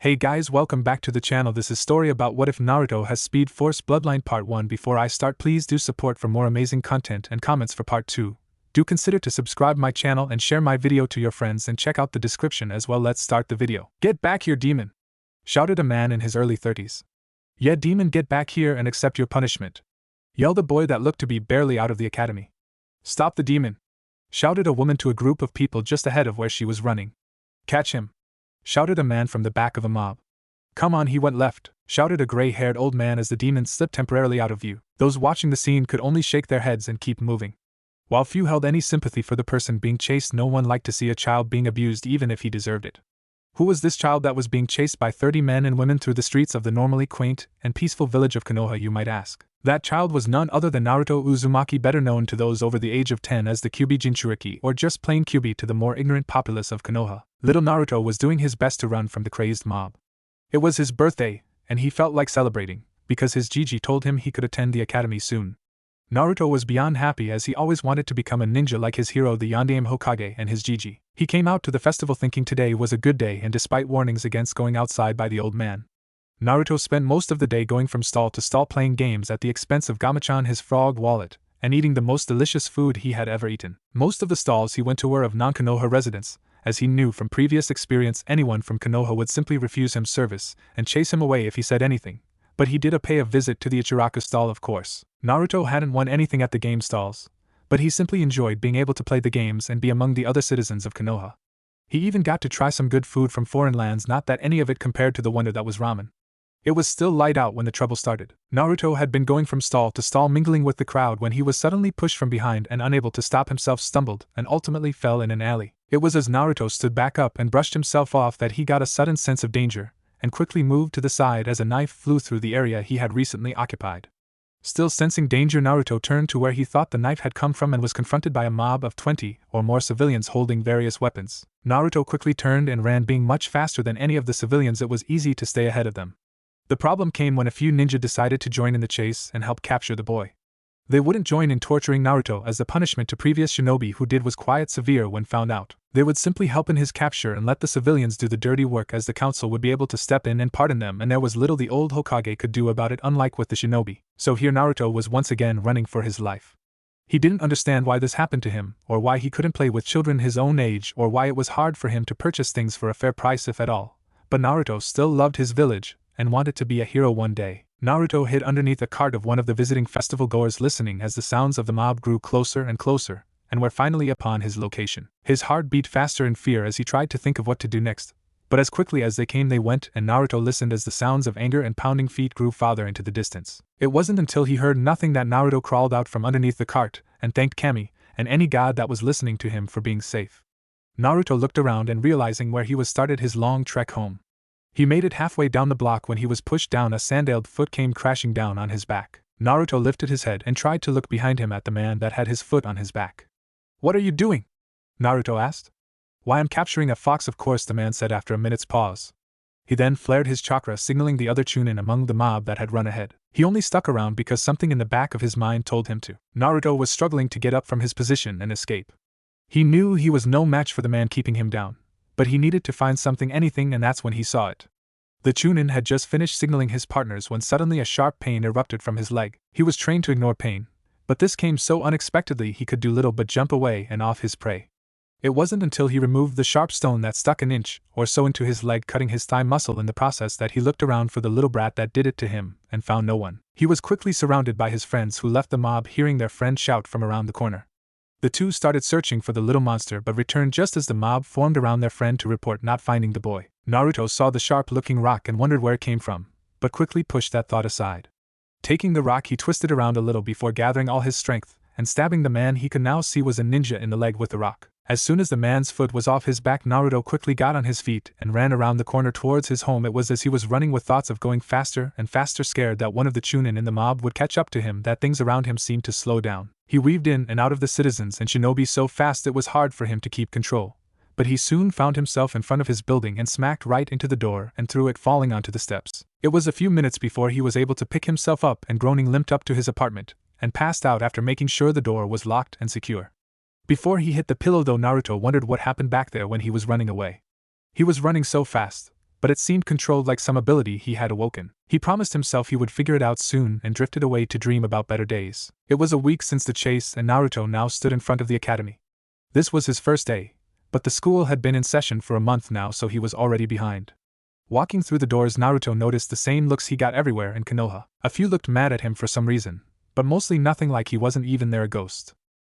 Hey guys, welcome back to the channel. This is story about what if Naruto has Speed Force Bloodline Part 1. Before I start, please do support for more amazing content and comments for Part 2. Do consider to subscribe my channel and share my video to your friends and check out the description as well. Let's start the video. Get back here, demon! Shouted a man in his early 30s. Yeah, demon, get back here and accept your punishment, yelled a boy that looked to be barely out of the academy. Stop the demon! Shouted a woman to a group of people just ahead of where she was running. Catch him! Shouted a man from the back of a mob. Come on, he went left, shouted a gray-haired old man as the demon slipped temporarily out of view. Those watching the scene could only shake their heads and keep moving. While few held any sympathy for the person being chased, no one liked to see a child being abused even if he deserved it. Who was this child that was being chased by 30 men and women through the streets of the normally quaint and peaceful village of Konoha, you might ask? That child was none other than Naruto Uzumaki, better known to those over the age of 10 as the Kyuubi Jinchuriki, or just plain Kyuubi to the more ignorant populace of Konoha. Little Naruto was doing his best to run from the crazed mob. It was his birthday, and he felt like celebrating, because his Gigi told him he could attend the academy soon. Naruto was beyond happy as he always wanted to become a ninja like his hero the Yondaime Hokage and his Gigi. He came out to the festival thinking today was a good day, and despite warnings against going outside by the old man, Naruto spent most of the day going from stall to stall playing games at the expense of Gamachan, his frog wallet, and eating the most delicious food he had ever eaten. Most of the stalls he went to were of non-Konoha residents, as he knew from previous experience anyone from Konoha would simply refuse him service and chase him away if he said anything. But he did pay a visit to the Ichiraku stall, of course. Naruto hadn't won anything at the game stalls, but he simply enjoyed being able to play the games and be among the other citizens of Konoha. He even got to try some good food from foreign lands, not that any of it compared to the wonder that was ramen. It was still light out when the trouble started. Naruto had been going from stall to stall mingling with the crowd when he was suddenly pushed from behind and, unable to stop himself, stumbled and ultimately fell in an alley. It was as Naruto stood back up and brushed himself off that he got a sudden sense of danger, and quickly moved to the side as a knife flew through the area he had recently occupied. Still sensing danger, Naruto turned to where he thought the knife had come from and was confronted by a mob of 20 or more civilians holding various weapons. Naruto quickly turned and ran. Being much faster than any of the civilians, it was easy to stay ahead of them. The problem came when a few ninja decided to join in the chase and help capture the boy. They wouldn't join in torturing Naruto, as the punishment to previous shinobi who did was quite severe when found out. They would simply help in his capture and let the civilians do the dirty work, as the council would be able to step in and pardon them, and there was little the old Hokage could do about it, unlike with the shinobi. So here Naruto was once again running for his life. He didn't understand why this happened to him, or why he couldn't play with children his own age, or why it was hard for him to purchase things for a fair price if at all. But Naruto still loved his village and wanted to be a hero one day. Naruto hid underneath a cart of one of the visiting festival goers, listening as the sounds of the mob grew closer and closer, and were finally upon his location. His heart beat faster in fear as he tried to think of what to do next, but as quickly as they came they went, and Naruto listened as the sounds of anger and pounding feet grew farther into the distance. It wasn't until he heard nothing that Naruto crawled out from underneath the cart and thanked Kami and any god that was listening to him for being safe. Naruto looked around and, realizing where he was, started his long trek home. He made it halfway down the block when he was pushed down. A sandaled foot came crashing down on his back. Naruto lifted his head and tried to look behind him at the man that had his foot on his back. "What are you doing?" Naruto asked. "Why, I'm capturing a fox, of course," the man said after a minute's pause. He then flared his chakra, signaling the other Chunin among the mob that had run ahead. He only stuck around because something in the back of his mind told him to. Naruto was struggling to get up from his position and escape. He knew he was no match for the man keeping him down, but he needed to find something, anything, and that's when he saw it. The Chunin had just finished signaling his partners when suddenly a sharp pain erupted from his leg. He was trained to ignore pain, but this came so unexpectedly he could do little but jump away and off his prey. It wasn't until he removed the sharp stone that stuck an inch or so into his leg, cutting his thigh muscle in the process, that he looked around for the little brat that did it to him and found no one. He was quickly surrounded by his friends, who left the mob hearing their friend shout from around the corner. The two started searching for the little monster but returned just as the mob formed around their friend to report not finding the boy. Naruto saw the sharp-looking rock and wondered where it came from, but quickly pushed that thought aside. Taking the rock, he twisted around a little before gathering all his strength and stabbing the man he could now see was a ninja in the leg with the rock. As soon as the man's foot was off his back, Naruto quickly got on his feet and ran around the corner towards his home. It was as he was running with thoughts of going faster and faster, scared that one of the Chunin in the mob would catch up to him, that things around him seemed to slow down. He weaved in and out of the citizens and shinobi so fast it was hard for him to keep control. But he soon found himself in front of his building and smacked right into the door and threw it, falling onto the steps. It was a few minutes before he was able to pick himself up and, groaning, limped up to his apartment and passed out after making sure the door was locked and secure. Before he hit the pillow though, Naruto wondered what happened back there when he was running away. He was running so fast, but it seemed controlled like some ability he had awoken. He promised himself he would figure it out soon and drifted away to dream about better days. It was a week since the chase and Naruto now stood in front of the academy. This was his first day, but the school had been in session for a month now, so he was already behind. Walking through the doors, Naruto noticed the same looks he got everywhere in Konoha. A few looked mad at him for some reason, but mostly nothing like he wasn't even there a ghost.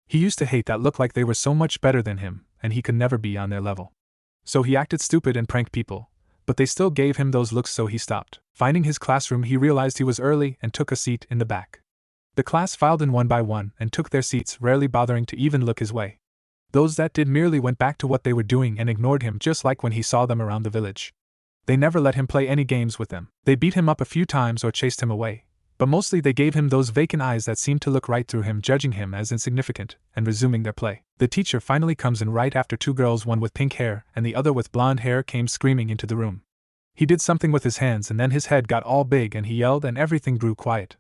He used to hate that look like they were so much better than him, and he could never be on their level. So he acted stupid and pranked people, but they still gave him those looks, so he stopped. Finding his classroom, he realized he was early and took a seat in the back. The class filed in one by one and took their seats, rarely bothering to even look his way. Those that did merely went back to what they were doing and ignored him, just like when he saw them around the village. They never let him play any games with them. They beat him up a few times or chased him away, but mostly they gave him those vacant eyes that seemed to look right through him, judging him as insignificant, and resuming their play. The teacher finally comes in right after two girls, one with pink hair and the other with blonde hair, came screaming into the room. He did something with his hands and then his head got all big and he yelled and everything grew quiet.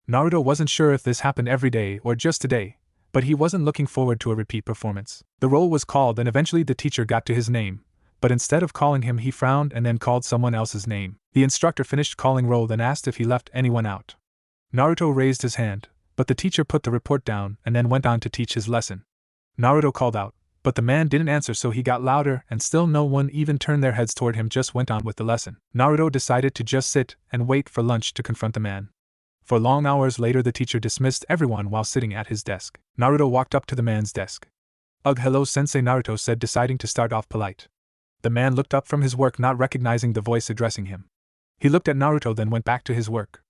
Naruto wasn't sure if this happened every day or just today, but he wasn't looking forward to a repeat performance. The roll was called and eventually the teacher got to his name, but instead of calling him he frowned and then called someone else's name. The instructor finished calling roll, then asked if he left anyone out. Naruto raised his hand, but the teacher put the report down and then went on to teach his lesson. Naruto called out, but the man didn't answer, so he got louder and still no one even turned their heads toward him, just went on with the lesson. Naruto decided to just sit and wait for lunch to confront the man. For long hours later the teacher dismissed everyone while sitting at his desk. Naruto walked up to the man's desk. "Ugh, hello sensei," Naruto said, deciding to start off polite. The man looked up from his work, not recognizing the voice addressing him. He looked at Naruto, then went back to his work.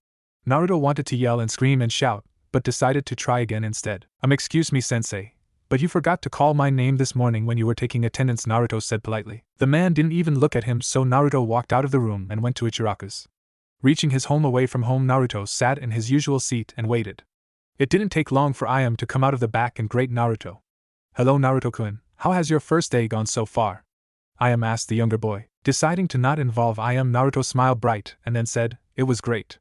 Naruto wanted to yell and scream and shout, but decided to try again instead. Excuse me sensei, but you forgot to call my name this morning when you were taking attendance," Naruto said politely. The man didn't even look at him, so Naruto walked out of the room and went to Ichiraku's. Reaching his home away from home, Naruto sat in his usual seat and waited. It didn't take long for Ayam to come out of the back and greet Naruto. "Hello Naruto-kun, how has your first day gone so far?" Ayam asked the younger boy. Deciding to not involve Ayam, Naruto smiled bright and then said, "It was great.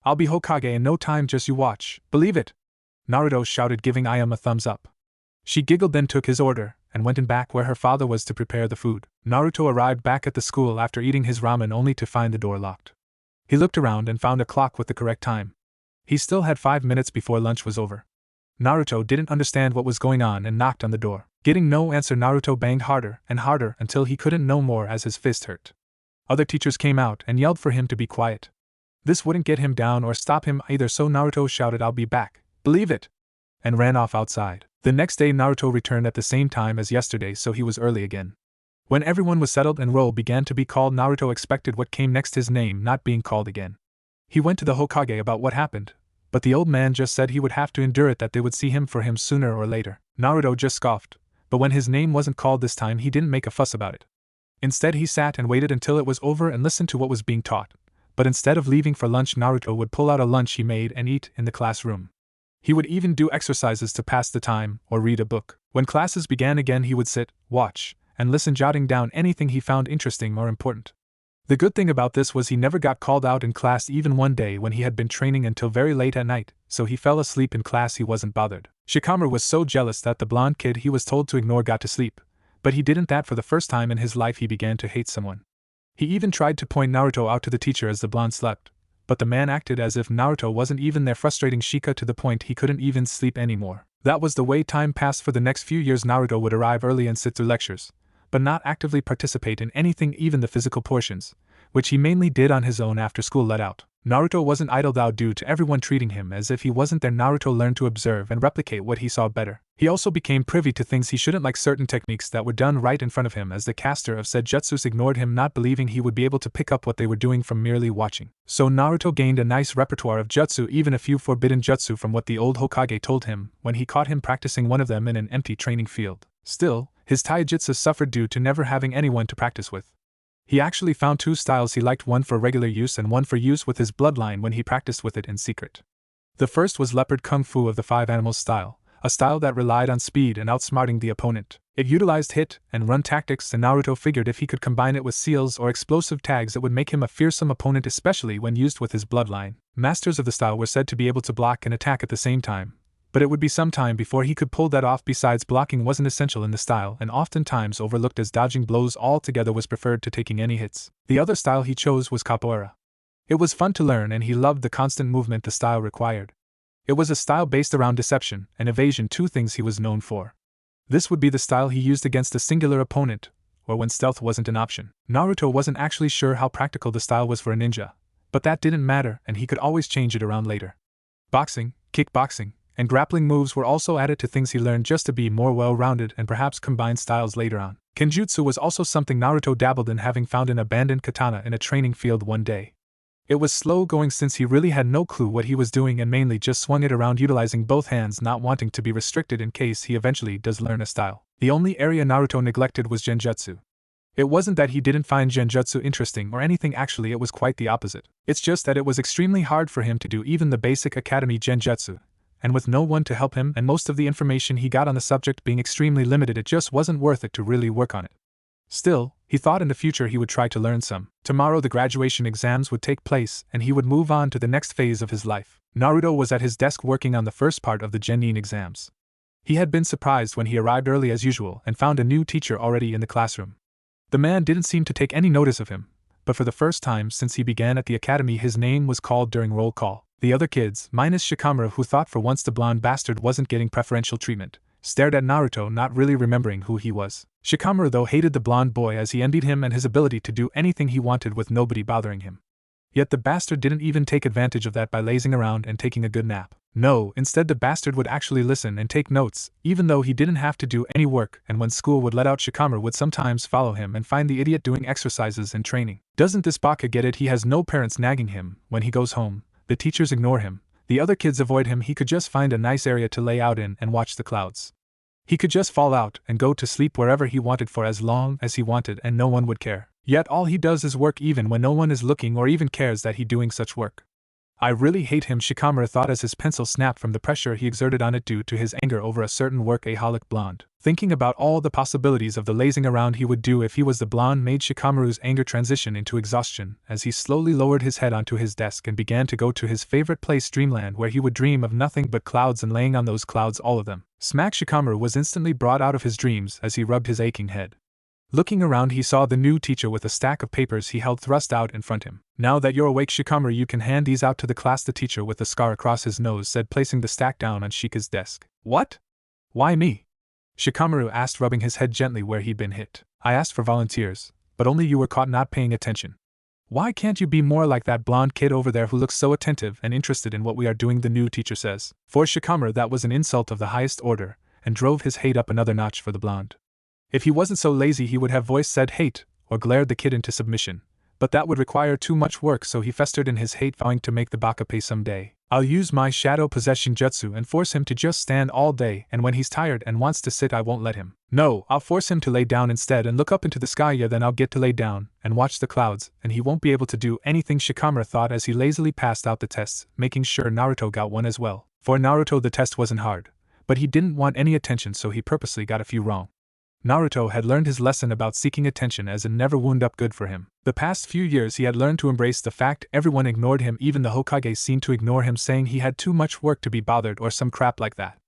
I'll be Hokage in no time, just you watch, believe it?" Naruto shouted, giving Ayam a thumbs up. She giggled, then took his order and went in back where her father was to prepare the food. Naruto arrived back at the school after eating his ramen only to find the door locked. He looked around and found a clock with the correct time. He still had 5 minutes before lunch was over. Naruto didn't understand what was going on and knocked on the door. Getting no answer, Naruto banged harder and harder until he couldn't no more as his fist hurt. Other teachers came out and yelled for him to be quiet. This wouldn't get him down or stop him either, so Naruto shouted, "I'll be back, believe it!" and ran off outside. The next day Naruto returned at the same time as yesterday, so he was early again. When everyone was settled and roll began to be called, Naruto expected what came next, his name not being called again. He went to the Hokage about what happened, but the old man just said he would have to endure it, that they would see him for him sooner or later. Naruto just scoffed, but when his name wasn't called this time he didn't make a fuss about it. Instead he sat and waited until it was over and listened to what was being taught. But instead of leaving for lunch, Naruto would pull out a lunch he made and eat in the classroom. He would even do exercises to pass the time or read a book. When classes began again he would sit, watch, and listen, jotting down anything he found interesting or important. The good thing about this was he never got called out in class, even one day when he had been training until very late at night, so he fell asleep in class. He wasn't bothered. Shikamaru was so jealous that the blonde kid he was told to ignore got to sleep, but he didn't. That for the first time in his life he began to hate someone. He even tried to point Naruto out to the teacher as the blonde slept, but the man acted as if Naruto wasn't even there, frustrating Shika to the point he couldn't even sleep anymore. That was the way time passed for the next few years. Naruto would arrive early and sit through lectures, but not actively participate in anything, even the physical portions, which he mainly did on his own after school let out. Naruto wasn't idle though, due to everyone treating him as if he wasn't there. Naruto learned to observe and replicate what he saw better. He also became privy to things he shouldn't, like certain techniques that were done right in front of him, as the caster of said jutsus ignored him, not believing he would be able to pick up what they were doing from merely watching. So Naruto gained a nice repertoire of jutsu, even a few forbidden jutsu from what the old Hokage told him when he caught him practicing one of them in an empty training field. Still, his taijutsu suffered due to never having anyone to practice with. He actually found two styles he liked, one for regular use and one for use with his bloodline when he practiced with it in secret. The first was leopard kung fu of the five animals style, a style that relied on speed and outsmarting the opponent. It utilized hit and run tactics, and Naruto figured if he could combine it with seals or explosive tags it would make him a fearsome opponent, especially when used with his bloodline. Masters of the style were said to be able to block and attack at the same time, But it would be some time before he could pull that off. Besides, blocking wasn't essential in the style and oftentimes overlooked, as dodging blows altogether was preferred to taking any hits. The other style he chose was capoeira. It was fun to learn and he loved the constant movement the style required. It was a style based around deception and evasion, two things he was known for. This would be the style he used against a singular opponent, or when stealth wasn't an option. Naruto wasn't actually sure how practical the style was for a ninja, but that didn't matter and he could always change it around later. Boxing, kickboxing, and grappling moves were also added to things he learned just to be more well-rounded and perhaps combine styles later on. Kenjutsu was also something Naruto dabbled in, having found an abandoned katana in a training field one day. It was slow going since he really had no clue what he was doing and mainly just swung it around utilizing both hands, not wanting to be restricted in case he eventually does learn a style. The only area Naruto neglected was genjutsu. It wasn't that he didn't find genjutsu interesting or anything, actually it was quite the opposite. It's just that it was extremely hard for him to do even the basic academy genjutsu, and with no one to help him and most of the information he got on the subject being extremely limited, it just wasn't worth it to really work on it. Still, he thought in the future he would try to learn some. Tomorrow the graduation exams would take place and he would move on to the next phase of his life. Naruto was at his desk working on the first part of the Jonin exams. He had been surprised when he arrived early as usual and found a new teacher already in the classroom. The man didn't seem to take any notice of him, but for the first time since he began at the academy his name was called during roll call. The other kids, minus Shikamaru, who thought for once the blonde bastard wasn't getting preferential treatment, stared at Naruto, not really remembering who he was. Shikamaru though hated the blonde boy as he envied him and his ability to do anything he wanted with nobody bothering him. Yet the bastard didn't even take advantage of that by lazing around and taking a good nap. No, instead the bastard would actually listen and take notes, even though he didn't have to do any work, and when school would let out, Shikamaru would sometimes follow him and find the idiot doing exercises and training. Doesn't this baka get it? He has no parents nagging him when he goes home, the teachers ignore him, the other kids avoid him, he could just find a nice area to lay out in and watch the clouds. He could just fall out and go to sleep wherever he wanted for as long as he wanted and no one would care. Yet all he does is work even when no one is looking or even cares that he doing such work. I really hate him, Shikamaru thought as his pencil snapped from the pressure he exerted on it due to his anger over a certain workaholic blonde. Thinking about all the possibilities of the lazing around he would do if he was the blonde made Shikamaru's anger transition into exhaustion as he slowly lowered his head onto his desk and began to go to his favorite place, dreamland, where he would dream of nothing but clouds and laying on those clouds, all of them. Smack! Shikamaru was instantly brought out of his dreams as he rubbed his aching head. Looking around, he saw the new teacher with a stack of papers he held thrust out in front him. Now that you're awake, Shikamaru, you can hand these out to the class, the teacher with a scar across his nose said, placing the stack down on Shika's desk. What? Why me? Shikamaru asked, rubbing his head gently where he'd been hit. I asked for volunteers, but only you were caught not paying attention. Why can't you be more like that blonde kid over there who looks so attentive and interested in what we are doing, the new teacher says. For Shikamaru that was an insult of the highest order, and drove his hate up another notch for the blonde. If he wasn't so lazy he would have voiced said hate, or glared the kid into submission, but that would require too much work, so he festered in his hate, vowing to make the baka pay someday. I'll use my shadow possession jutsu and force him to just stand all day, and when he's tired and wants to sit I won't let him. No, I'll force him to lay down instead and look up into the sky, yeah, then I'll get to lay down and watch the clouds, and he won't be able to do anything, Shikamaru thought as he lazily passed out the tests, making sure Naruto got one as well. For Naruto the test wasn't hard, but he didn't want any attention, so he purposely got a few wrong. Naruto had learned his lesson about seeking attention, as it never wound up good for him. The past few years he had learned to embrace the fact everyone ignored him, even the Hokage seemed to ignore him, saying he had too much work to be bothered or some crap like that.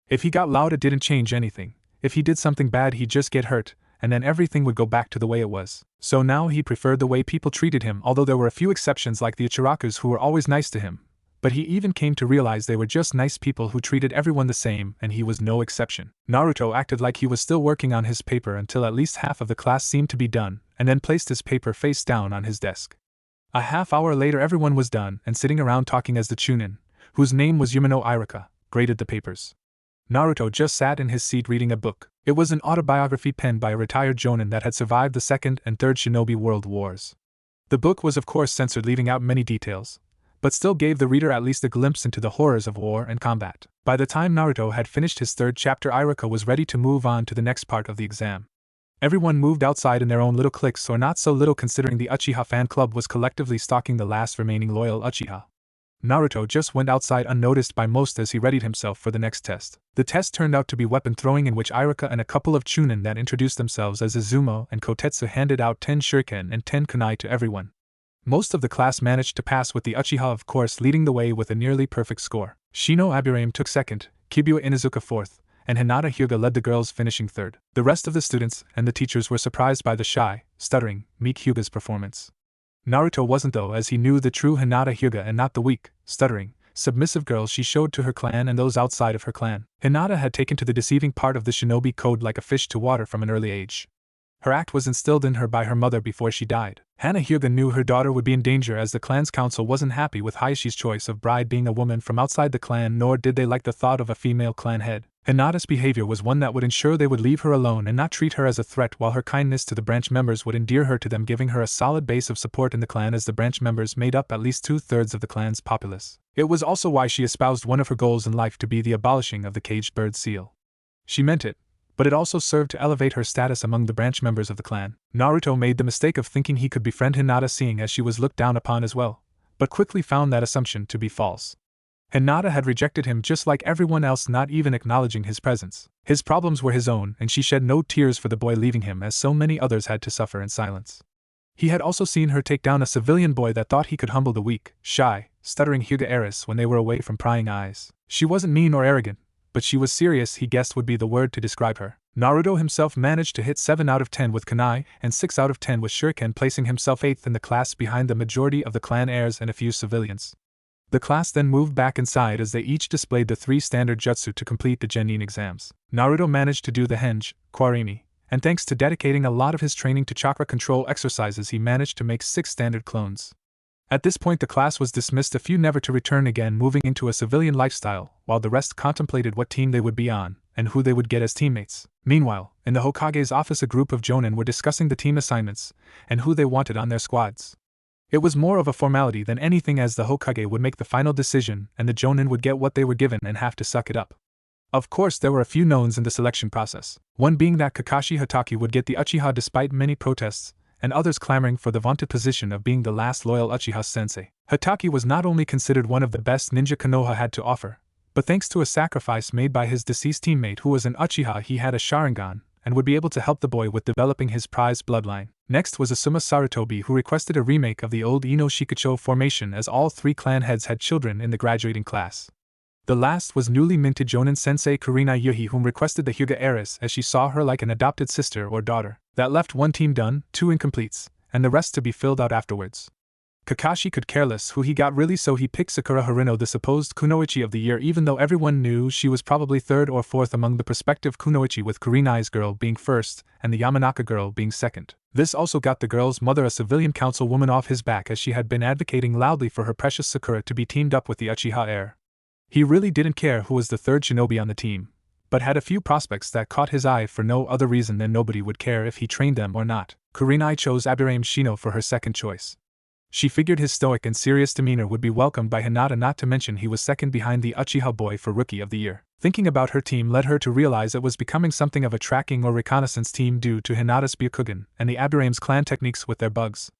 If he got loud it didn't change anything, if he did something bad he'd just get hurt, and then everything would go back to the way it was. So now he preferred the way people treated him, although there were a few exceptions like the Ichirakus who were always nice to him. But he even came to realize they were just nice people who treated everyone the same, and he was no exception. Naruto acted like he was still working on his paper until at least half of the class seemed to be done, and then placed his paper face down on his desk. A half hour later everyone was done and sitting around talking as the Chunin, whose name was Yumino Irika, graded the papers. Naruto just sat in his seat reading a book. It was an autobiography penned by a retired Jonin that had survived the Second and Third Shinobi World Wars. The book was of course censored, leaving out many details, but still gave the reader at least a glimpse into the horrors of war and combat. By the time Naruto had finished his third chapter, Irika was ready to move on to the next part of the exam. Everyone moved outside in their own little cliques, or not so little considering the Uchiha fan club was collectively stalking the last remaining loyal Uchiha. Naruto just went outside unnoticed by most as he readied himself for the next test. The test turned out to be weapon throwing, in which Irika and a couple of Chunin that introduced themselves as Izumo and Kotetsu handed out 10 shuriken and 10 kunai to everyone. Most of the class managed to pass, with the Uchiha of course leading the way with a nearly perfect score. Shino Aburame took second, Kibuya Inuzuka fourth, and Hinata Hyuga led the girls, finishing third. The rest of the students and the teachers were surprised by the shy, stuttering, meek Hyuga's performance. Naruto wasn't though, as he knew the true Hinata Hyuga and not the weak, stuttering, submissive girl she showed to her clan and those outside of her clan. Hinata had taken to the deceiving part of the shinobi code like a fish to water from an early age. Her act was instilled in her by her mother before she died. Hana Hyuga knew her daughter would be in danger, as the clan's council wasn't happy with Hayashi's choice of bride being a woman from outside the clan, nor did they like the thought of a female clan head. Hinata's behavior was one that would ensure they would leave her alone and not treat her as a threat, while her kindness to the branch members would endear her to them, giving her a solid base of support in the clan, as the branch members made up at least 2/3 of the clan's populace. It was also why she espoused one of her goals in life to be the abolishing of the caged bird seal. She meant it, but it also served to elevate her status among the branch members of the clan. Naruto made the mistake of thinking he could befriend Hinata, seeing as she was looked down upon as well, but quickly found that assumption to be false. Hinata had rejected him just like everyone else, not even acknowledging his presence. His problems were his own, and she shed no tears for the boy leaving him, as so many others had to suffer in silence. He had also seen her take down a civilian boy that thought he could humble the weak, shy, stuttering Hyuga heiress when they were away from prying eyes. She wasn't mean or arrogant, but she was serious, he guessed would be the word to describe her. Naruto himself managed to hit 7 out of 10 with kunai and 6 out of 10 with shuriken, placing himself 8th in the class behind the majority of the clan heirs and a few civilians. The class then moved back inside as they each displayed the 3 standard jutsu to complete the Jonin exams. Naruto managed to do the henge, kwarimi, and thanks to dedicating a lot of his training to chakra control exercises, he managed to make 6 standard clones. At this point the class was dismissed, a few never to return again, moving into a civilian lifestyle, while the rest contemplated what team they would be on, and who they would get as teammates. Meanwhile, in the Hokage's office a group of Jonin were discussing the team assignments, and who they wanted on their squads. It was more of a formality than anything, as the Hokage would make the final decision, and the Jonin would get what they were given and have to suck it up. Of course there were a few knowns in the selection process, one being that Kakashi Hatake would get the Uchiha despite many protests, and others clamoring for the vaunted position of being the last loyal Uchiha sensei. Hatake was not only considered one of the best ninja Konoha had to offer, but thanks to a sacrifice made by his deceased teammate who was an Uchiha, he had a Sharingan, and would be able to help the boy with developing his prized bloodline. Next was Asuma Sarutobi, who requested a remake of the old Ino Shikucho formation, as all 3 clan heads had children in the graduating class. The last was newly minted Jonin sensei Kurina Yuhi, whom requested the Hyuga heiress, as she saw her like an adopted sister or daughter. That left 1 team done, 2 incompletes, and the rest to be filled out afterwards. Kakashi could care less who he got really, so he picked Sakura Harino, the supposed kunoichi of the year, even though everyone knew she was probably 3rd or 4th among the prospective kunoichi, with Kurinai's girl being 1st and the Yamanaka girl being 2nd. This also got the girl's mother, a civilian councilwoman, off his back, as she had been advocating loudly for her precious Sakura to be teamed up with the Uchiha heir. He really didn't care who was the 3rd shinobi on the team, but had a few prospects that caught his eye for no other reason than nobody would care if he trained them or not. Kurinai chose Abirame Shino for her second choice. She figured his stoic and serious demeanor would be welcomed by Hinata, not to mention he was 2nd behind the Uchiha boy for Rookie of the Year. Thinking about her team led her to realize it was becoming something of a tracking or reconnaissance team due to Hinata's Byakugan and the Abirame's clan techniques with their bugs.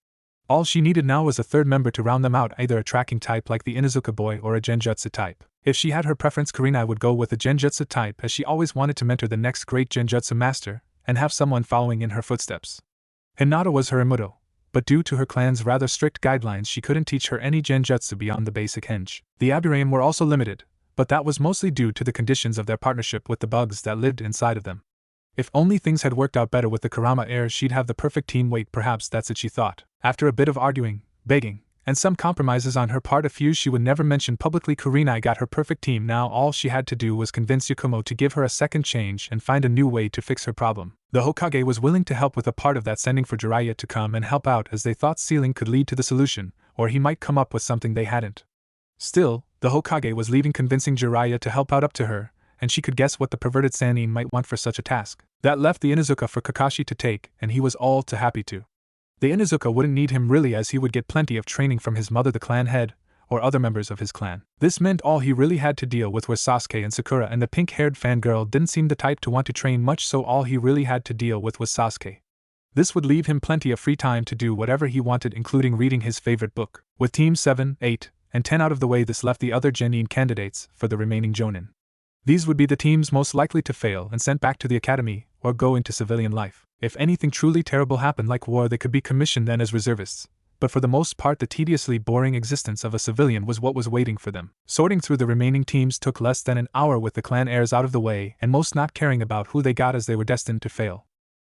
All she needed now was a 3rd member to round them out, either a tracking type like the Inuzuka boy or a genjutsu type. If she had her preference, Kurinai would go with a genjutsu type, as she always wanted to mentor the next great genjutsu master and have someone following in her footsteps. Hinata was her imudo, but due to her clan's rather strict guidelines she couldn't teach her any genjutsu beyond the basic henge. The Abirame were also limited, but that was mostly due to the conditions of their partnership with the bugs that lived inside of them. If only things had worked out better with the Kurama heir, she'd have the perfect team. Wait, perhaps that's it, she thought. After a bit of arguing, begging, and some compromises on her part, a few she would never mention publicly, Kurinai got her perfect team. Now all she had to do was convince Yakumo to give her a second change and find a new way to fix her problem. The Hokage was willing to help with a part of that, sending for Jiraiya to come and help out, as they thought sealing could lead to the solution, or he might come up with something they hadn't. Still, the Hokage was leaving convincing Jiraiya to help out up to her, and she could guess what the perverted Sannin might want for such a task. That left the Inuzuka for Kakashi to take, and he was all too happy to. The Inuzuka wouldn't need him really, as he would get plenty of training from his mother, the clan head, or other members of his clan. This meant all he really had to deal with were Sasuke and Sakura, and the pink-haired fangirl didn't seem the type to want to train much, so all he really had to deal with was Sasuke. This would leave him plenty of free time to do whatever he wanted, including reading his favorite book. With teams 7, 8, and 10 out of the way, this left the other Genin candidates for the remaining Jonin. These would be the teams most likely to fail and sent back to the academy or go into civilian life. If anything truly terrible happened like war, they could be commissioned then as reservists, but for the most part the tediously boring existence of a civilian was what was waiting for them. Sorting through the remaining teams took less than an hour with the clan heirs out of the way and most not caring about who they got as they were destined to fail.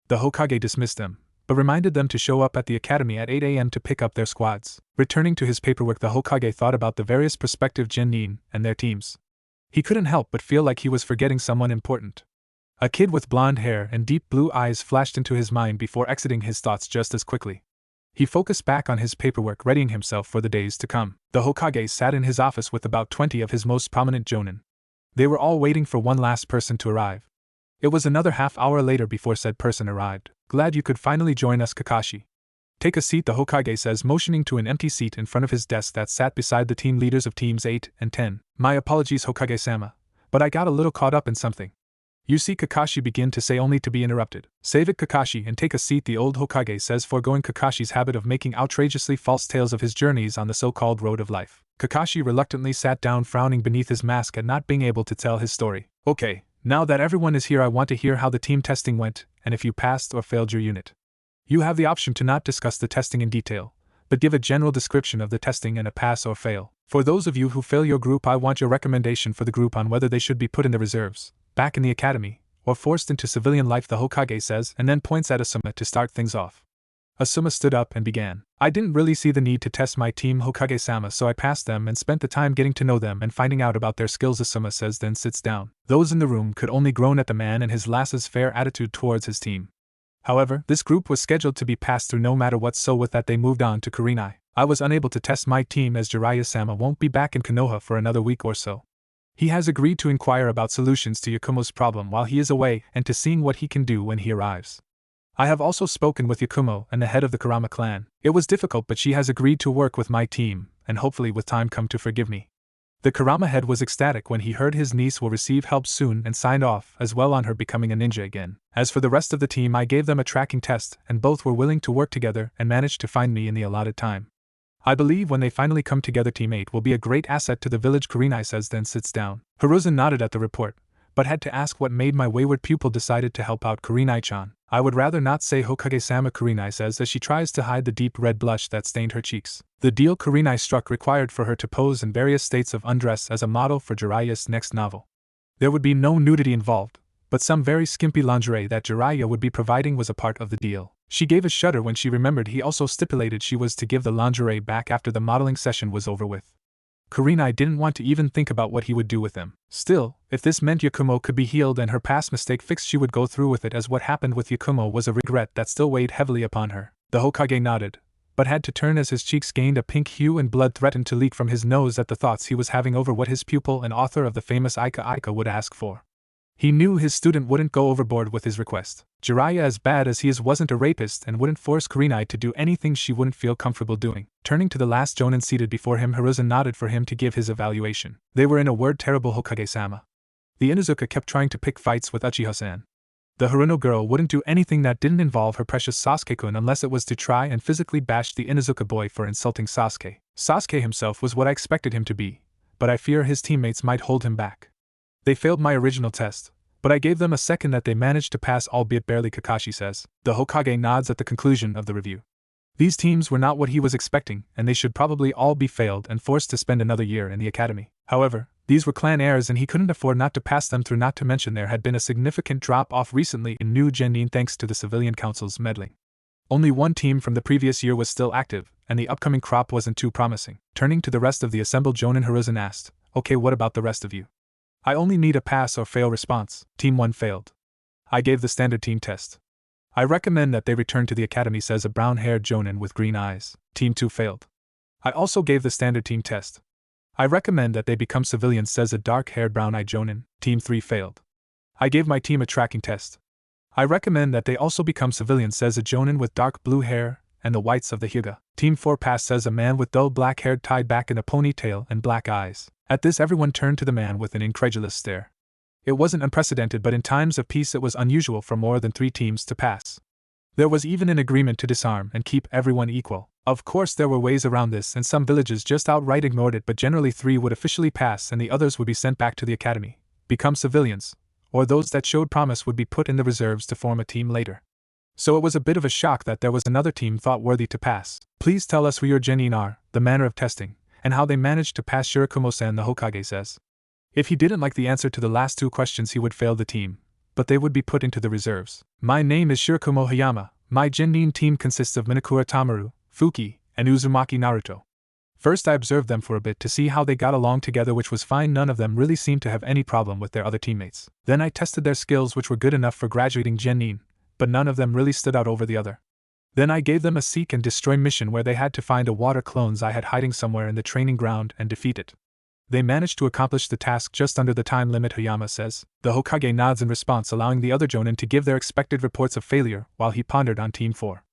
The Hokage dismissed them, but reminded them to show up at the academy at 8 a.m. to pick up their squads. Returning to his paperwork, the Hokage thought about the various prospective Jonin and their teams. He couldn't help but feel like he was forgetting someone important. A kid with blonde hair and deep blue eyes flashed into his mind before exiting his thoughts just as quickly. He focused back on his paperwork, readying himself for the days to come. The Hokage sat in his office with about 20 of his most prominent Jonin. They were all waiting for one last person to arrive. It was another half-hour later before said person arrived. "Glad you could finally join us, Kakashi. Take a seat," the Hokage says, motioning to an empty seat in front of his desk that sat beside the team leaders of teams 8 and 10. "My apologies, Hokage-sama, but I got a little caught up in something." "You see," Kakashi began to say, only to be interrupted. "Save it, Kakashi, and take a seat," the old Hokage says, foregoing Kakashi's habit of making outrageously false tales of his journeys on the so-called road of life. Kakashi reluctantly sat down, frowning beneath his mask at not being able to tell his story. "Okay, now that everyone is here, I want to hear how the team testing went, and if you passed or failed your unit. You have the option to not discuss the testing in detail, but give a general description of the testing and a pass or fail. For those of you who fail your group, I want your recommendation for the group on whether they should be put in the reserves, back in the academy, or forced into civilian life," the Hokage says, and then points at Asuma to start things off. Asuma stood up and began. "I didn't really see the need to test my team, Hokage-sama, so I passed them and spent the time getting to know them and finding out about their skills," Asuma says, then sits down. Those in the room could only groan at the man and his lass's fair attitude towards his team. However, this group was scheduled to be passed through no matter what, so with that they moved on to Kurenai. "I was unable to test my team as Jiraiya-sama won't be back in Konoha for another week or so. He has agreed to inquire about solutions to Yakumo's problem while he is away and to seeing what he can do when he arrives. I have also spoken with Yakumo and the head of the Kurama clan. It was difficult, but she has agreed to work with my team, and hopefully with time come to forgive me." The Kurama head was ecstatic when he heard his niece will receive help soon and signed off as well on her becoming a ninja again. "As for the rest of the team, I gave them a tracking test and both were willing to work together and managed to find me in the allotted time. I believe when they finally come together, Team 8 will be a great asset to the village," Kurenai says, then sits down. Hiruzen nodded at the report, but had to ask what made my wayward pupil decided to help out Kurenai-chan. "I would rather not say, Hokage-sama," Kurenai says as she tries to hide the deep red blush that stained her cheeks. The deal Kurenai struck required for her to pose in various states of undress as a model for Jiraiya's next novel. There would be no nudity involved, but some very skimpy lingerie that Jiraiya would be providing was a part of the deal. She gave a shudder when she remembered he also stipulated she was to give the lingerie back after the modeling session was over with. Kurenai didn't want to even think about what he would do with them. Still, if this meant Yakumo could be healed and her past mistake fixed, she would go through with it, as what happened with Yakumo was a regret that still weighed heavily upon her. The Hokage nodded, but had to turn as his cheeks gained a pink hue and blood threatened to leak from his nose at the thoughts he was having over what his pupil and author of the famous Ika would ask for. He knew his student wouldn't go overboard with his request. Jiraiya, as bad as he is, wasn't a rapist and wouldn't force Kurenai to do anything she wouldn't feel comfortable doing. Turning to the last Jonin seated before him, Hiruzen nodded for him to give his evaluation. "They were, in a word, terrible, Hokage-sama. The Inuzuka kept trying to pick fights with Uchiha-san. The Haruno girl wouldn't do anything that didn't involve her precious Sasuke-kun unless it was to try and physically bash the Inuzuka boy for insulting Sasuke. Sasuke himself was what I expected him to be, but I fear his teammates might hold him back. They failed my original test, but I gave them a second that they managed to pass, albeit barely," Kakashi says. The Hokage nods at the conclusion of the review. These teams were not what he was expecting, and they should probably all be failed and forced to spend another year in the academy. However, these were clan heirs and he couldn't afford not to pass them through, not to mention there had been a significant drop-off recently in new Jonin thanks to the civilian council's meddling. Only one team from the previous year was still active, and the upcoming crop wasn't too promising. Turning to the rest of the assembled Jonin, Hiruzen asked, "Okay, what about the rest of you? I only need a pass or fail response." Team 1 failed. "I gave the standard team test. I recommend that they return to the academy," says a brown-haired Jonin with green eyes. Team 2 failed. "I also gave the standard team test. I recommend that they become civilians," says a dark-haired brown-eyed Jonin. Team 3 failed. "I gave my team a tracking test. I recommend that they also become civilians," says a Jonin with dark blue hair and the whites of the Hyuga. Team 4 passed, says a man with dull black hair tied back in a ponytail and black eyes. At this, everyone turned to the man with an incredulous stare. It wasn't unprecedented, but in times of peace it was unusual for more than 3 teams to pass. There was even an agreement to disarm and keep everyone equal. Of course there were ways around this, and some villages just outright ignored it, but generally 3 would officially pass and the others would be sent back to the academy, become civilians, or those that showed promise would be put in the reserves to form a team later. So it was a bit of a shock that there was another team thought worthy to pass. Please tell us who your Jonin are, the manner of testing, and how they managed to pass Shirakumo-san, the Hokage says. If he didn't like the answer to the last two questions he would fail the team, but they would be put into the reserves. My name is Shirakumo Hayama. My Jonin team consists of Minakura Tamaru, Fuki, and Uzumaki Naruto. First I observed them for a bit to see how they got along together, which was fine. None of them really seemed to have any problem with their other teammates. Then I tested their skills, which were good enough for graduating Jonin, but none of them really stood out over the other. Then I gave them a seek and destroy mission where they had to find a water clones I had hiding somewhere in the training ground and defeat it. They managed to accomplish the task just under the time limit, Hayama says. The Hokage nods in response, allowing the other Jonin to give their expected reports of failure while he pondered on Team 4.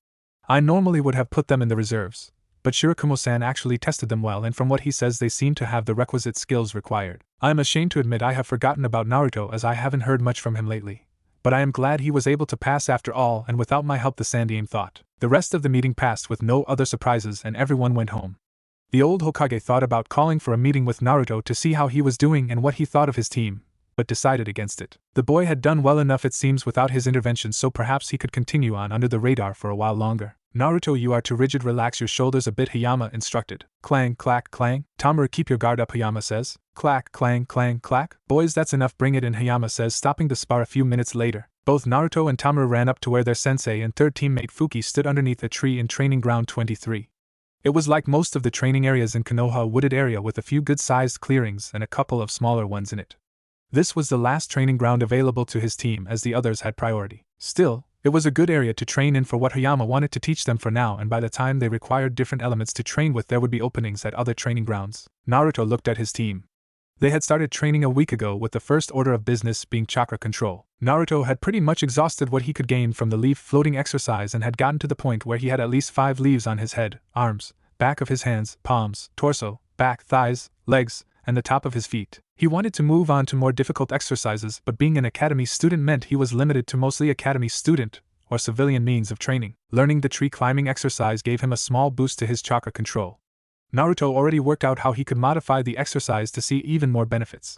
I normally would have put them in the reserves, but Shirakumo-san actually tested them well, and from what he says they seem to have the requisite skills required. I am ashamed to admit I have forgotten about Naruto, as I haven't heard much from him lately. But I am glad he was able to pass after all, and without my help, the Sandaime thought. The rest of the meeting passed with no other surprises and everyone went home. The old Hokage thought about calling for a meeting with Naruto to see how he was doing and what he thought of his team, but decided against it. The boy had done well enough, it seems, without his intervention, so perhaps he could continue on under the radar for a while longer. Naruto, you are too rigid, relax your shoulders a bit, Hayama instructed. Clang, clack, clang. Tamaru, keep your guard up, Hayama says. Clack, clang, clang, clack. Boys, that's enough, bring it in, Hayama says, stopping the spar a few minutes later. Both Naruto and Tamaru ran up to where their sensei and third teammate Fuki stood underneath a tree in Training Ground 23. It was like most of the training areas in Konoha, a wooded area with a few good-sized clearings and a couple of smaller ones in it. This was the last training ground available to his team, as the others had priority. Still, it was a good area to train in for what Hayama wanted to teach them for now, and by the time they required different elements to train with, there would be openings at other training grounds. Naruto looked at his team. They had started training a week ago, with the first order of business being chakra control. Naruto had pretty much exhausted what he could gain from the leaf floating exercise and had gotten to the point where he had at least 5 leaves on his head, arms, back of his hands, palms, torso, back, thighs, legs, and the top of his feet. He wanted to move on to more difficult exercises, but being an academy student meant he was limited to mostly academy student or civilian means of training. Learning the tree climbing exercise gave him a small boost to his chakra control. Naruto already worked out how he could modify the exercise to see even more benefits.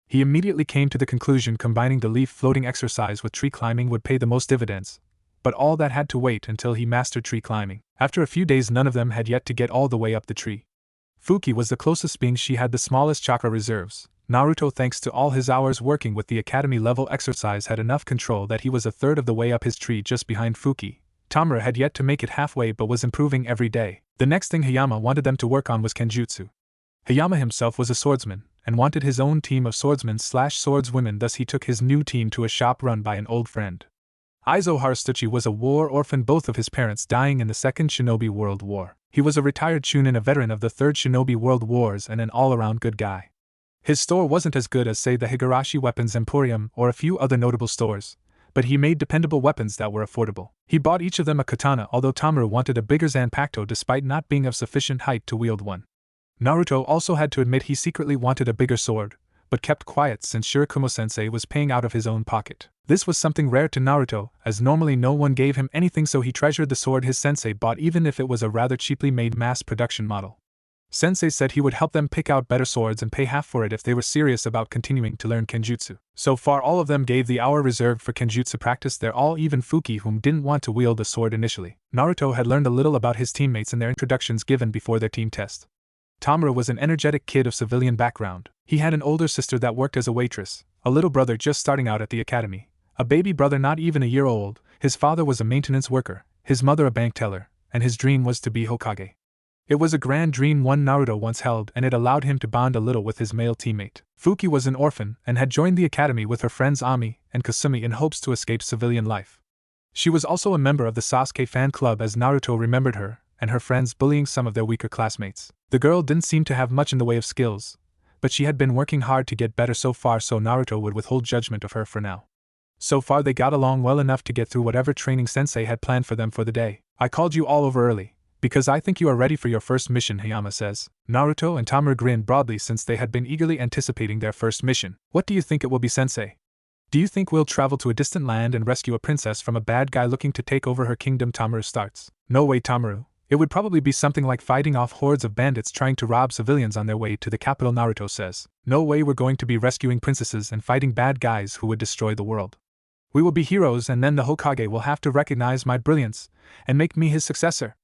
He immediately came to the conclusion combining the leaf floating exercise with tree climbing would pay the most dividends, but all that had to wait until he mastered tree climbing. After a few days, none of them had yet to get all the way up the tree. Fuki was the closest, being she had the smallest chakra reserves. Naruto, thanks to all his hours working with the academy level exercise, had enough control that he was a third of the way up his tree just behind Fuki. Tamaru had yet to make it halfway but was improving every day. The next thing Hayama wanted them to work on was kenjutsu. Hayama himself was a swordsman, and wanted his own team of swordsmen/swordswomen, thus he took his new team to a shop run by an old friend. Izo Harustuchi was a war orphan, both of his parents dying in the Second Shinobi World War. He was a retired chunin, a veteran of the Third Shinobi World Wars, and an all-around good guy. His store wasn't as good as, say, the Higurashi Weapons Emporium or a few other notable stores, but he made dependable weapons that were affordable. He bought each of them a katana, although Tamaru wanted a bigger zanpakuto despite not being of sufficient height to wield one. Naruto also had to admit he secretly wanted a bigger sword, but kept quiet since Shirakumo-sensei was paying out of his own pocket. This was something rare to Naruto, as normally no one gave him anything, so he treasured the sword his sensei bought, even if it was a rather cheaply made mass-production model. Sensei said he would help them pick out better swords and pay half for it if they were serious about continuing to learn kenjutsu. So far all of them gave the hour reserved for kenjutsu practice their all, even Fuki, whom didn't want to wield a sword initially. Naruto had learned a little about his teammates in their introductions given before their team test. Tamaru was an energetic kid of civilian background. He had an older sister that worked as a waitress, a little brother just starting out at the academy, a baby brother not even a year old. His father was a maintenance worker, his mother a bank teller, and his dream was to be Hokage. It was a grand dream one Naruto once held, and it allowed him to bond a little with his male teammate. Fuki was an orphan and had joined the academy with her friends Ami and Kasumi in hopes to escape civilian life. She was also a member of the Sasuke fan club, as Naruto remembered her and her friends bullying some of their weaker classmates. The girl didn't seem to have much in the way of skills, but she had been working hard to get better so far, so Naruto would withhold judgment of her for now. So far they got along well enough to get through whatever training sensei had planned for them for the day. I called you all over early, because I think you are ready for your first mission, Hayama says. Naruto and Tamaru grinned broadly since they had been eagerly anticipating their first mission. What do you think it will be, sensei? Do you think we'll travel to a distant land and rescue a princess from a bad guy looking to take over her kingdom? Tamaru starts. No way, Tamaru. It would probably be something like fighting off hordes of bandits trying to rob civilians on their way to the capital, Naruto says. No way we're going to be rescuing princesses and fighting bad guys who would destroy the world. We will be heroes and then the Hokage will have to recognize my brilliance and make me his successor.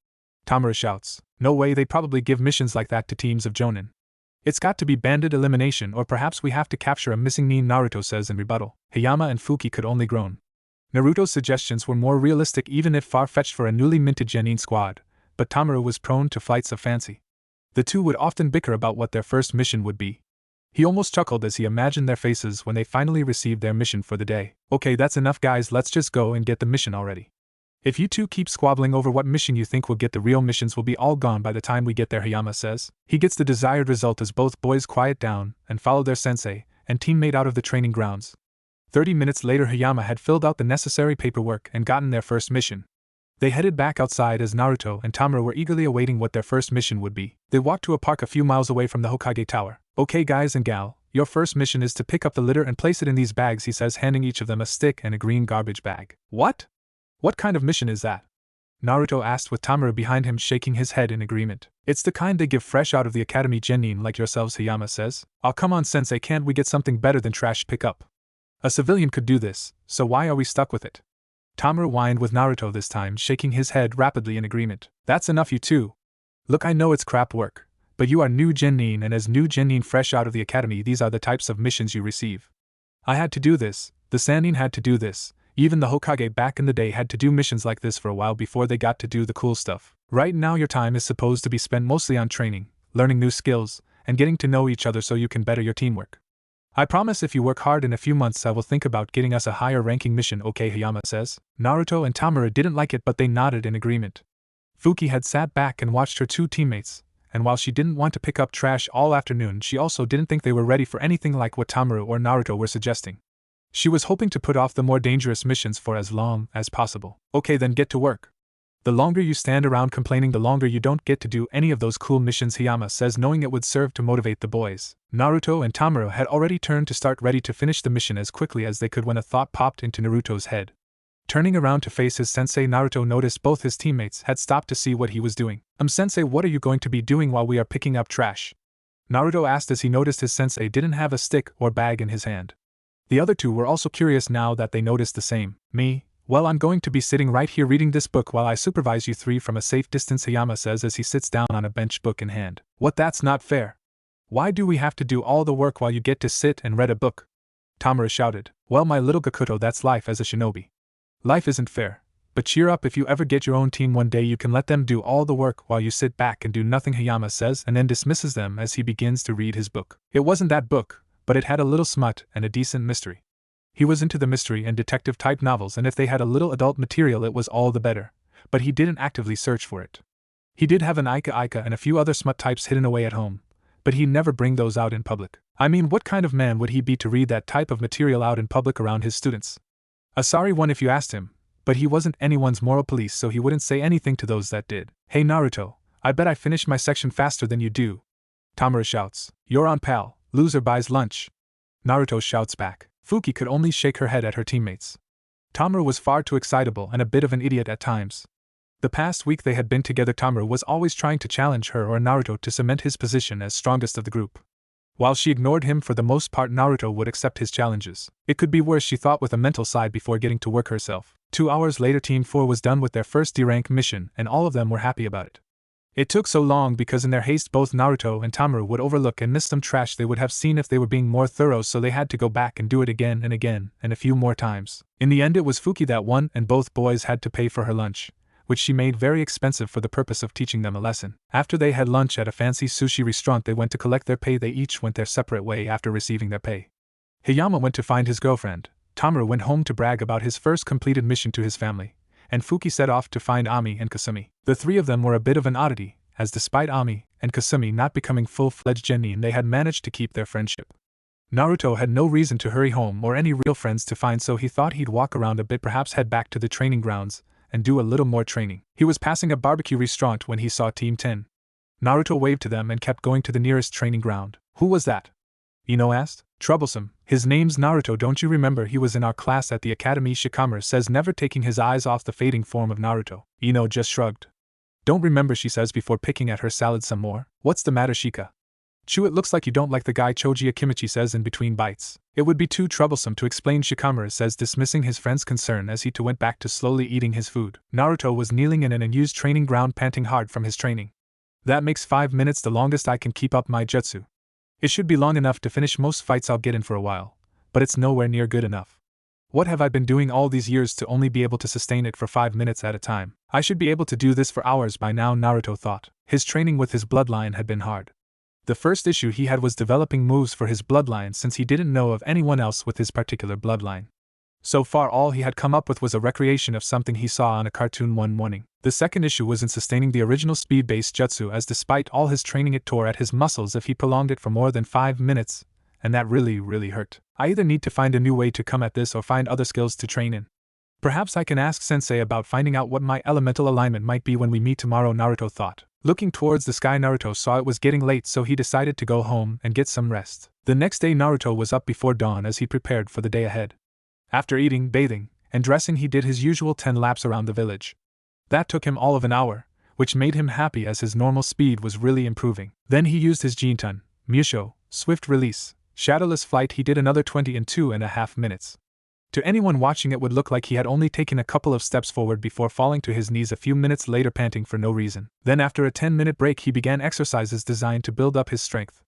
Tamura shouts. No way, they probably give missions like that to teams of Jonin. It's got to be bandit elimination, or perhaps we have to capture a missing nin, Naruto says in rebuttal. Hayama and Fuki could only groan. Naruto's suggestions were more realistic, even if far-fetched for a newly minted genin squad, but Tamura was prone to flights of fancy. The two would often bicker about what their first mission would be. He almost chuckled as he imagined their faces when they finally received their mission for the day. Okay, that's enough guys, let's just go and get the mission already. If you two keep squabbling over what mission you think will get, the real missions will be all gone by the time we get there, Hayama says. He gets the desired result as both boys quiet down and follow their sensei and teammate out of the training grounds. 30 minutes later, Hayama had filled out the necessary paperwork and gotten their first mission. They headed back outside as Naruto and Tamura were eagerly awaiting what their first mission would be. They walked to a park a few miles away from the Hokage Tower. Okay guys and gal, your first mission is to pick up the litter and place it in these bags, he says, handing each of them a stick and a green garbage bag. What? What kind of mission is that? Naruto asked, with Tamura behind him shaking his head in agreement. It's the kind they give fresh out of the academy genin like yourselves, Hayama says. Oh come on sensei, can't we get something better than trash pickup? A civilian could do this, so why are we stuck with it? Tamura whined, with Naruto this time shaking his head rapidly in agreement. That's enough, you two. Look, I know it's crap work, but you are new genin, and as new genin fresh out of the academy, these are the types of missions you receive. I had to do this, the Sannin had to do this, even the Hokage back in the day had to do missions like this for a while before they got to do the cool stuff. Right now your time is supposed to be spent mostly on training, learning new skills, and getting to know each other so you can better your teamwork. I promise if you work hard, in a few months I will think about getting us a higher ranking mission, okay, Hayama says. Naruto and Tamura didn't like it, but they nodded in agreement. Fuki had sat back and watched her two teammates, and while she didn't want to pick up trash all afternoon, she also didn't think they were ready for anything like what Tamura or Naruto were suggesting. She was hoping to put off the more dangerous missions for as long as possible. Okay, then get to work. The longer you stand around complaining, the longer you don't get to do any of those cool missions, Hayama says, knowing it would serve to motivate the boys. Naruto and Tamura had already turned to start, ready to finish the mission as quickly as they could, when a thought popped into Naruto's head. Turning around to face his sensei, Naruto noticed both his teammates had stopped to see what he was doing. Sensei, what are you going to be doing while we are picking up trash? Naruto asked as he noticed his sensei didn't have a stick or bag in his hand. The other two were also curious now that they noticed the same. Me? Well, I'm going to be sitting right here reading this book while I supervise you three from a safe distance, Hayama says as he sits down on a bench, book in hand. What, that's not fair. Why do we have to do all the work while you get to sit and read a book? Tamura shouted. Well, my little Gakuto, that's life as a shinobi. Life isn't fair. But cheer up, if you ever get your own team one day you can let them do all the work while you sit back and do nothing, Hayama says, and then dismisses them as he begins to read his book. It wasn't that book, but it had a little smut and a decent mystery. He was into the mystery and detective-type novels, and if they had a little adult material it was all the better, but he didn't actively search for it. He did have an Ika and a few other smut types hidden away at home, but he'd never bring those out in public. I mean, what kind of man would he be to read that type of material out in public around his students? A sorry one if you asked him, but he wasn't anyone's moral police, so he wouldn't say anything to those that did. Hey Naruto, I bet I finished my section faster than you do. Tamura shouts. You're on, pal, loser buys lunch. Naruto shouts back. Fuki could only shake her head at her teammates. Tamura was far too excitable and a bit of an idiot at times. The past week they had been together, Tamura was always trying to challenge her or Naruto to cement his position as strongest of the group. While she ignored him for the most part, Naruto would accept his challenges. It could be worse, she thought with a mental sigh before getting to work herself. 2 hours later, Team 4 was done with their first D-rank mission, and all of them were happy about it. It took so long because in their haste both Naruto and Tamura would overlook and miss some trash they would have seen if they were being more thorough, so they had to go back and do it again and again, and a few more times. In the end it was Fuki that won, and both boys had to pay for her lunch, which she made very expensive for the purpose of teaching them a lesson. After they had lunch at a fancy sushi restaurant they went to collect their pay. They each went their separate way after receiving their pay. Hayama went to find his girlfriend, Tamura went home to brag about his first completed mission to his family, and Fuki set off to find Ami and Kasumi. The three of them were a bit of an oddity, as despite Ami and Kasumi not becoming full-fledged genin, they had managed to keep their friendship. Naruto had no reason to hurry home or any real friends to find, so he thought he'd walk around a bit, perhaps head back to the training grounds and do a little more training. He was passing a barbecue restaurant when he saw Team 10. Naruto waved to them and kept going to the nearest training ground. Who was that? Ino asked. Troublesome. His name's Naruto, don't you remember? He was in our class at the academy, Shikamaru says, never taking his eyes off the fading form of Naruto. Ino just shrugged. Don't remember, she says before picking at her salad some more. What's the matter, Shika? Chew, it looks like you don't like the guy, Choji Akimichi says in between bites. It would be too troublesome to explain, Shikamaru says, dismissing his friend's concern as he too went back to slowly eating his food. Naruto was kneeling in an unused training ground, panting hard from his training. That makes 5 minutes the longest I can keep up my jutsu. It should be long enough to finish most fights I'll get in for a while, but it's nowhere near good enough. What have I been doing all these years to only be able to sustain it for 5 minutes at a time? I should be able to do this for hours by now, Naruto thought. His training with his bloodline had been hard. The first issue he had was developing moves for his bloodline, since he didn't know of anyone else with his particular bloodline. So far all he had come up with was a recreation of something he saw on a cartoon one morning. The second issue was in sustaining the original speed-based jutsu, as despite all his training it tore at his muscles if he prolonged it for more than 5 minutes, and that really hurt. I either need to find a new way to come at this or find other skills to train in. Perhaps I can ask Sensei about finding out what my elemental alignment might be when we meet tomorrow, Naruto thought. Looking towards the sky, Naruto saw it was getting late, so he decided to go home and get some rest. The next day Naruto was up before dawn as he prepared for the day ahead. After eating, bathing, and dressing, he did his usual 10 laps around the village. That took him all of an hour, which made him happy as his normal speed was really improving. Then he used his Jintan, Musho, Swift Release, Shadowless Flight. He did another 20 in 2.5 minutes. To anyone watching, it would look like he had only taken a couple of steps forward before falling to his knees a few minutes later, panting for no reason. Then after a 10-minute break he began exercises designed to build up his strength.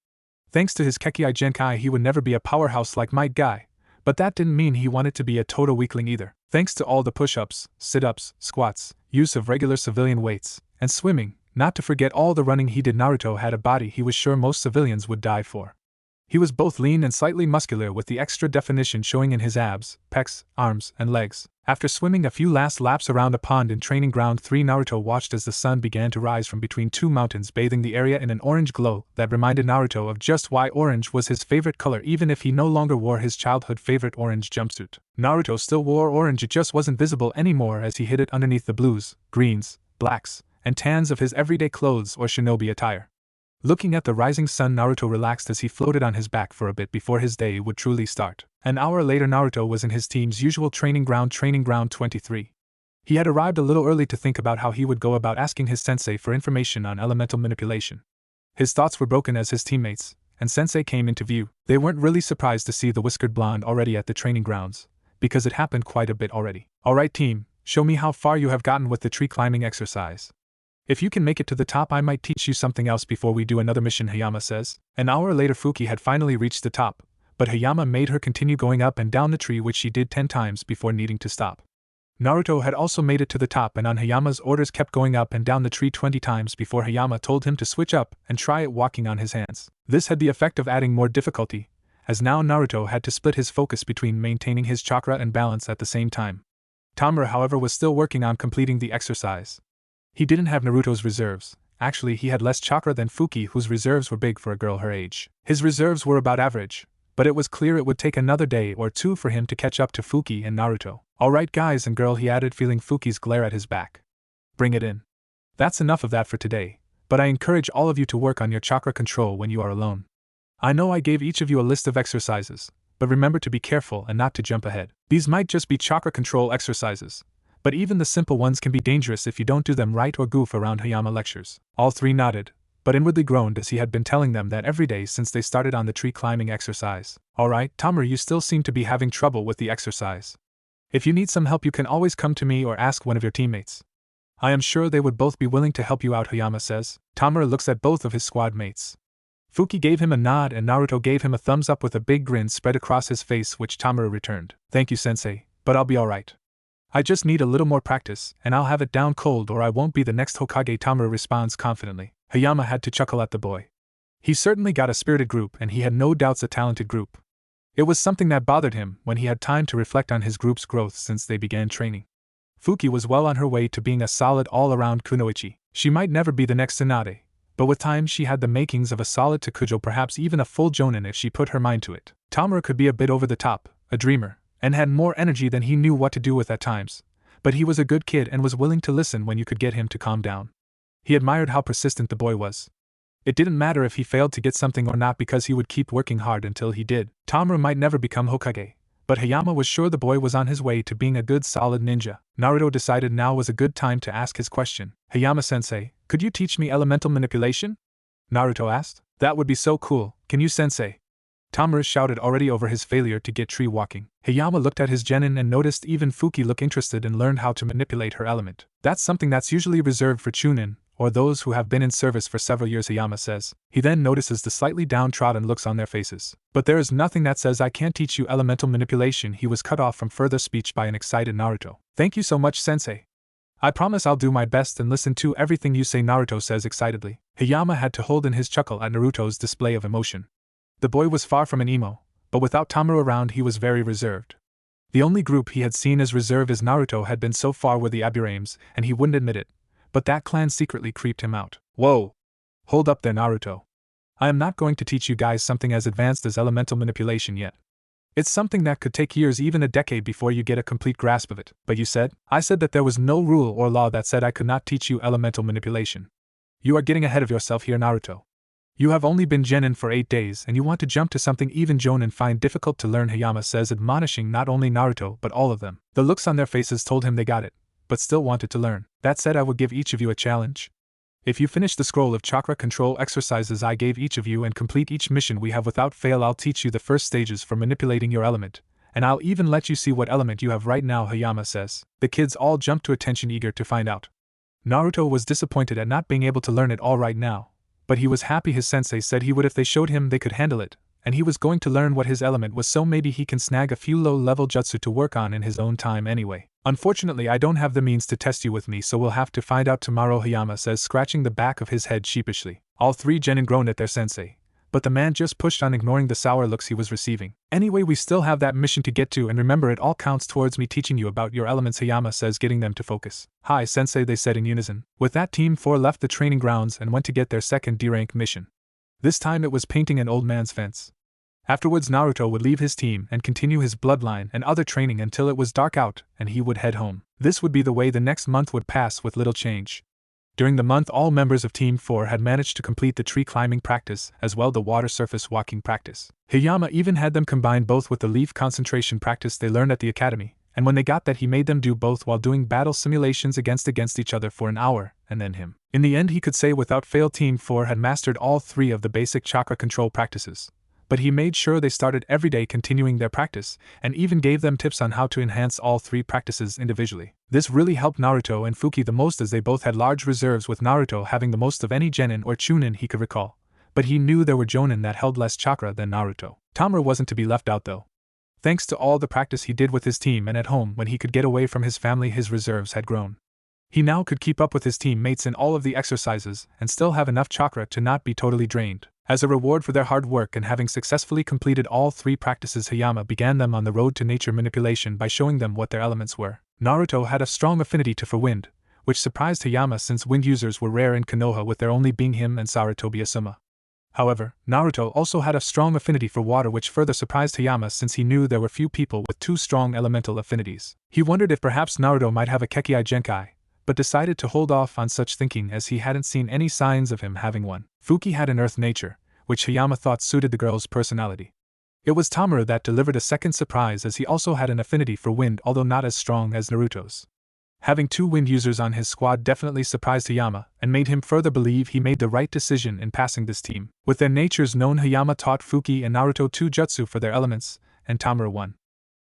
Thanks to his Kekkei Genkai he would never be a powerhouse like Might Guy, but that didn't mean he wanted to be a total weakling either. Thanks to all the push-ups, sit-ups, squats, use of regular civilian weights, and swimming, not to forget all the running he did, Naruto had a body he was sure most civilians would die for. He was both lean and slightly muscular, with the extra definition showing in his abs, pecs, arms, and legs. After swimming a few last laps around a pond in Training Ground 3, Naruto watched as the sun began to rise from between two mountains, bathing the area in an orange glow that reminded Naruto of just why orange was his favorite color, even if he no longer wore his childhood favorite orange jumpsuit. Naruto still wore orange, it just wasn't visible anymore as he hid it underneath the blues, greens, blacks, and tans of his everyday clothes or shinobi attire. Looking at the rising sun, Naruto relaxed as he floated on his back for a bit before his day would truly start. An hour later Naruto was in his team's usual training ground 23. He had arrived a little early to think about how he would go about asking his sensei for information on elemental manipulation. His thoughts were broken as his teammates and sensei came into view. They weren't really surprised to see the whiskered blonde already at the training grounds, because it happened quite a bit already. Alright team, show me how far you have gotten with the tree climbing exercise. If you can make it to the top, I might teach you something else before we do another mission, Hayama says. An hour later Fuki had finally reached the top, but Hayama made her continue going up and down the tree, which she did 10 times before needing to stop. Naruto had also made it to the top and on Hayama's orders kept going up and down the tree 20 times before Hayama told him to switch up and try it walking on his hands. This had the effect of adding more difficulty, as now Naruto had to split his focus between maintaining his chakra and balance at the same time. Tamura, however, was still working on completing the exercise. He didn't have Naruto's reserves. Actually, he had less chakra than Fuki, whose reserves were big for a girl her age. His reserves were about average, but it was clear it would take another day or two for him to catch up to Fuki and Naruto. Alright guys and girl, he added, feeling Fuki's glare at his back. Bring it in. That's enough of that for today, but I encourage all of you to work on your chakra control when you are alone. I know I gave each of you a list of exercises, but remember to be careful and not to jump ahead. These might just be chakra control exercises, but even the simple ones can be dangerous if you don't do them right or goof around. Hayama lectures. All three nodded, but inwardly groaned as he had been telling them that every day since they started on the tree climbing exercise. Alright, Tamura, you still seem to be having trouble with the exercise. If you need some help you can always come to me or ask one of your teammates. I am sure they would both be willing to help you out, Hayama says. Tamura looks at both of his squad mates. Fuki gave him a nod and Naruto gave him a thumbs up with a big grin spread across his face, which Tamura returned. Thank you sensei, but I'll be alright. I just need a little more practice, and I'll have it down cold or I won't be the next Hokage, Tamura responds confidently. Hayama had to chuckle at the boy. He certainly got a spirited group and he had no doubts a talented group. It was something that bothered him when he had time to reflect on his group's growth since they began training. Fuki was well on her way to being a solid all-around kunoichi. She might never be the next Tsunade, but with time she had the makings of a solid Takujo, perhaps even a full Jonin if she put her mind to it. Tamura could be a bit over the top, a dreamer, and had more energy than he knew what to do with at times, but he was a good kid and was willing to listen when you could get him to calm down. He admired how persistent the boy was. It didn't matter if he failed to get something or not because he would keep working hard until he did. Tamura might never become Hokage, but Hayama was sure the boy was on his way to being a good solid ninja. Naruto decided now was a good time to ask his question. Hayama-sensei, could you teach me elemental manipulation? Naruto asked. That would be so cool, can you sensei? Tamura shouted already over his failure to get tree walking. Hayama looked at his genin and noticed even Fuki look interested and learned how to manipulate her element. That's something that's usually reserved for chunin, or those who have been in service for several years, Hayama says. He then notices the slightly downtrodden looks on their faces. But there is nothing that says I can't teach you elemental manipulation. He was cut off from further speech by an excited Naruto. Thank you so much, sensei. I promise I'll do my best and listen to everything you say, Naruto says excitedly. Hayama had to hold in his chuckle at Naruto's display of emotion. The boy was far from an emo, but without Tamura around he was very reserved. The only group he had seen as reserved as Naruto had been so far were the Aburames, and he wouldn't admit it, but that clan secretly creeped him out. Whoa! Hold up there, Naruto. I am not going to teach you guys something as advanced as elemental manipulation yet. It's something that could take years, even a decade, before you get a complete grasp of it. But you said? I said that there was no rule or law that said I could not teach you elemental manipulation. You are getting ahead of yourself here, Naruto. You have only been genin for 8 days and you want to jump to something even Jonin find difficult to learn, Hayama says, admonishing not only Naruto but all of them. The looks on their faces told him they got it, but still wanted to learn. That said, I would give each of you a challenge. If you finish the scroll of chakra control exercises I gave each of you and complete each mission we have without fail, I'll teach you the first stages for manipulating your element, and I'll even let you see what element you have right now, Hayama says. The kids all jumped to attention, eager to find out. Naruto was disappointed at not being able to learn it all right now, but he was happy his sensei said he would if they showed him they could handle it, and he was going to learn what his element was, so maybe he can snag a few low-level jutsu to work on in his own time anyway. Unfortunately, I don't have the means to test you with me, so we'll have to find out tomorrow, Hayama says, scratching the back of his head sheepishly. All three genin groaned at their sensei, but the man just pushed on, ignoring the sour looks he was receiving. Anyway, we still have that mission to get to, and remember, it all counts towards me teaching you about your elements, Hayama says, getting them to focus. Hi, sensei, they said in unison. With that, Team 4 left the training grounds and went to get their second D-rank mission. This time it was painting an old man's fence. Afterwards, Naruto would leave his team and continue his bloodline and other training until it was dark out and he would head home. This would be the way the next month would pass, with little change. During the month, all members of Team 4 had managed to complete the tree climbing practice as well the water surface walking practice. Hayama even had them combine both with the leaf concentration practice they learned at the academy, and when they got that, he made them do both while doing battle simulations against each other for an hour, and then him. In the end, he could say without fail Team 4 had mastered all 3 of the basic chakra control practices. But he made sure they started every day continuing their practice, and even gave them tips on how to enhance all 3 practices individually. This really helped Naruto and Fuki the most, as they both had large reserves, with Naruto having the most of any genin or chunin he could recall. But he knew there were jonin that held less chakra than Naruto. Tamura wasn't to be left out though. Thanks to all the practice he did with his team and at home when he could get away from his family, his reserves had grown. He now could keep up with his teammates in all of the exercises and still have enough chakra to not be totally drained. As a reward for their hard work and having successfully completed all 3 practices, Hayama began them on the road to nature manipulation by showing them what their elements were. Naruto had a strong affinity for wind, which surprised Hayama since wind users were rare in Konoha, with there only being him and Sarutobi Asuma. However, Naruto also had a strong affinity for water, which further surprised Hayama since he knew there were few people with 2 strong elemental affinities. He wondered if perhaps Naruto might have a Kekkai Genkai, but decided to hold off on such thinking as he hadn't seen any signs of him having one. Fuki had an earth nature, which Hayama thought suited the girl's personality. It was Tamura that delivered a second surprise, as he also had an affinity for wind, although not as strong as Naruto's. Having 2 wind users on his squad definitely surprised Hayama and made him further believe he made the right decision in passing this team. With their natures known, Hayama taught Fuki and Naruto 2 jutsu for their elements, and Tamura 1.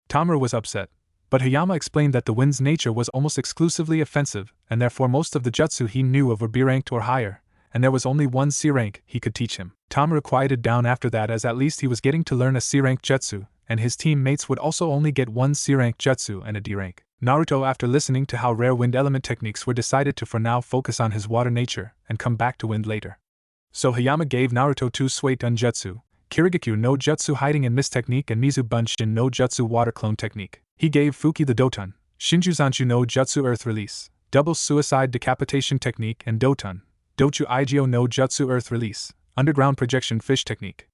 Tamura was upset, but Hayama explained that the wind's nature was almost exclusively offensive, and therefore most of the jutsu he knew of were B ranked or higher, and there was only 1 C rank he could teach him. Tamura quieted down after that, as at least he was getting to learn a C rank jutsu, and his teammates would also only get 1 C rank jutsu and a D rank. Naruto, after listening to how rare wind element techniques were, decided to for now focus on his water nature and come back to wind later. So Hayama gave Naruto 2 Suiton jutsu, Kirigakyu no jutsu hiding in mist technique, and Mizu Bunshin no jutsu water clone technique. He gave Fuki the Doton, Shinjuzanchu no jutsu earth release, double suicide decapitation technique, and Doton, Dochu Igyo no jutsu earth release, underground projection fish technique.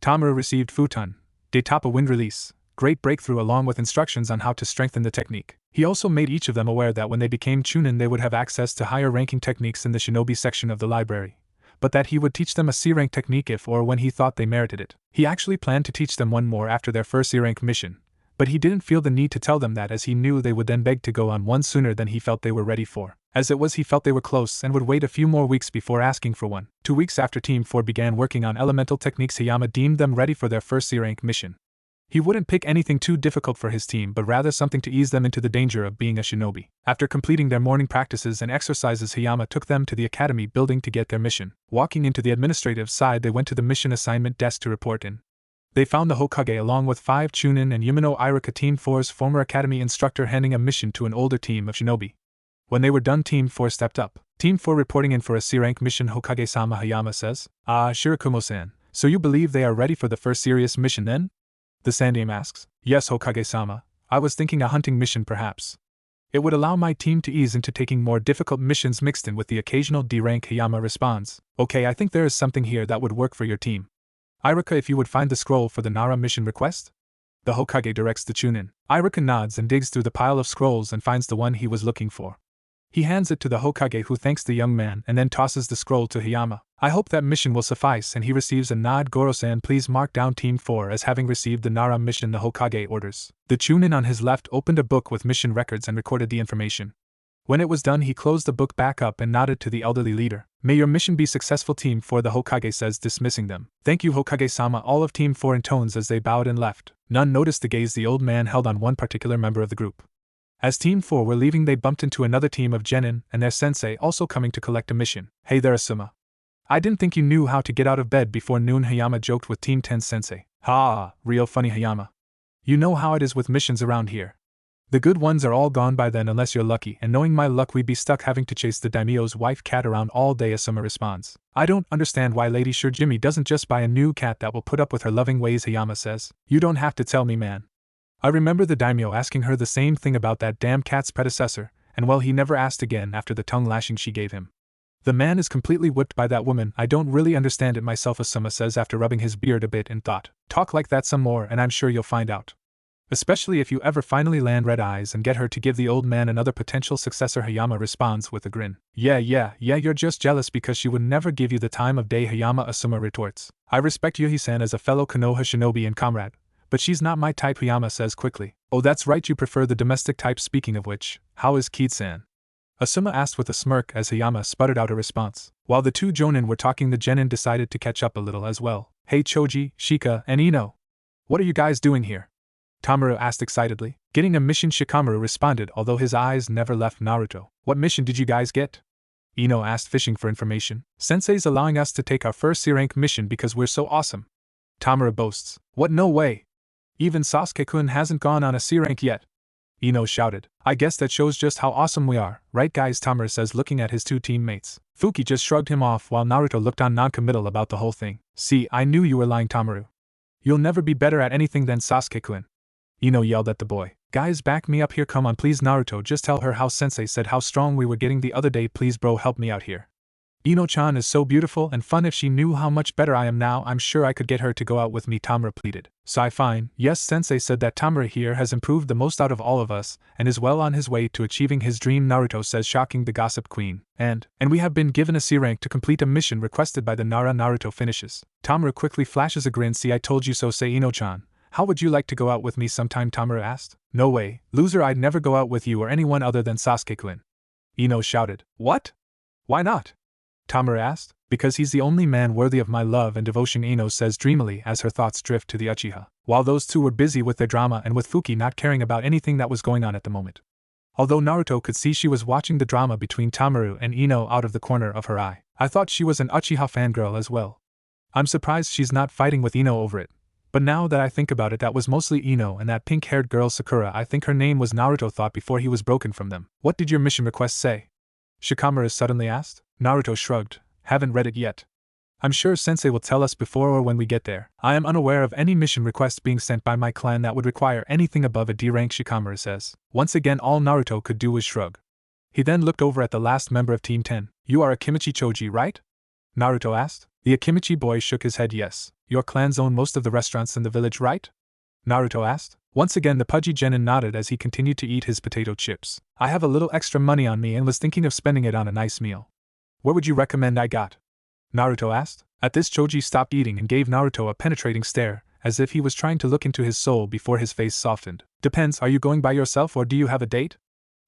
Tamura received Futon, Detapa wind release, great breakthrough, along with instructions on how to strengthen the technique. He also made each of them aware that when they became chunin they would have access to higher ranking techniques in the shinobi section of the library, but that he would teach them a C-rank technique if or when he thought they merited it. He actually planned to teach them one more after their first C-rank mission, But he didn't feel the need to tell them that, as he knew they would then beg to go on one sooner than he felt they were ready for. As it was, he felt they were close and would wait a few more weeks before asking for one. 2 weeks after Team 4 began working on elemental techniques, Hayama deemed them ready for their first C-rank mission. He wouldn't pick anything too difficult for his team, but rather something to ease them into the danger of being a shinobi. After completing their morning practices and exercises, Hayama took them to the academy building to get their mission. Walking into the administrative side, they went to the mission assignment desk to report in. They found the Hokage along with 5 Chunin and Yumino Iruka, Team 4's former academy instructor, handing a mission to an older team of shinobi. When they were done, Team 4 stepped up. Team 4 reporting in for a C-rank mission. Hokage-sama, Hayama says. Ah, Shirakumo-san, so you believe they are ready for the first serious mission then? The Sandaime asks. Yes, Hokage-sama, I was thinking a hunting mission perhaps. It would allow my team to ease into taking more difficult missions mixed in with the occasional D-rank. Hayama responds. Okay, I think there is something here that would work for your team. Iruka, if you would find the scroll for the Nara mission request? The Hokage directs the Chunin. Iruka nods and digs through the pile of scrolls and finds the one he was looking for. He hands it to the Hokage, who thanks the young man and then tosses the scroll to Hayama. I hope that mission will suffice, and he receives a nod. Goro-san, please mark down Team 4 as having received the Nara mission, the Hokage orders. The Chunin on his left opened a book with mission records and recorded the information. When it was done, he closed the book back up and nodded to the elderly leader. May your mission be successful, Team 4, the Hokage says, dismissing them. Thank you, Hokage-sama, all of Team 4 intones as they bowed and left. None noticed the gaze the old man held on one particular member of the group. As Team 4 were leaving, they bumped into another team of genin and their sensei also coming to collect a mission. Hey there, Asuma. I didn't think you knew how to get out of bed before noon, Hayama joked with Team 10's sensei. Ha, real funny, Hayama. You know how it is with missions around here. The good ones are all gone by then unless you're lucky, and knowing my luck we'd be stuck having to chase the daimyo's wife cat around all day, Asuma responds. I don't understand why Lady Shirjimi doesn't just buy a new cat that will put up with her loving ways, Hayama says. You don't have to tell me, man. I remember the daimyo asking her the same thing about that damn cat's predecessor, and well, he never asked again after the tongue lashing she gave him. The man is completely whipped by that woman. I don't really understand it myself, Asuma says after rubbing his beard a bit in thought. Talk like that some more and I'm sure you'll find out. Especially if you ever finally land Red Eyes and get her to give the old man another potential successor, Hayama responds with a grin. Yeah, you're just jealous because she would never give you the time of day, Hayama, Asuma retorts. I respect Yuhi-san as a fellow Konoha shinobi and comrade, but she's not my type, Hayama says quickly. Oh, that's right, you prefer the domestic type. Speaking of which, how is Keed-san? Asuma asked with a smirk as Hayama sputtered out a response. While the 2 Jonin were talking, the genin decided to catch up a little as well. Hey Choji, Shika, and Ino. What are you guys doing here? Tamaru asked excitedly. Getting a mission, Shikamaru responded, although his eyes never left Naruto. What mission did you guys get? Ino asked, fishing for information. Sensei's allowing us to take our first C-rank mission because we're so awesome. Tamaru boasts. What, no way? Even Sasuke-kun hasn't gone on a C-rank yet. Ino shouted. I guess that shows just how awesome we are, right guys, Tamaru says, looking at his 2 teammates. Fuki just shrugged him off while Naruto looked on non-committal about the whole thing. See, I knew you were lying, Tamaru. You'll never be better at anything than Sasuke-kun. Ino yelled at the boy. Guys, back me up here, come on please, Naruto, just tell her how Sensei said how strong we were getting the other day, please bro, help me out here. Ino-chan is so beautiful and fun, if she knew how much better I am now, I'm sure I could get her to go out with me, Tamaru pleaded. Sigh, fine. Yes, Sensei said that Tamaru here has improved the most out of all of us, and is well on his way to achieving his dream, Naruto says, shocking the gossip queen. And we have been given a C-rank to complete a mission requested by the Nara, Naruto finishes. Tamaru quickly flashes a grin. See, I told you so, say Ino-chan. How would you like to go out with me sometime, Tamaru asked. No way, loser, I'd never go out with you or anyone other than Sasuke-kun. Ino shouted. What? Why not? Tamaru asked. Because he's the only man worthy of my love and devotion, Ino says dreamily as her thoughts drift to the Uchiha. While those 2 were busy with their drama and with Fuki not caring about anything that was going on at the moment. Although Naruto could see she was watching the drama between Tamaru and Ino out of the corner of her eye. I thought she was an Uchiha fangirl as well. I'm surprised she's not fighting with Ino over it. But now that I think about it, that was mostly Ino and that pink-haired girl Sakura, I think her name was, Naruto thought before he was broken from them. What did your mission request say? Shikamaru suddenly asked. Naruto shrugged. Haven't read it yet. I'm sure Sensei will tell us before or when we get there. I am unaware of any mission request being sent by my clan that would require anything above a D rank, Shikamaru says. Once again, all Naruto could do was shrug. He then looked over at the last member of Team 10. You are Akimichi Choji, right? Naruto asked. The Akimichi boy shook his head. Yes. Your clans own most of the restaurants in the village, right? Naruto asked. Once again the pudgy genin nodded as he continued to eat his potato chips. I have a little extra money on me and was thinking of spending it on a nice meal. Where would you recommend I got? Naruto asked. At this, Choji stopped eating and gave Naruto a penetrating stare, as if he was trying to look into his soul before his face softened. Depends, are you going by yourself or do you have a date?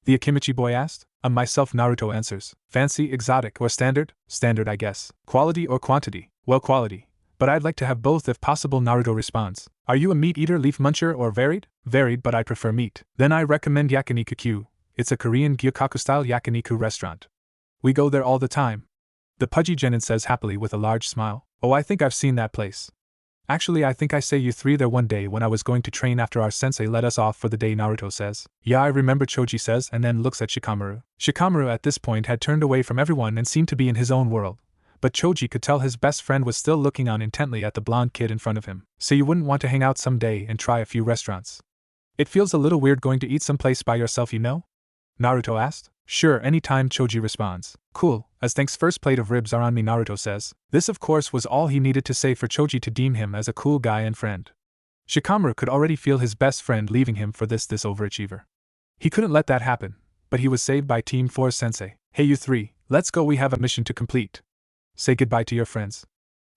The Akimichi boy asked. Myself, Naruto answers. Fancy, exotic, or standard? Standard, I guess. Quality or quantity? Well, quality. But I'd like to have both if possible, Naruto responds. Are you a meat eater, leaf muncher, or varied? Varied, but I prefer meat. Then I recommend Yakiniku-Q. It's a Korean gyokako-style yakiniku restaurant. We go there all the time. The pudgy Jonin says happily with a large smile. Oh, I think I've seen that place. Actually, I think I saw you three there one day when I was going to train after our sensei let us off for the day, Naruto says. Yeah, I remember, Choji says, and then looks at Shikamaru. Shikamaru at this point had turned away from everyone and seemed to be in his own world. But Choji could tell his best friend was still looking on intently at the blonde kid in front of him. So you wouldn't want to hang out someday and try a few restaurants? It feels a little weird going to eat someplace by yourself, you know? Naruto asked. Sure, anytime, Choji responds. Cool, as thanks first plate of ribs are on me, Naruto says. This of course was all he needed to say for Choji to deem him as a cool guy and friend. Shikamaru could already feel his best friend leaving him for this overachiever. He couldn't let that happen, but he was saved by Team 4's sensei. Hey you three, let's go, we have a mission to complete. Say goodbye to your friends.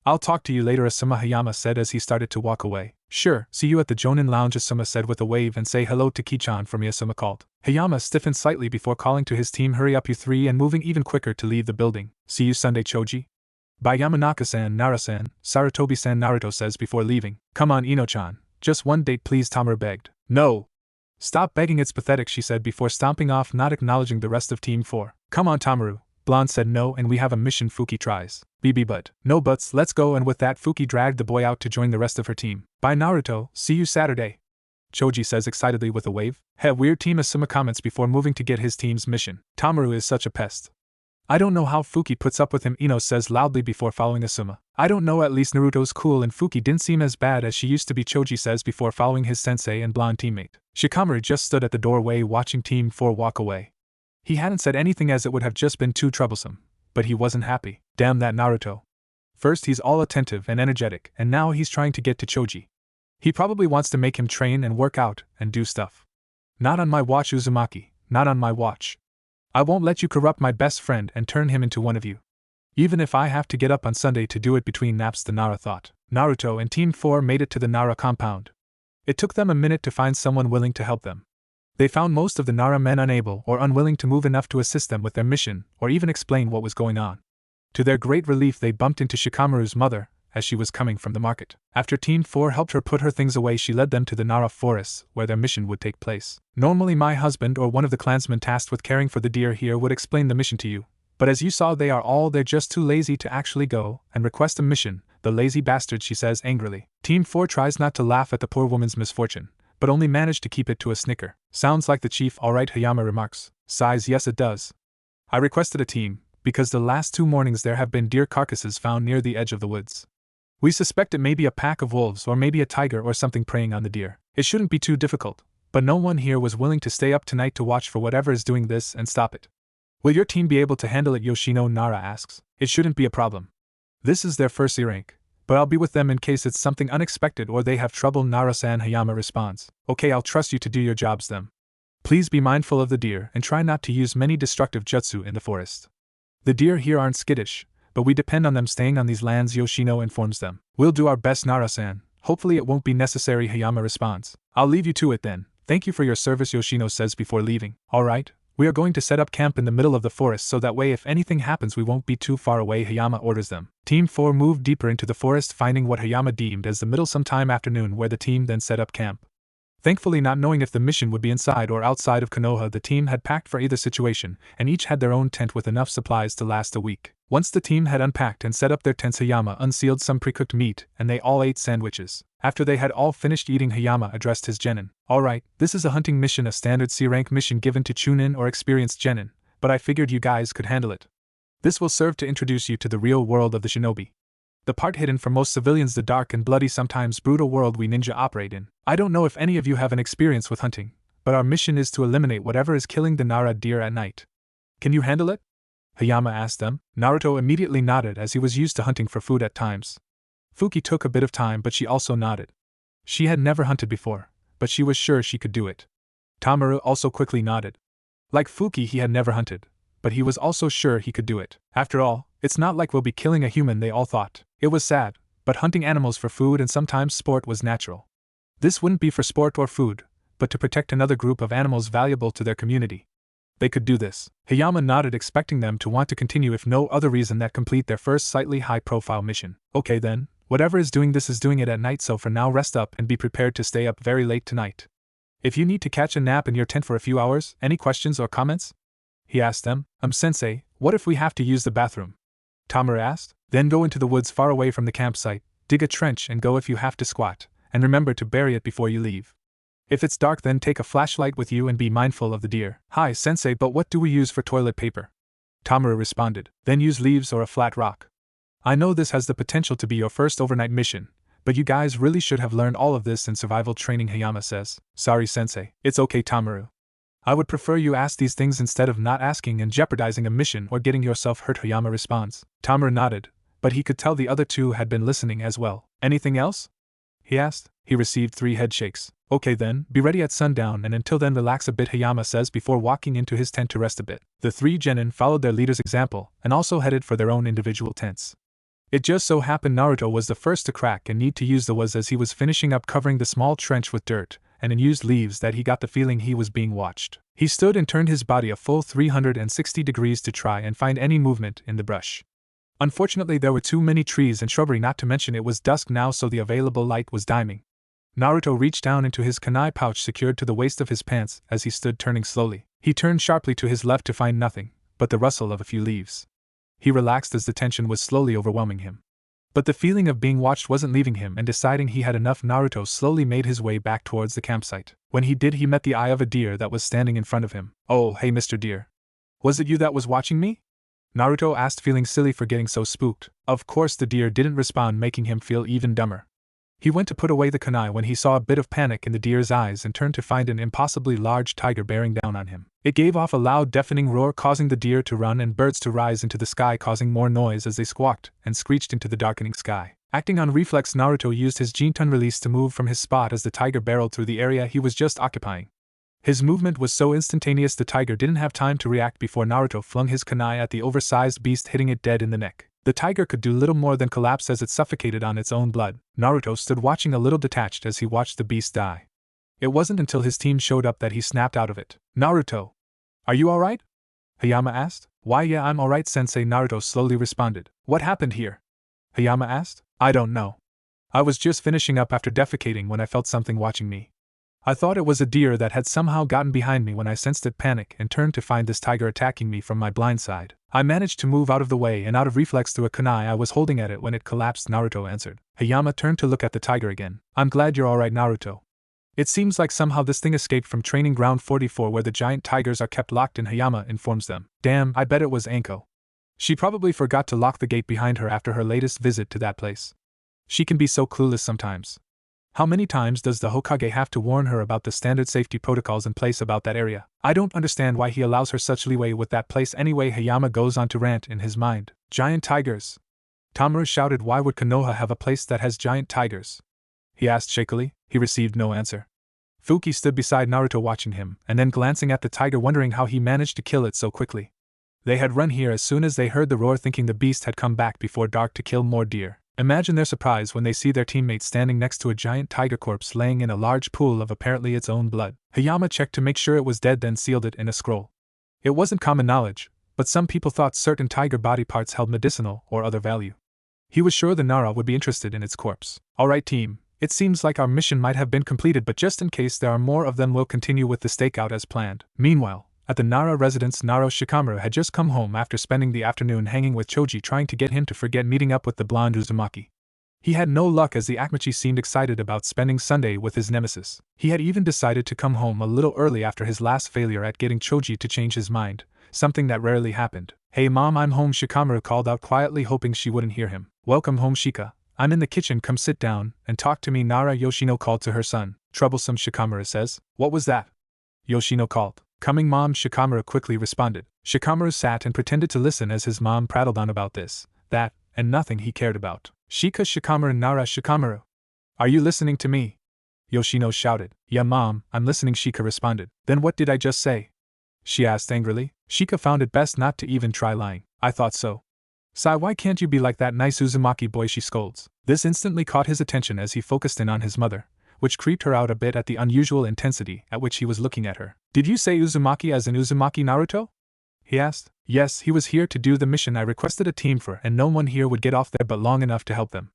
I'll talk to you later, Asuma Hayama said as he started to walk away. Sure, see you at the Jonin lounge, Asuma said with a wave, and say hello to Ki-chan for me, Asuma called. Hayama stiffened slightly before calling to his team, hurry up you three, and moving even quicker to leave the building. See you Sunday, Choji. Bye Yamanaka-san, Nara-san, Sarutobi-san, Naruto says before leaving. Come on Ino-chan, just one date please, Tamaru begged. No. Stop begging, it's pathetic, she said before stomping off, not acknowledging the rest of Team 4. Come on Tamaru. Blonde said no, and we have a mission, Fuki tries. BB but. No buts, let's go, and with that Fuki dragged the boy out to join the rest of her team. Bye Naruto, see you Saturday. Choji says excitedly with a wave. Weird team, Asuma comments before moving to get his team's mission. Tamaru is such a pest. I don't know how Fuki puts up with him, Ino says loudly before following Asuma. I don't know, at least Naruto's cool and Fuki didn't seem as bad as she used to be, Choji says before following his sensei and blonde teammate. Shikamaru just stood at the doorway watching Team 4 walk away. He hadn't said anything as it would have just been too troublesome, but he wasn't happy. Damn that Naruto. First he's all attentive and energetic, and now he's trying to get to Choji. He probably wants to make him train and work out and do stuff. Not on my watch, Uzumaki, not on my watch. I won't let you corrupt my best friend and turn him into one of you. Even if I have to get up on Sunday to do it between naps, the Nara thought. Naruto and Team 4 made it to the Nara compound. It took them a minute to find someone willing to help them. They found most of the Nara men unable or unwilling to move enough to assist them with their mission or even explain what was going on. To their great relief, they bumped into Shikamaru's mother as she was coming from the market. After Team 4 helped her put her things away, she led them to the Nara forests where their mission would take place. Normally my husband or one of the clansmen tasked with caring for the deer here would explain the mission to you, but as you saw they're just too lazy to actually go and request a mission, the lazy bastards, she says angrily. Team 4 tries not to laugh at the poor woman's misfortune, but only managed to keep it to a snicker. Sounds like the chief, alright, Hayama remarks. Sighs, yes it does. I requested a team, because the last 2 mornings there have been deer carcasses found near the edge of the woods. We suspect it may be a pack of wolves or maybe a tiger or something preying on the deer. It shouldn't be too difficult, but no one here was willing to stay up tonight to watch for whatever is doing this and stop it. Will your team be able to handle it, Yoshino, Nara asks. It shouldn't be a problem. This is their first E rank, but I'll be with them in case it's something unexpected or they have trouble, Nara-san, Hayama responds. Okay, I'll trust you to do your jobs then. Please be mindful of the deer and try not to use many destructive jutsu in the forest. The deer here aren't skittish, but we depend on them staying on these lands, Yoshino informs them. We'll do our best, Nara-san. Hopefully it won't be necessary, Hayama responds. I'll leave you to it then. Thank you for your service, Yoshino says before leaving. Alright, we are going to set up camp in the middle of the forest so that way if anything happens we won't be too far away, Hayama orders them. Team 4 moved deeper into the forest, finding what Hayama deemed as the middle sometime afternoon, where the team then set up camp. Thankfully, not knowing if the mission would be inside or outside of Konoha, the team had packed for either situation, and each had their own tent with enough supplies to last a week. Once the team had unpacked and set up their tents, Hayama unsealed some pre-cooked meat, and they all ate sandwiches. After they had all finished eating, Hayama addressed his genin. Alright, this is a hunting mission, a standard C-rank mission given to Chunin or experienced genin, but I figured you guys could handle it. This will serve to introduce you to the real world of the shinobi. The part hidden from most civilians, the dark and bloody, sometimes brutal world we ninja operate in. I don't know if any of you have an experience with hunting, but our mission is to eliminate whatever is killing the Nara deer at night. Can you handle it? Hayama asked them. Naruto immediately nodded, as he was used to hunting for food at times. Fuki took a bit of time, but she also nodded. She had never hunted before, but she was sure she could do it. Tamaru also quickly nodded. Like Fuki, he had never hunted, but he was also sure he could do it. After all, it's not like we'll be killing a human, they all thought. It was sad, but hunting animals for food and sometimes sport was natural. This wouldn't be for sport or food, but to protect another group of animals valuable to their community. They could do this. Hayama nodded, expecting them to want to continue if no other reason than complete their first slightly high-profile mission. Okay then, whatever is doing this is doing it at night, so for now rest up and be prepared to stay up very late tonight. If you need to catch a nap in your tent for a few hours, any questions or comments? He asked them. Sensei, what if we have to use the bathroom? Tamura asked. Then go into the woods far away from the campsite, dig a trench and go if you have to squat, and remember to bury it before you leave. If it's dark, then take a flashlight with you and be mindful of the deer. Hi, Sensei, but what do we use for toilet paper? Tamura responded. Then use leaves or a flat rock. I know this has the potential to be your first overnight mission, but you guys really should have learned all of this in survival training, Hayama says. Sorry, Sensei. It's okay, Tamura. I would prefer you ask these things instead of not asking and jeopardizing a mission or getting yourself hurt, Hayama responds. Tamura nodded, but he could tell the other two had been listening as well. Anything else? He asked. He received 3 head shakes. Okay then, be ready at sundown, and until then relax a bit, Hayama says before walking into his tent to rest a bit. The 3 genin followed their leader's example and also headed for their own individual tents. It just so happened Naruto was the first to crack and need to use the was as he was finishing up covering the small trench with dirt and in used leaves that he got the feeling he was being watched. He stood and turned his body a full 360 degrees to try and find any movement in the brush. Unfortunately, there were too many trees and shrubbery, not to mention it was dusk now, so the available light was dimming. Naruto reached down into his kunai pouch secured to the waist of his pants as he stood turning slowly. He turned sharply to his left to find nothing but the rustle of a few leaves. He relaxed as the tension was slowly overwhelming him. But the feeling of being watched wasn't leaving him, and deciding he had enough, Naruto slowly made his way back towards the campsite. When he did, he met the eye of a deer that was standing in front of him. Oh, hey Mr. Deer. Was it you that was watching me? Naruto asked, feeling silly for getting so spooked. Of course the deer didn't respond, making him feel even dumber. He went to put away the kunai when he saw a bit of panic in the deer's eyes and turned to find an impossibly large tiger bearing down on him. It gave off a loud, deafening roar, causing the deer to run and birds to rise into the sky, causing more noise as they squawked and screeched into the darkening sky. Acting on reflex, Naruto used his Jinton release to move from his spot as the tiger barreled through the area he was just occupying. His movement was so instantaneous the tiger didn't have time to react before Naruto flung his kunai at the oversized beast, hitting it dead in the neck. The tiger could do little more than collapse as it suffocated on its own blood. Naruto stood watching, a little detached as he watched the beast die. It wasn't until his team showed up that he snapped out of it. Naruto, are you alright? Hayama asked. Why, yeah, I'm alright, Sensei, Naruto slowly responded. What happened here? Hayama asked. I don't know. I was just finishing up after defecating when I felt something watching me. I thought it was a deer that had somehow gotten behind me when I sensed it panic and turned to find this tiger attacking me from my blind side. I managed to move out of the way and out of reflex through a kunai I was holding at it when it collapsed, Naruto answered. Hayama turned to look at the tiger again. I'm glad you're alright, Naruto. It seems like somehow this thing escaped from training ground 44 where the giant tigers are kept locked in, Hayama informs them. Damn, I bet it was Anko. She probably forgot to lock the gate behind her after her latest visit to that place. She can be so clueless sometimes. How many times does the Hokage have to warn her about the standard safety protocols in place about that area? I don't understand why he allows her such leeway with that place anyway, Hayama goes on to rant in his mind. Giant tigers. Tamura shouted. Why would Konoha have a place that has giant tigers? He asked shakily. He received no answer. Fuki stood beside Naruto watching him, and then glancing at the tiger, wondering how he managed to kill it so quickly. They had run here as soon as they heard the roar, thinking the beast had come back before dark to kill more deer. Imagine their surprise when they see their teammate standing next to a giant tiger corpse laying in a large pool of apparently its own blood. Hayama checked to make sure it was dead, then sealed it in a scroll. It wasn't common knowledge, but some people thought certain tiger body parts held medicinal or other value. He was sure the Nara would be interested in its corpse. Alright team, it seems like our mission might have been completed, but just in case there are more of them, we'll continue with the stakeout as planned. Meanwhile, at the Nara residence, Naro Shikamaru had just come home after spending the afternoon hanging with Choji, trying to get him to forget meeting up with the blonde Uzumaki. He had no luck as the Akamachi seemed excited about spending Sunday with his nemesis. He had even decided to come home a little early after his last failure at getting Choji to change his mind, something that rarely happened. Hey mom, I'm home, Shikamaru called out quietly, hoping she wouldn't hear him. Welcome home, Shika. I'm in the kitchen, come sit down and talk to me, Nara Yoshino called to her son. Troublesome, Shikamaru says. What was that? Yoshino called. Coming mom, Shikamaru quickly responded. Shikamaru sat and pretended to listen as his mom prattled on about this, that, and nothing he cared about. Shika Shikamaru, Nara Shikamaru. Are you listening to me? Yoshino shouted. Yeah mom, I'm listening, Shika responded. Then what did I just say? She asked angrily. Shika found it best not to even try lying. I thought so. "Sai, why can't you be like that nice Uzumaki boy?" she scolds. This instantly caught his attention as he focused in on his mother, which creeped her out a bit at the unusual intensity at which he was looking at her. "Did you say Uzumaki as in Uzumaki Naruto?" he asked. "Yes, he was here to do the mission I requested a team for, and no one here would get off there but long enough to help them.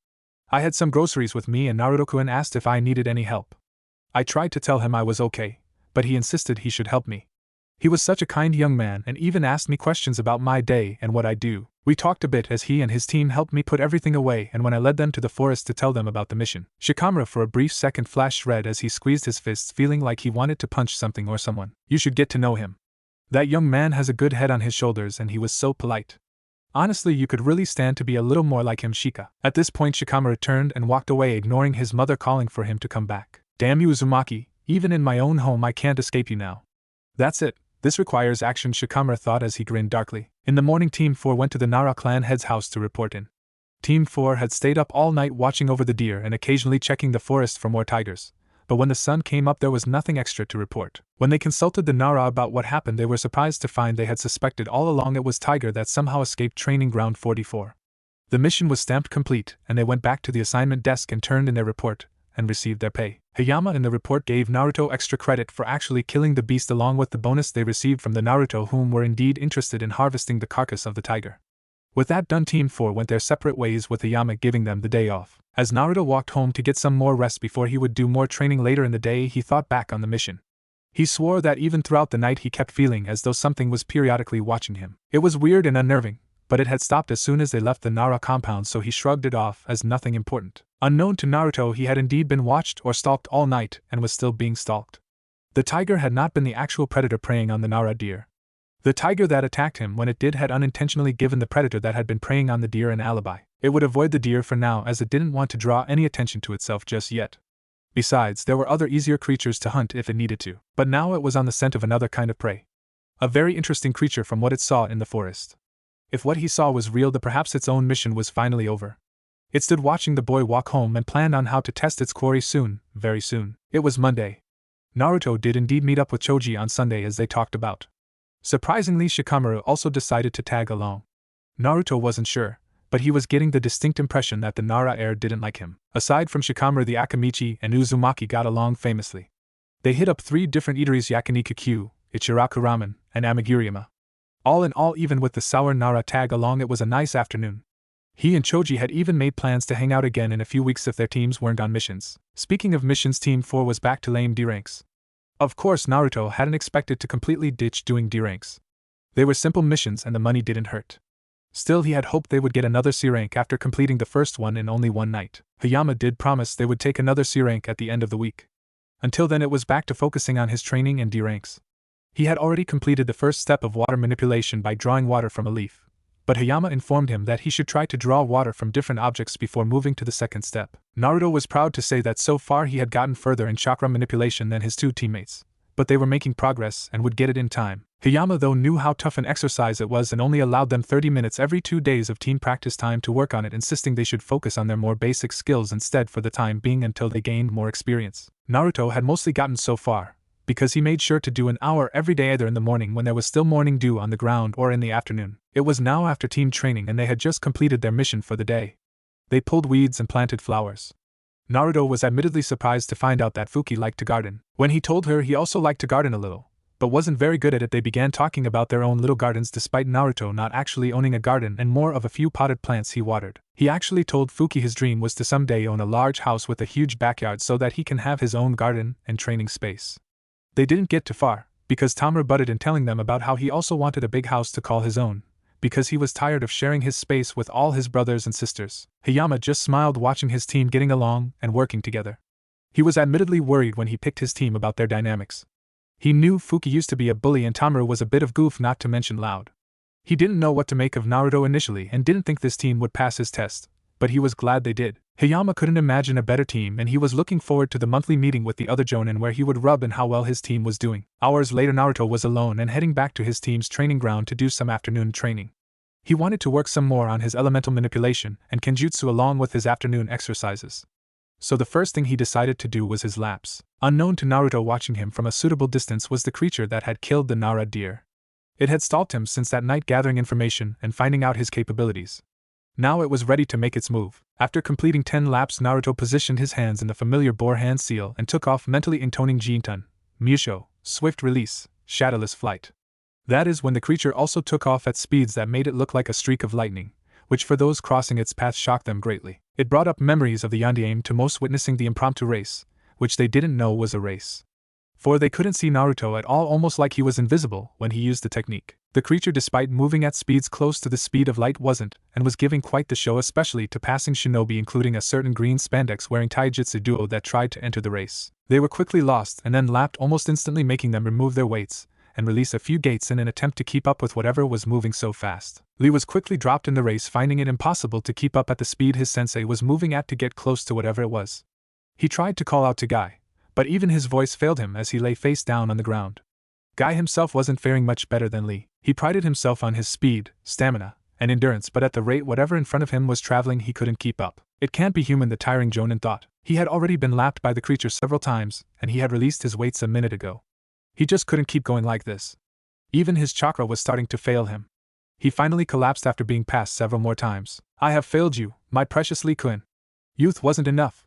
I had some groceries with me and Naruto-kun asked if I needed any help. I tried to tell him I was okay, but he insisted he should help me. He was such a kind young man and even asked me questions about my day and what I do. We talked a bit as he and his team helped me put everything away, and when I led them to the forest to tell them about the mission." Shikamaru for a brief second flashed red as he squeezed his fists, feeling like he wanted to punch something or someone. "You should get to know him. That young man has a good head on his shoulders and he was so polite. Honestly, you could really stand to be a little more like him, Shika." At this point Shikamaru turned and walked away, ignoring his mother calling for him to come back. "Damn you, Uzumaki, even in my own home I can't escape you now." "That's it. This requires action," Shikamaru thought as he grinned darkly. In the morning, Team 4 went to the Nara clan head's house to report in. Team 4 had stayed up all night watching over the deer and occasionally checking the forest for more tigers, but when the sun came up there was nothing extra to report. When they consulted the Nara about what happened, they were surprised to find they had suspected all along it was Tiger that somehow escaped training ground 44. The mission was stamped complete, and they went back to the assignment desk and turned in their report, and received their pay. Hayama in the report gave Naruto extra credit for actually killing the beast along with the bonus they received from the Naruto whom were indeed interested in harvesting the carcass of the tiger. With that done, Team 4 went their separate ways, with Hayama giving them the day off. As Naruto walked home to get some more rest before he would do more training later in the day, he thought back on the mission. He swore that even throughout the night he kept feeling as though something was periodically watching him. It was weird and unnerving, but it had stopped as soon as they left the Nara compound, so he shrugged it off as nothing important. Unknown to Naruto, he had indeed been watched or stalked all night and was still being stalked. The tiger had not been the actual predator preying on the Nara deer. The tiger that attacked him when it did had unintentionally given the predator that had been preying on the deer an alibi. It would avoid the deer for now as it didn't want to draw any attention to itself just yet. Besides, there were other easier creatures to hunt if it needed to. But now it was on the scent of another kind of prey. A very interesting creature from what it saw in the forest. If what he saw was real, then perhaps its own mission was finally over. It stood watching the boy walk home and planned on how to test its quarry soon, very soon. It was Monday. Naruto did indeed meet up with Choji on Sunday as they talked about. Surprisingly, Shikamaru also decided to tag along. Naruto wasn't sure, but he was getting the distinct impression that the Nara heir didn't like him. Aside from Shikamaru, the Akamichi and Uzumaki got along famously. They hit up 3 different eateries: Yakiniku, Ichiraku Ramen, and Amiguriyama. All in all, even with the sour Nara tag along, it was a nice afternoon. He and Choji had even made plans to hang out again in a few weeks if their teams weren't on missions. Speaking of missions, Team 4 was back to lame D ranks. Of course, Naruto hadn't expected to completely ditch doing D ranks. They were simple missions and the money didn't hurt. Still, he had hoped they would get another C rank after completing the first one in only one night. Hayama did promise they would take another C rank at the end of the week. Until then, it was back to focusing on his training and D ranks. He had already completed the first step of water manipulation by drawing water from a leaf, but Hayama informed him that he should try to draw water from different objects before moving to the second step. Naruto was proud to say that so far he had gotten further in chakra manipulation than his 2 teammates, but they were making progress and would get it in time. Hayama, though, knew how tough an exercise it was and only allowed them 30 minutes every 2 days of team practice time to work on it, insisting they should focus on their more basic skills instead for the time being until they gained more experience. Naruto had mostly gotten so far because he made sure to do an hour every day, either in the morning when there was still morning dew on the ground or in the afternoon. It was now after team training and they had just completed their mission for the day. They pulled weeds and planted flowers. Naruto was admittedly surprised to find out that Fuki liked to garden. When he told her he also liked to garden a little, but wasn't very good at it, they began talking about their own little gardens despite Naruto not actually owning a garden and more of a few potted plants he watered. He actually told Fuki his dream was to someday own a large house with a huge backyard so that he can have his own garden and training space. They didn't get too far, because Tamura butted in telling them about how he also wanted a big house to call his own, because he was tired of sharing his space with all his brothers and sisters. Hayama just smiled watching his team getting along and working together. He was admittedly worried when he picked his team about their dynamics. He knew Fuki used to be a bully and Tamura was a bit of goof, not to mention loud. He didn't know what to make of Naruto initially and didn't think this team would pass his test, but he was glad they did. Hayama couldn't imagine a better team and he was looking forward to the monthly meeting with the other Jonin where he would rub in how well his team was doing. Hours later, Naruto was alone and heading back to his team's training ground to do some afternoon training. He wanted to work some more on his elemental manipulation and kenjutsu along with his afternoon exercises. So the first thing he decided to do was his laps. Unknown to Naruto, watching him from a suitable distance was the creature that had killed the Nara deer. It had stalked him since that night, gathering information and finding out his capabilities. Now it was ready to make its move. After completing 10 laps, Naruto positioned his hands in the familiar boar hand seal and took off, mentally intoning Jintan, Musho, swift release, shadowless flight. That is when the creature also took off at speeds that made it look like a streak of lightning, which for those crossing its path shocked them greatly. It brought up memories of the Yondiame to most witnessing the impromptu race, which they didn't know was a race. For they couldn't see Naruto at all, almost like he was invisible when he used the technique. The creature, despite moving at speeds close to the speed of light, wasn't, and was giving quite the show, especially to passing shinobi, including a certain green spandex wearing taijutsu duo that tried to enter the race. They were quickly lost and then lapped almost instantly, making them remove their weights and release a few gates in an attempt to keep up with whatever was moving so fast. Lee was quickly dropped in the race, finding it impossible to keep up at the speed his sensei was moving at to get close to whatever it was. He tried to call out to Guy, but even his voice failed him as he lay face down on the ground. Guy himself wasn't faring much better than Lee. He prided himself on his speed, stamina, and endurance, but at the rate whatever in front of him was traveling, he couldn't keep up. It can't be human, the tiring Jonin thought. He had already been lapped by the creature several times, and he had released his weights a minute ago. He just couldn't keep going like this. Even his chakra was starting to fail him. He finally collapsed after being passed several more times. "I have failed you, my precious Lee Kun. Youth wasn't enough,"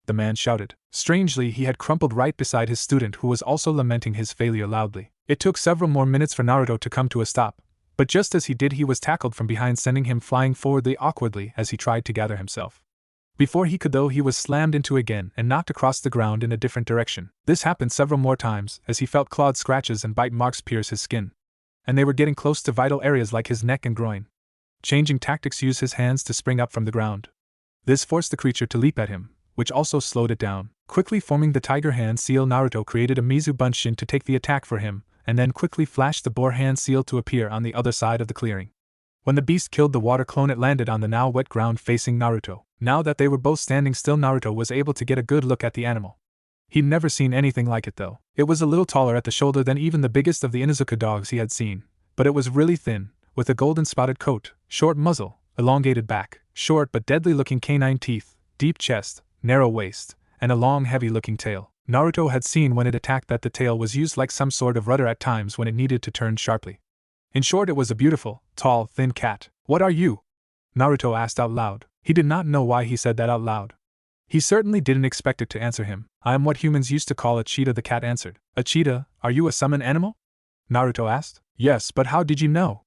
the man shouted. Strangely, he had crumpled right beside his student, who was also lamenting his failure loudly. It took several more minutes for Naruto to come to a stop, but just as he did, he was tackled from behind, sending him flying forwardly awkwardly as he tried to gather himself. Before he could, though, he was slammed into again and knocked across the ground in a different direction. This happened several more times as he felt clawed scratches and bite marks pierce his skin. And they were getting close to vital areas like his neck and groin. Changing tactics, used his hands to spring up from the ground. This forced the creature to leap at him, which also slowed it down. Quickly forming the tiger hand seal, Naruto created a Mizu Bunshin to take the attack for him, and then quickly flashed the boar hand seal to appear on the other side of the clearing. When the beast killed the water clone, it landed on the now wet ground facing Naruto. Now that they were both standing still, Naruto was able to get a good look at the animal. He'd never seen anything like it, though. It was a little taller at the shoulder than even the biggest of the Inuzuka dogs he had seen, but it was really thin, with a golden spotted coat, short muzzle, elongated back, short but deadly-looking canine teeth, deep chest, narrow waist, and a long, heavy-looking tail. Naruto had seen when it attacked that the tail was used like some sort of rudder at times when it needed to turn sharply. In short, it was a beautiful, tall, thin cat. "What are you?" Naruto asked out loud. He did not know why he said that out loud. He certainly didn't expect it to answer him. "I am what humans used to call a cheetah," the cat answered. "A cheetah? Are you a summon animal?" Naruto asked. "Yes, but how did you know?"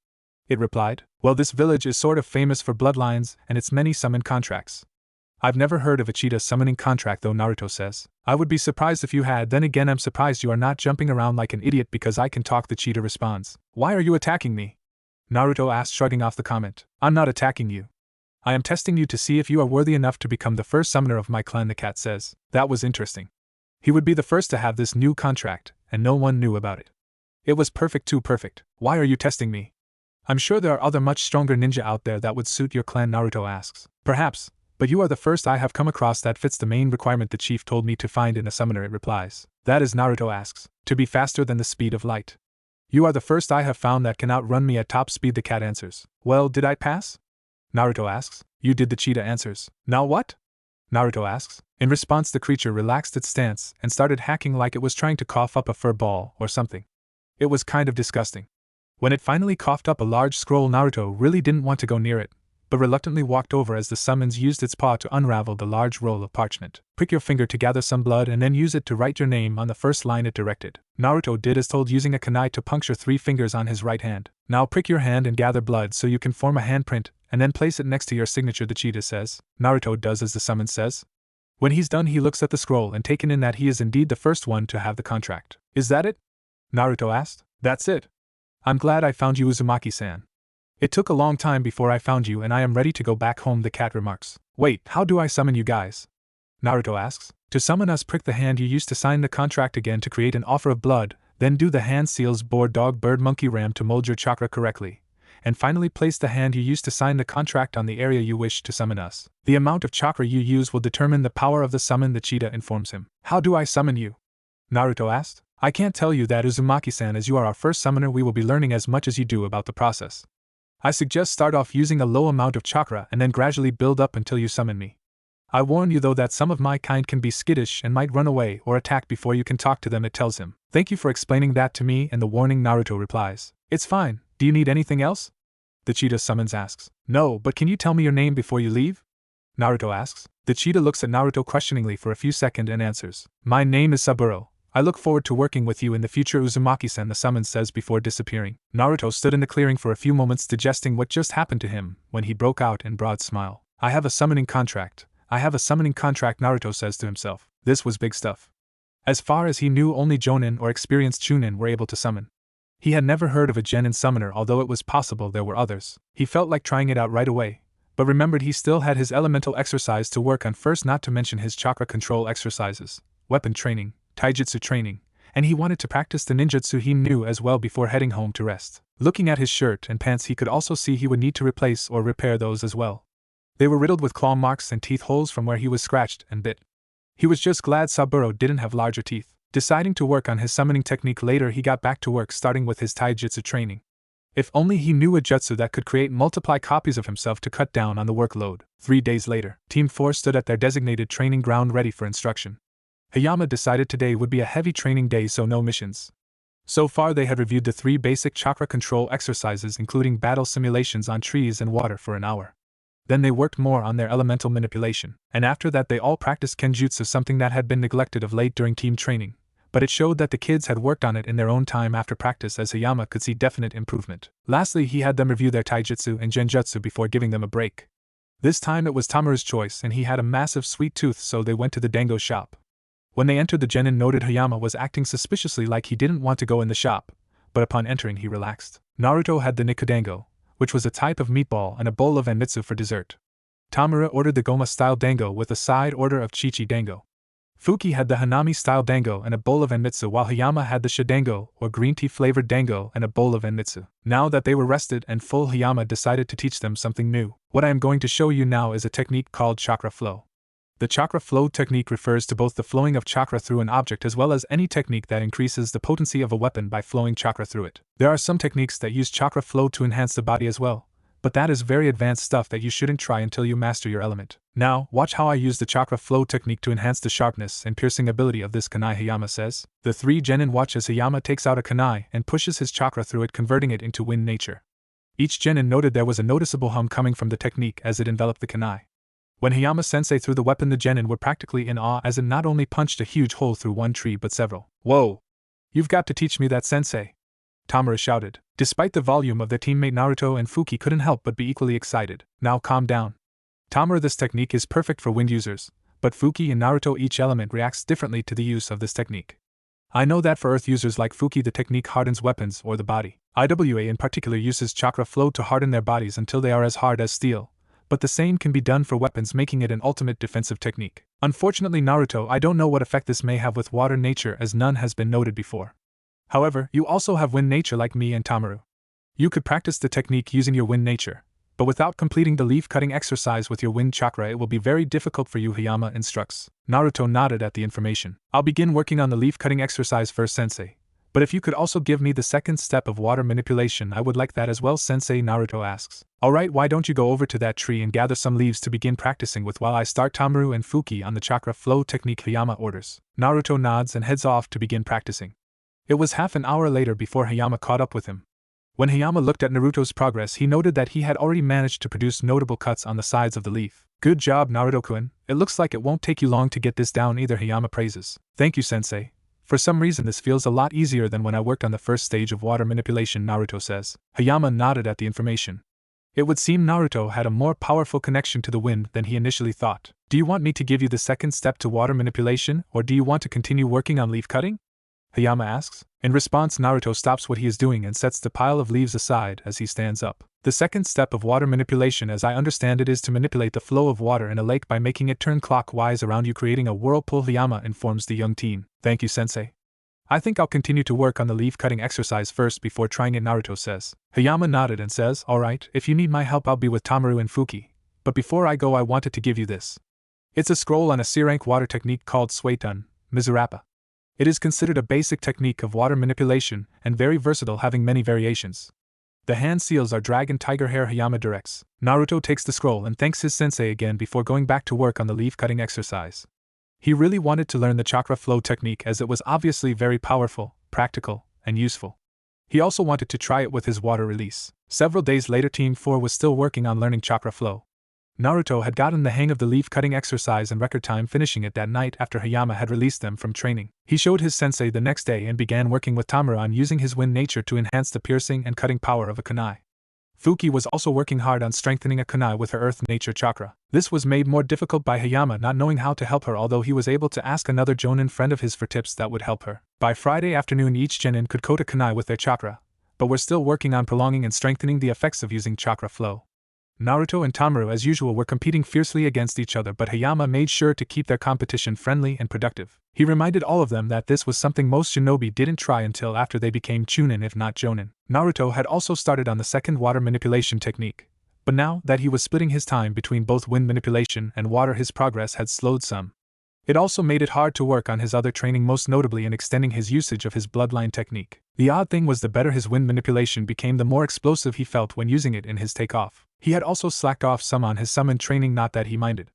It replied. "Well, this village is sort of famous for bloodlines and its many summon contracts. I've never heard of a cheetah summoning contract, though," Naruto says. "I would be surprised if you had. Then again, I'm surprised you are not jumping around like an idiot because I can talk," the cheetah responds. "Why are you attacking me?" Naruto asked, shrugging off the comment. "I'm not attacking you. I am testing you to see if you are worthy enough to become the first summoner of my clan," the cat says. That was interesting. He would be the first to have this new contract, and no one knew about it. It was perfect, too perfect. "Why are you testing me?" "I'm sure there are other much stronger ninja out there that would suit your clan," Naruto asks. "Perhaps, but you are the first I have come across that fits the main requirement the chief told me to find in a summoner," it replies. "That is," Naruto asks, "to be faster than the speed of light." "You are the first I have found that can outrun me at top speed," the cat answers. "Well, did I pass?" Naruto asks. "You did," the cheetah answers. "Now what?" Naruto asks. In response, the creature relaxed its stance and started hacking like it was trying to cough up a fur ball or something. It was kind of disgusting. When it finally coughed up a large scroll, Naruto really didn't want to go near it, but reluctantly walked over as the summons used its paw to unravel the large roll of parchment. "Prick your finger to gather some blood and then use it to write your name on the first line," it directed. Naruto did as told, using a kunai to puncture 3 fingers on his right hand. "Now prick your hand and gather blood so you can form a handprint, and then place it next to your signature," the cheetah says. Naruto does as the summons says. When he's done, he looks at the scroll and taken in that he is indeed the first one to have the contract. "Is that it?" Naruto asked. "That's it. I'm glad I found you, Uzumaki-san. It took a long time before I found you and I am ready to go back home," the cat remarks. "Wait, how do I summon you guys?" Naruto asks. "To summon us, prick the hand you used to sign the contract again to create an offer of blood, then do the hand seals boar dog bird monkey ram to mold your chakra correctly, and finally place the hand you used to sign the contract on the area you wish to summon us. The amount of chakra you use will determine the power of the summon," the cheetah informs him. "How do I summon you?" Naruto asked. "I can't tell you that, Uzumaki-san, as you are our first summoner. We will be learning as much as you do about the process. I suggest start off using a low amount of chakra and then gradually build up until you summon me. I warn you though that some of my kind can be skittish and might run away or attack before you can talk to them," it tells him. "Thank you for explaining that to me and the warning," Naruto replies. "It's fine. Do you need anything else?" the cheetah summons asks. No, but can you tell me your name before you leave? Naruto asks. The cheetah looks at Naruto questioningly for a few seconds and answers. My name is Saburo. I look forward to working with you in the future, Uzumaki-san, the summons says before disappearing. Naruto stood in the clearing for a few moments digesting what just happened to him, when he broke out in broad smile. I have a summoning contract. Naruto says to himself. This was big stuff. As far as he knew, only Jonin or experienced Chunin were able to summon. He had never heard of a genin summoner, although it was possible there were others. He felt like trying it out right away, but remembered he still had his elemental exercise to work on first, not to mention his chakra control exercises, weapon training, taijutsu training, and he wanted to practice the ninjutsu he knew as well before heading home to rest. Looking at his shirt and pants, he could also see he would need to replace or repair those as well. They were riddled with claw marks and teeth holes from where he was scratched and bit. He was just glad Saburo didn't have larger teeth. Deciding to work on his summoning technique later, he got back to work, starting with his taijutsu training. If only he knew a jutsu that could create multiply copies of himself to cut down on the workload. 3 days later, Team 4 stood at their designated training ground ready for instruction. Hayama decided today would be a heavy training day, so no missions. So far they had reviewed the 3 basic chakra control exercises, including battle simulations on trees and water, for an hour. Then they worked more on their elemental manipulation, and after that they all practiced kenjutsu, something that had been neglected of late during team training, but it showed that the kids had worked on it in their own time after practice, as Hayama could see definite improvement. Lastly, he had them review their taijutsu and genjutsu before giving them a break. This time it was Tamaru's choice, and he had a massive sweet tooth, so they went to the dango shop. When they entered, the genin noted Hayama was acting suspiciously, like he didn't want to go in the shop, but upon entering he relaxed. Naruto had the nikudango, which was a type of meatball, and a bowl of anmitsu for dessert. Tamura ordered the Goma-style dango with a side order of chichi dango. Fuki had the Hanami-style dango and a bowl of anmitsu, while Hayama had the shidango, or green tea-flavored dango, and a bowl of anmitsu. Now that they were rested and full, Hayama decided to teach them something new. What I am going to show you now is a technique called chakra flow. The chakra flow technique refers to both the flowing of chakra through an object as well as any technique that increases the potency of a weapon by flowing chakra through it. There are some techniques that use chakra flow to enhance the body as well, but that is very advanced stuff that you shouldn't try until you master your element. Now, watch how I use the chakra flow technique to enhance the sharpness and piercing ability of this kunai, Hayama says. The 3 genin watch as Hayama takes out a kunai and pushes his chakra through it, converting it into wind nature. Each genin noted there was a noticeable hum coming from the technique as it enveloped the kunai. When Hayama-sensei threw the weapon, the genin were practically in awe, as it not only punched a huge hole through one tree but several. Whoa! You've got to teach me that, sensei! Tamura shouted. Despite the volume of their teammate, Naruto and Fuki couldn't help but be equally excited. Now calm down. Tamura, this technique is perfect for wind users, but Fuki and Naruto, each element reacts differently to the use of this technique. I know that for earth users like Fuki, the technique hardens weapons or the body. IWA in particular uses chakra flow to harden their bodies until they are as hard as steel, but the same can be done for weapons, making it an ultimate defensive technique. Unfortunately, Naruto, I don't know what effect this may have with water nature, as none has been noted before. However, you also have wind nature like me and Tamaru. You could practice the technique using your wind nature, but without completing the leaf-cutting exercise with your wind chakra it will be very difficult for you, Hayama instructs. Naruto nodded at the information. I'll begin working on the leaf-cutting exercise first, sensei. But if you could also give me the second step of water manipulation, I would like that as well, sensei, Naruto asks. Alright, why don't you go over to that tree and gather some leaves to begin practicing with while I start Tamaru and Fuki on the chakra flow technique, Hayama orders. Naruto nods and heads off to begin practicing. It was half an hour later before Hayama caught up with him. When Hayama looked at Naruto's progress, he noted that he had already managed to produce notable cuts on the sides of the leaf. Good job, Naruto-kun. It looks like it won't take you long to get this down either, Hayama praises. Thank you, sensei. For some reason this feels a lot easier than when I worked on the first stage of water manipulation, Naruto says. Hayama nodded at the information. It would seem Naruto had a more powerful connection to the wind than he initially thought. Do you want me to give you the second step to water manipulation, or do you want to continue working on leaf cutting? Hayama asks. In response, Naruto stops what he is doing and sets the pile of leaves aside as he stands up. The second step of water manipulation, as I understand it, is to manipulate the flow of water in a lake by making it turn clockwise around you, creating a whirlpool, Hayama informs the young teen. Thank you, sensei. I think I'll continue to work on the leaf-cutting exercise first before trying it, Naruto says. Hayama nodded and says, alright, if you need my help I'll be with Tamaru and Fuki. But before I go I wanted to give you this. It's a scroll on a C-rank water technique called Suetun, Mizurappa. It is considered a basic technique of water manipulation, and very versatile, having many variations. The hand seals are dragon tiger hair, Hayama directs. Naruto takes the scroll and thanks his sensei again before going back to work on the leaf-cutting exercise. He really wanted to learn the chakra flow technique as it was obviously very powerful, practical, and useful. He also wanted to try it with his water release. Several days later, Team 4 was still working on learning chakra flow. Naruto had gotten the hang of the leaf-cutting exercise in record time, finishing it that night after Hayama had released them from training. He showed his sensei the next day and began working with Tamura on using his wind nature to enhance the piercing and cutting power of a kunai. Fuki was also working hard on strengthening a kunai with her earth nature chakra. This was made more difficult by Hayama not knowing how to help her, although he was able to ask another Jonin friend of his for tips that would help her. By Friday afternoon, each genin could coat a kunai with their chakra, but were still working on prolonging and strengthening the effects of using chakra flow. Naruto and Tamura, as usual, were competing fiercely against each other, but Hayama made sure to keep their competition friendly and productive. He reminded all of them that this was something most shinobi didn't try until after they became chunin, if not jonin. Naruto had also started on the second water manipulation technique, but now that he was splitting his time between both wind manipulation and water, his progress had slowed some. It also made it hard to work on his other training, most notably in extending his usage of his bloodline technique. The odd thing was, the better his wind manipulation became, the more explosive he felt when using it in his takeoff. He had also slacked off some on his summon training, not that he minded.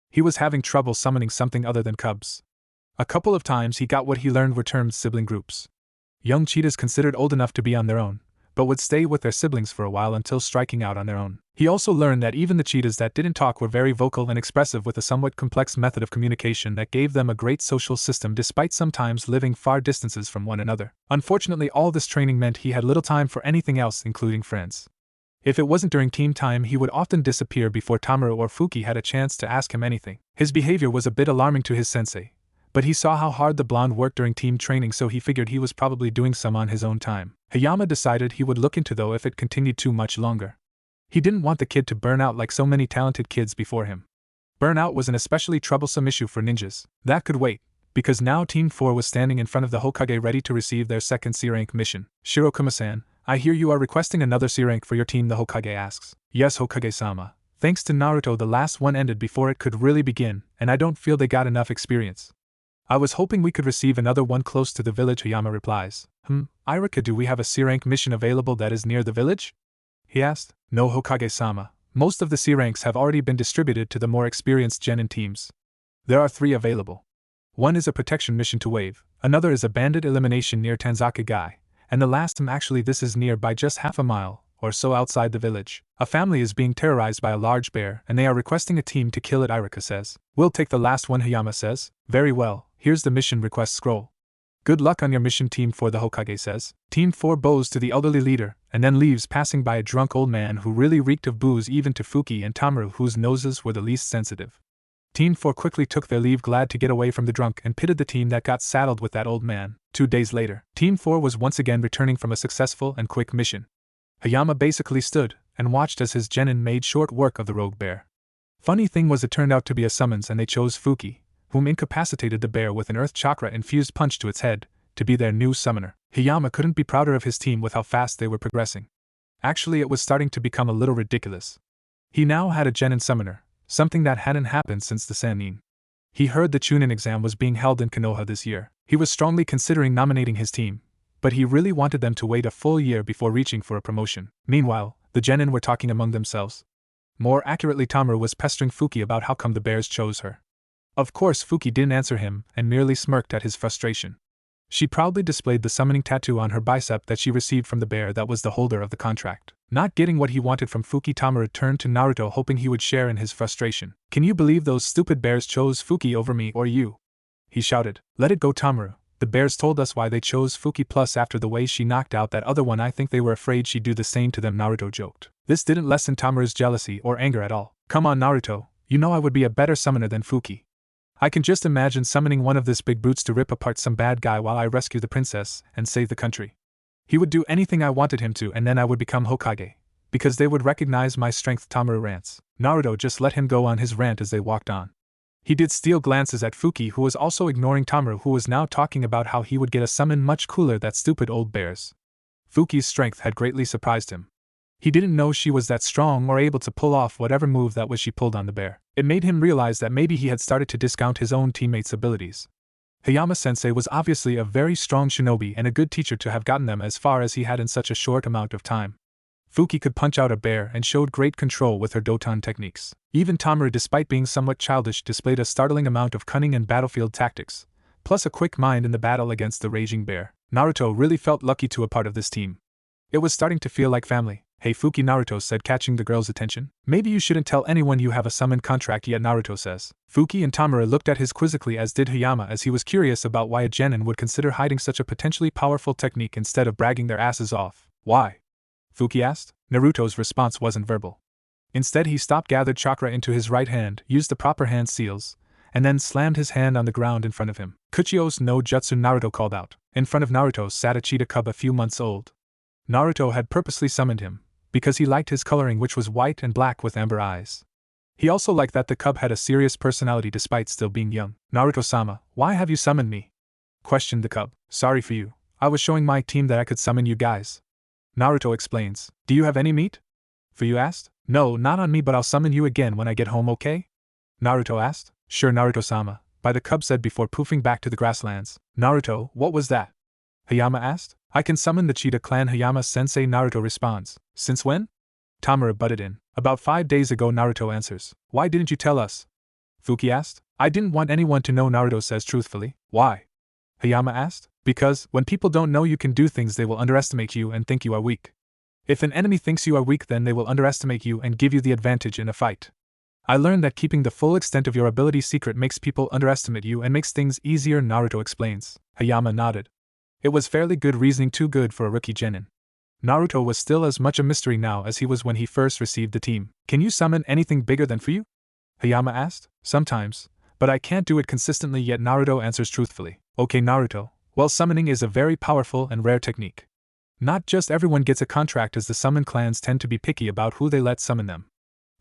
He was having trouble summoning something other than cubs. A couple of times he got what he learned were termed sibling groups. Young cheetahs considered old enough to be on their own, but would stay with their siblings for a while until striking out on their own. He also learned that even the cheetahs that didn't talk were very vocal and expressive, with a somewhat complex method of communication that gave them a great social system despite sometimes living far distances from one another. Unfortunately, all this training meant he had little time for anything else, including friends. If it wasn't during team time, he would often disappear before Tamura or Fuki had a chance to ask him anything. His behavior was a bit alarming to his sensei, but he saw how hard the blonde worked during team training, so he figured he was probably doing some on his own time. Hayama decided he would look into though if it continued too much longer. He didn't want the kid to burn out like so many talented kids before him. Burnout was an especially troublesome issue for ninjas. That could wait, because now Team 4 was standing in front of the Hokage ready to receive their second C-rank mission. Shirokuma-san, I hear you are requesting another C-rank for your team, the Hokage asks. Yes, Hokage-sama. Thanks to Naruto, the last one ended before it could really begin, and I don't feel they got enough experience. I was hoping we could receive another one close to the village, Hayama replies. Irika, do we have a C-rank mission available that is near the village? He asked. No, Hokage-sama. Most of the C-ranks have already been distributed to the more experienced genin teams. There are 3 available. One is a protection mission to Wave, another is a bandit elimination near Tanzaka-gai, and the last actually this is nearby, just half a mile or so outside the village. A family is being terrorized by a large bear and they are requesting a team to kill it, Irika says. We'll take the last one, Hayama says. Very well, here's the mission request scroll. Good luck on your mission, Team 4, the Hokage says. Team 4 bows to the elderly leader, and then leaves, passing by a drunk old man who really reeked of booze, even to Fuki and Tamura, whose noses were the least sensitive. Team 4 quickly took their leave, glad to get away from the drunk, and pitted the team that got saddled with that old man. 2 days later, Team 4 was once again returning from a successful and quick mission. Hayama basically stood and watched as his genin made short work of the rogue bear. Funny thing was, it turned out to be a summons, and they chose Fuki, whom incapacitated the bear with an earth chakra infused punch to its head, to be their new summoner. Hayama couldn't be prouder of his team with how fast they were progressing. Actually, it was starting to become a little ridiculous. He now had a genin summoner, something that hadn't happened since the Sannin. He heard the Chunin exam was being held in Konoha this year. He was strongly considering nominating his team, but he really wanted them to wait a full year before reaching for a promotion. Meanwhile, the genin were talking among themselves. More accurately, Tamura was pestering Fuki about how come the bears chose her. Of course, Fuki didn't answer him and merely smirked at his frustration. She proudly displayed the summoning tattoo on her bicep that she received from the bear that was the holder of the contract. Not getting what he wanted from Fuki, Tamura turned to Naruto, hoping he would share in his frustration. Can you believe those stupid bears chose Fuki over me or you? He shouted. Let it go, Tamura. The bears told us why they chose Fuki, plus after the way she knocked out that other one, I think they were afraid she'd do the same to them, Naruto joked. This didn't lessen Tamura's jealousy or anger at all. Come on, Naruto, you know I would be a better summoner than Fuki. I can just imagine summoning one of this big brutes to rip apart some bad guy while I rescue the princess and save the country. He would do anything I wanted him to, and then I would become Hokage, because they would recognize my strength, Tamura rants. Naruto just let him go on his rant as they walked on. He did steal glances at Fuki, who was also ignoring Tamura, who was now talking about how he would get a summon much cooler than stupid old bears. Fuki's strength had greatly surprised him. He didn't know she was that strong or able to pull off whatever move that was she pulled on the bear. It made him realize that maybe he had started to discount his own teammates' abilities. Hayama-sensei was obviously a very strong shinobi and a good teacher to have gotten them as far as he had in such a short amount of time. Fuki could punch out a bear and showed great control with her Doton techniques. Even Tamura, despite being somewhat childish, displayed a startling amount of cunning and battlefield tactics, plus a quick mind in the battle against the raging bear. Naruto really felt lucky to be a part of this team. It was starting to feel like family. Hey Fuki, Naruto said, catching the girl's attention. Maybe you shouldn't tell anyone you have a summon contract yet, Naruto says. Fuki and Tamura looked at his quizzically, as did Hayama, as he was curious about why a genin would consider hiding such a potentially powerful technique instead of bragging their asses off. Why? Fuki asked. Naruto's response wasn't verbal. Instead, he stopped, gathered chakra into his right hand, used the proper hand seals, and then slammed his hand on the ground in front of him. Kuchio's no jutsu, Naruto called out. In front of Naruto sat a cheetah cub a few months old. Naruto had purposely summoned him, because he liked his coloring, which was white and black with amber eyes. He also liked that the cub had a serious personality despite still being young. Naruto-sama, why have you summoned me? Questioned the cub. Sorry for you. I was showing my team that I could summon you guys. Naruto explains. Do you have any meat? Fuyu asked. No, not on me, but I'll summon you again when I get home, okay? Naruto asked. Sure, Naruto-sama, the cub said before poofing back to the grasslands. Naruto, what was that? Hayama asked. I can summon the cheetah clan, Hayama-sensei, Naruto responds. Since when? Tamura butted in. About 5 days ago, Naruto answers. Why didn't you tell us? Fuki asked. I didn't want anyone to know, Naruto says truthfully. Why? Hayama asked. Because, when people don't know you can do things, they will underestimate you and think you are weak. If an enemy thinks you are weak, then they will underestimate you and give you the advantage in a fight. I learned that keeping the full extent of your ability secret makes people underestimate you and makes things easier, Naruto explains. Hayama nodded. It was fairly good reasoning, too good for a rookie genin. Naruto was still as much a mystery now as he was when he first received the team. Can you summon anything bigger than Fuyu? Hayama asked. Sometimes, but I can't do it consistently yet, Naruto answers truthfully. Okay, Naruto, well, summoning is a very powerful and rare technique. Not just everyone gets a contract, as the summon clans tend to be picky about who they let summon them.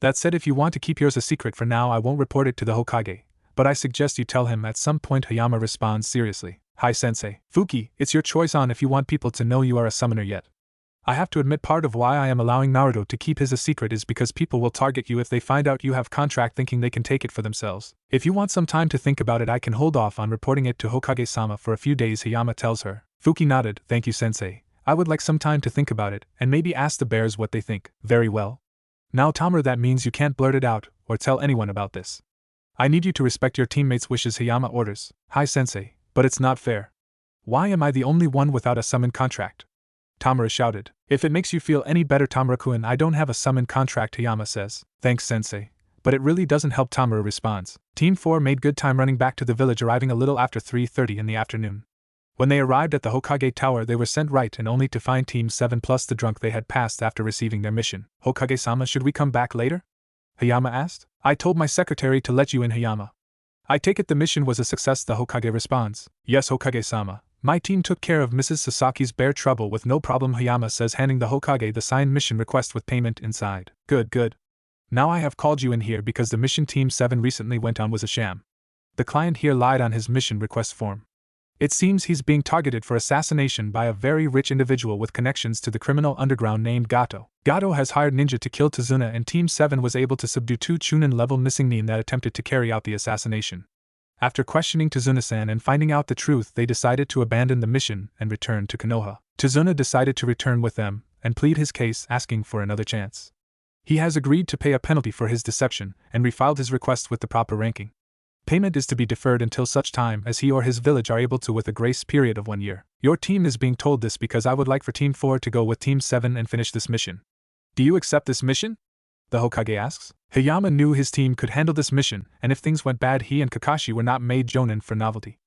That said, if you want to keep yours a secret for now, I won't report it to the Hokage, but I suggest you tell him at some point, Hayama responds seriously. Hi sensei. Fuki, it's your choice on if you want people to know you are a summoner yet. I have to admit, part of why I am allowing Naruto to keep his a secret is because people will target you if they find out you have contract, thinking they can take it for themselves. If you want some time to think about it, I can hold off on reporting it to Hokage-sama for a few days, Hayama tells her. Fuki nodded. Thank you, sensei. I would like some time to think about it, and maybe ask the bears what they think. Very well. Now Tamura, that means you can't blurt it out, or tell anyone about this. I need you to respect your teammates' wishes, Hayama orders. Hi sensei, but it's not fair. Why am I the only one without a summon contract? Tamura shouted. If it makes you feel any better, Tamura-kun, I don't have a summon contract, Hayama says. Thanks sensei. But it really doesn't help, Tamura responds. Team 4 made good time running back to the village, arriving a little after 3:30 in the afternoon. When they arrived at the Hokage Tower, they were sent right and only to find Team 7 plus the drunk they had passed after receiving their mission. Hokage-sama, should we come back later? Hayama asked. I told my secretary to let you in, Hayama. I take it the mission was a success, the Hokage responds. Yes, Hokage-sama. My team took care of Mrs. Sasaki's bear trouble with no problem, Hayama says, handing the Hokage the signed mission request with payment inside. Good, good. Now I have called you in here because the mission Team 7 recently went on was a sham. The client here lied on his mission request form. It seems he's being targeted for assassination by a very rich individual with connections to the criminal underground named Gato. Gato has hired ninja to kill Tazuna, and Team 7 was able to subdue 2 Chunin-level missing nin that attempted to carry out the assassination. After questioning Tazuna-san and finding out the truth, they decided to abandon the mission and return to Konoha. Tazuna decided to return with them and plead his case, asking for another chance. He has agreed to pay a penalty for his deception and refiled his request with the proper ranking. Payment is to be deferred until such time as he or his village are able to, with a grace period of 1 year. Your team is being told this because I would like for Team 4 to go with Team 7 and finish this mission. Do you accept this mission? The Hokage asks. Hayama knew his team could handle this mission, and if things went bad, he and Kakashi were not made Jonin for novelty.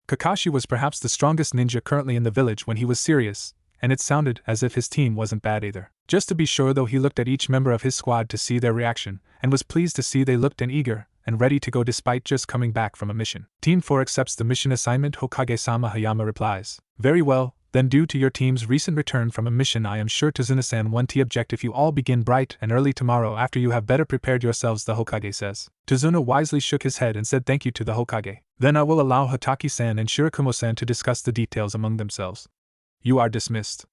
Kakashi was perhaps the strongest ninja currently in the village when he was serious, and it sounded as if his team wasn't bad either. Just to be sure though, he looked at each member of his squad to see their reaction, and was pleased to see they looked eager and ready to go despite just coming back from a mission. Team 4 accepts the mission assignment, Hokage-sama, Hayama replies. Very well, then due to your team's recent return from a mission, I am sure Tazuna-san won't object if you all begin bright and early tomorrow after you have better prepared yourselves, the Hokage says. Tazuna wisely shook his head and said thank you to the Hokage. Then I will allow Hataki-san and Shirakumo-san to discuss the details among themselves. You are dismissed.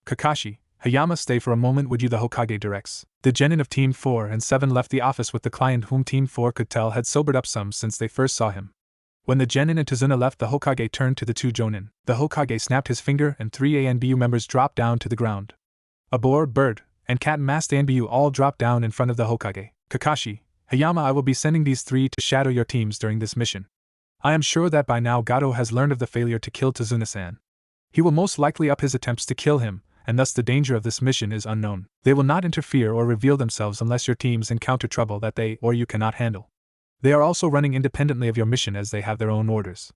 Kakashi, Hayama, stay for a moment, would you, the Hokage directs. The genin of Team 4 and 7 left the office with the client, whom Team 4 could tell had sobered up some since they first saw him. When the genin and Tazuna left, the Hokage turned to the 2 jonin. The Hokage snapped his finger and 3 ANBU members dropped down to the ground. A boar, bird, and cat-masked ANBU all dropped down in front of the Hokage. Kakashi, Hayama, I will be sending these 3 to shadow your teams during this mission. I am sure that by now Gato has learned of the failure to kill Tazuna-san. He will most likely up his attempts to kill him, and thus the danger of this mission is unknown. They will not interfere or reveal themselves unless your teams encounter trouble that they or you cannot handle. They are also running independently of your mission as they have their own orders.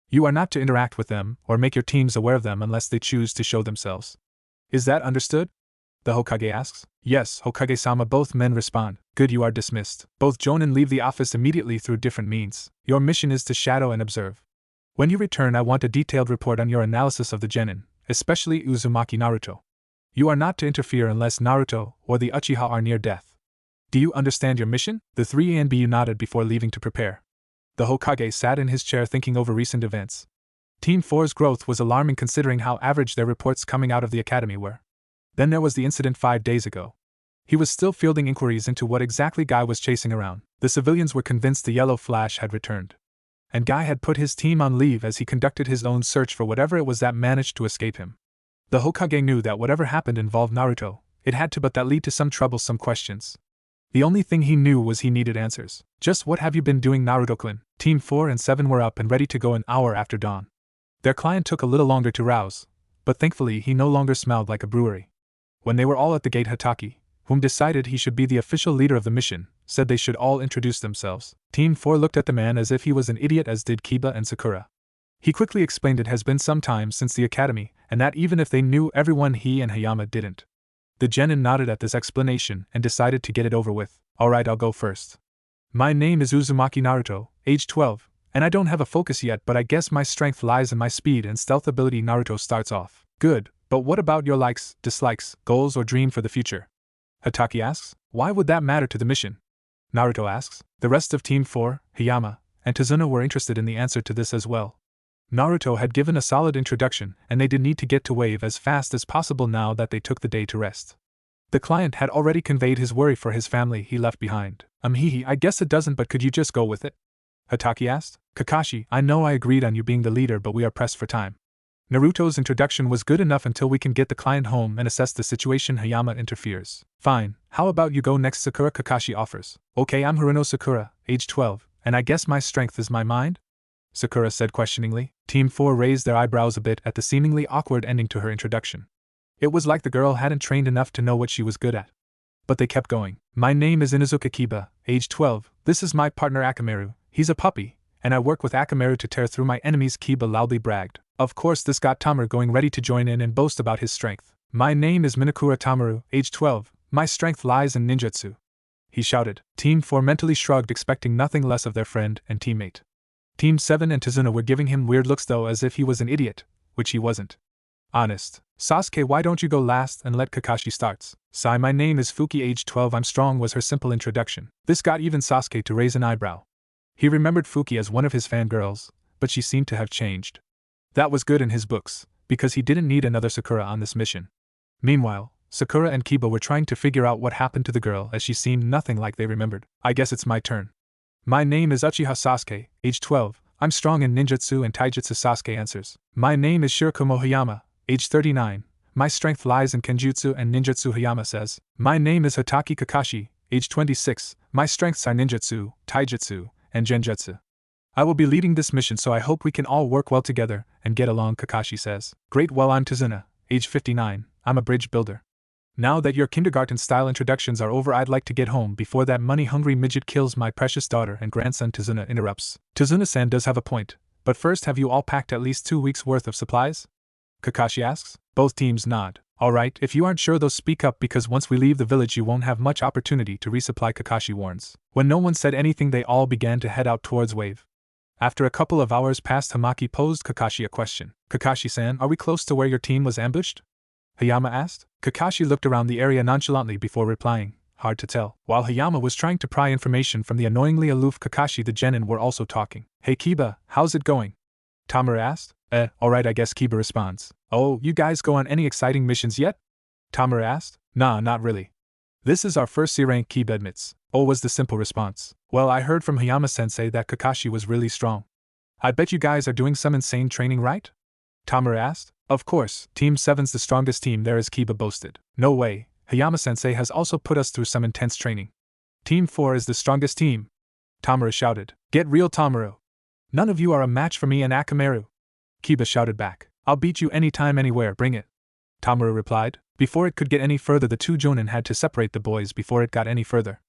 You are not to interact with them or make your teams aware of them unless they choose to show themselves. Is that understood? The Hokage asks. Yes, Hokage-sama, both men respond. Good, you are dismissed. Both Jonin leave the office immediately through different means. Your mission is to shadow and observe. When you return, I want a detailed report on your analysis of the genin, especially Uzumaki Naruto. You are not to interfere unless Naruto or the Uchiha are near death. Do you understand your mission? The three ANBU nodded before leaving to prepare. The Hokage sat in his chair thinking over recent events. Team 4's growth was alarming considering how average their reports coming out of the academy were. Then there was the incident 5 days ago. He was still fielding inquiries into what exactly Guy was chasing around. The civilians were convinced the Yellow Flash had returned. And Guy had put his team on leave as he conducted his own search for whatever it was that managed to escape him. The Hokage knew that whatever happened involved Naruto. It had to, but that lead to some troublesome questions. The only thing he knew was he needed answers. Just what have you been doing, Naruto-kun? Team 4 and 7 were up and ready to go an hour after dawn. Their client took a little longer to rouse, but thankfully he no longer smelled like a brewery. When they were all at the gate, Hatake, whom decided he should be the official leader of the mission, said they should all introduce themselves. Team 4 looked at the man as if he was an idiot, as did Kiba and Sakura. He quickly explained it has been some time since the academy, and that even if they knew everyone, he and Hayama didn't. The genin nodded at this explanation and decided to get it over with. Alright, I'll go first. My name is Uzumaki Naruto, age 12, and I don't have a focus yet, but I guess my strength lies in my speed and stealth ability. Naruto starts off. Good, but what about your likes, dislikes, goals, or dream for the future? Hatake asks. Why would that matter to the mission? Naruto asks. The rest of Team 4, Hayama, and Tazuna were interested in the answer to this as well. Naruto had given a solid introduction, and they did need to get to Wave as fast as possible now that they took the day to rest. The client had already conveyed his worry for his family he left behind. I guess it doesn't, but could you just go with it? Hatake asked. Kakashi, I know I agreed on you being the leader, but we are pressed for time. Naruto's introduction was good enough until we can get the client home and assess the situation. Hayama interferes. Fine, how about you go next, Sakura? Kakashi offers. Okay, I'm Haruno Sakura, age 12, and I guess my strength is my mind? Sakura said questioningly. Team 4 raised their eyebrows a bit at the seemingly awkward ending to her introduction. It was like the girl hadn't trained enough to know what she was good at. But they kept going. My name is Inuzuka Kiba, age 12, this is my partner Akamaru, he's a puppy, and I work with Akamaru to tear through my enemies, Kiba loudly bragged. Of course this got Tamaru going, ready to join in and boast about his strength. My name is Minakura Tamaru, age 12, my strength lies in ninjutsu, he shouted. Team 4 mentally shrugged, expecting nothing less of their friend and teammate. Team 7 and Tazuna were giving him weird looks though, as if he was an idiot, which he wasn't. Honest. Sasuke, why don't you go last and let Kakashi starts? Sai, my name is Fuki, age 12, I'm strong, was her simple introduction. This got even Sasuke to raise an eyebrow. He remembered Fuki as one of his fangirls, but she seemed to have changed. That was good in his books, because he didn't need another Sakura on this mission. Meanwhile, Sakura and Kiba were trying to figure out what happened to the girl, as she seemed nothing like they remembered. I guess it's my turn. My name is Uchiha Sasuke, age 12, I'm strong in ninjutsu and taijutsu, Sasuke answers. My name is Shirakumo Hayama, age 39, my strength lies in kenjutsu and ninjutsu, Hayama says. My name is Hatake Kakashi, age 26, my strengths are ninjutsu, taijutsu, and genjutsu. I will be leading this mission, so I hope we can all work well together and get along, Kakashi says. Great, well, I'm Tazuna, age 59, I'm a bridge builder. Now that your kindergarten-style introductions are over, I'd like to get home before that money-hungry midget kills my precious daughter and grandson, Tazuna interrupts. Tazuna-san does have a point, but first, have you all packed at least 2 weeks' worth of supplies? Kakashi asks. Both teams nod. Alright, if you aren't sure though, speak up, because once we leave the village you won't have much opportunity to resupply, Kakashi warns. When no one said anything, they all began to head out towards Wave. After a couple of hours passed, Hamaki posed Kakashi a question. Kakashi-san, are we close to where your team was ambushed? Hayama asked. Kakashi looked around the area nonchalantly before replying. Hard to tell. While Hayama was trying to pry information from the annoyingly aloof Kakashi, the genin were also talking. Hey Kiba, how's it going? Tamaru asked. Alright, I guess, Kiba responds. Oh, you guys go on any exciting missions yet? Tamaru asked. Nah, not really. This is our first C-rank, Kiba admits. Oh, was the simple response. Well, I heard from Hayama-sensei that Kakashi was really strong. I bet you guys are doing some insane training, right? Tamaru asked. Of course, Team 7's the strongest team there is, Kiba boasted. No way, Hayama-sensei has also put us through some intense training. Team 4 is the strongest team, Tamaru shouted. Get real, Tamaru. None of you are a match for me and Akamaru. Kiba shouted back. I'll beat you anytime, anywhere, bring it. Tamaru replied. Before it could get any further, the two Jonin had to separate the boys before it got any further.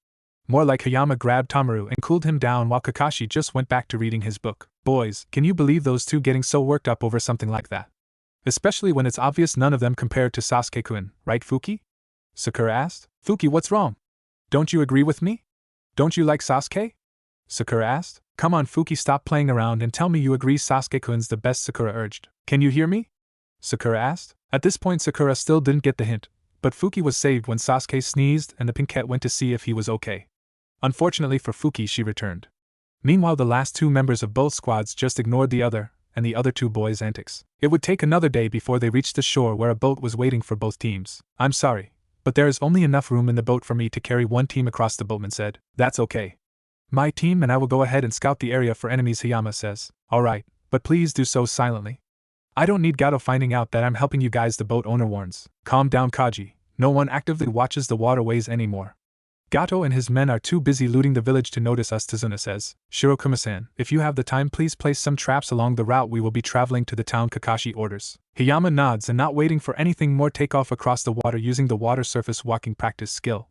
More like Hayama grabbed Tamaru and cooled him down while Kakashi just went back to reading his book. Boys, can you believe those two getting so worked up over something like that? Especially when it's obvious none of them compared to Sasuke-kun, right Fuki? Sakura asked. Fuki, what's wrong? Don't you agree with me? Don't you like Sasuke? Sakura asked. Come on Fuki, stop playing around and tell me you agree Sasuke-kun's the best, Sakura urged. Can you hear me? Sakura asked. At this point Sakura still didn't get the hint, but Fuki was saved when Sasuke sneezed and the pinkette went to see if he was okay. Unfortunately for Fuki, she returned. Meanwhile, the last two members of both squads just ignored the other and the other two boys' antics. It would take another day before they reached the shore where a boat was waiting for both teams. I'm sorry, but there is only enough room in the boat for me to carry one team across, the boatman said. That's okay. My team and I will go ahead and scout the area for enemies, Hayama says. Alright, but please do so silently. I don't need Gato finding out that I'm helping you guys, the boat owner warns. Calm down Kaji, no one actively watches the waterways anymore. Gato and his men are too busy looting the village to notice us, Tazuna says. Shirokuma-san, if you have the time, please place some traps along the route we will be traveling to the town, Kakashi orders. Hayama nods and, not waiting for anything more, take off across the water using the water surface walking practice skill.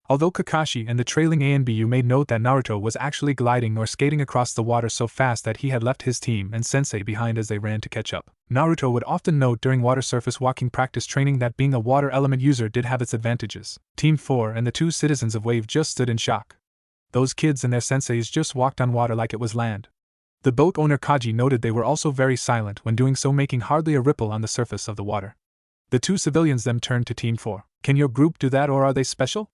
Although Kakashi and the trailing ANBU made note that Naruto was actually gliding or skating across the water so fast that he had left his team and sensei behind as they ran to catch up, Naruto would often note during water surface walking practice training that being a water element user did have its advantages. Team 4 and the two citizens of Wave just stood in shock. Those kids and their senseis just walked on water like it was land. The boat owner Kaji noted they were also very silent when doing so, making hardly a ripple on the surface of the water. The two civilians then turned to Team 4. Can your group do that, or are they special?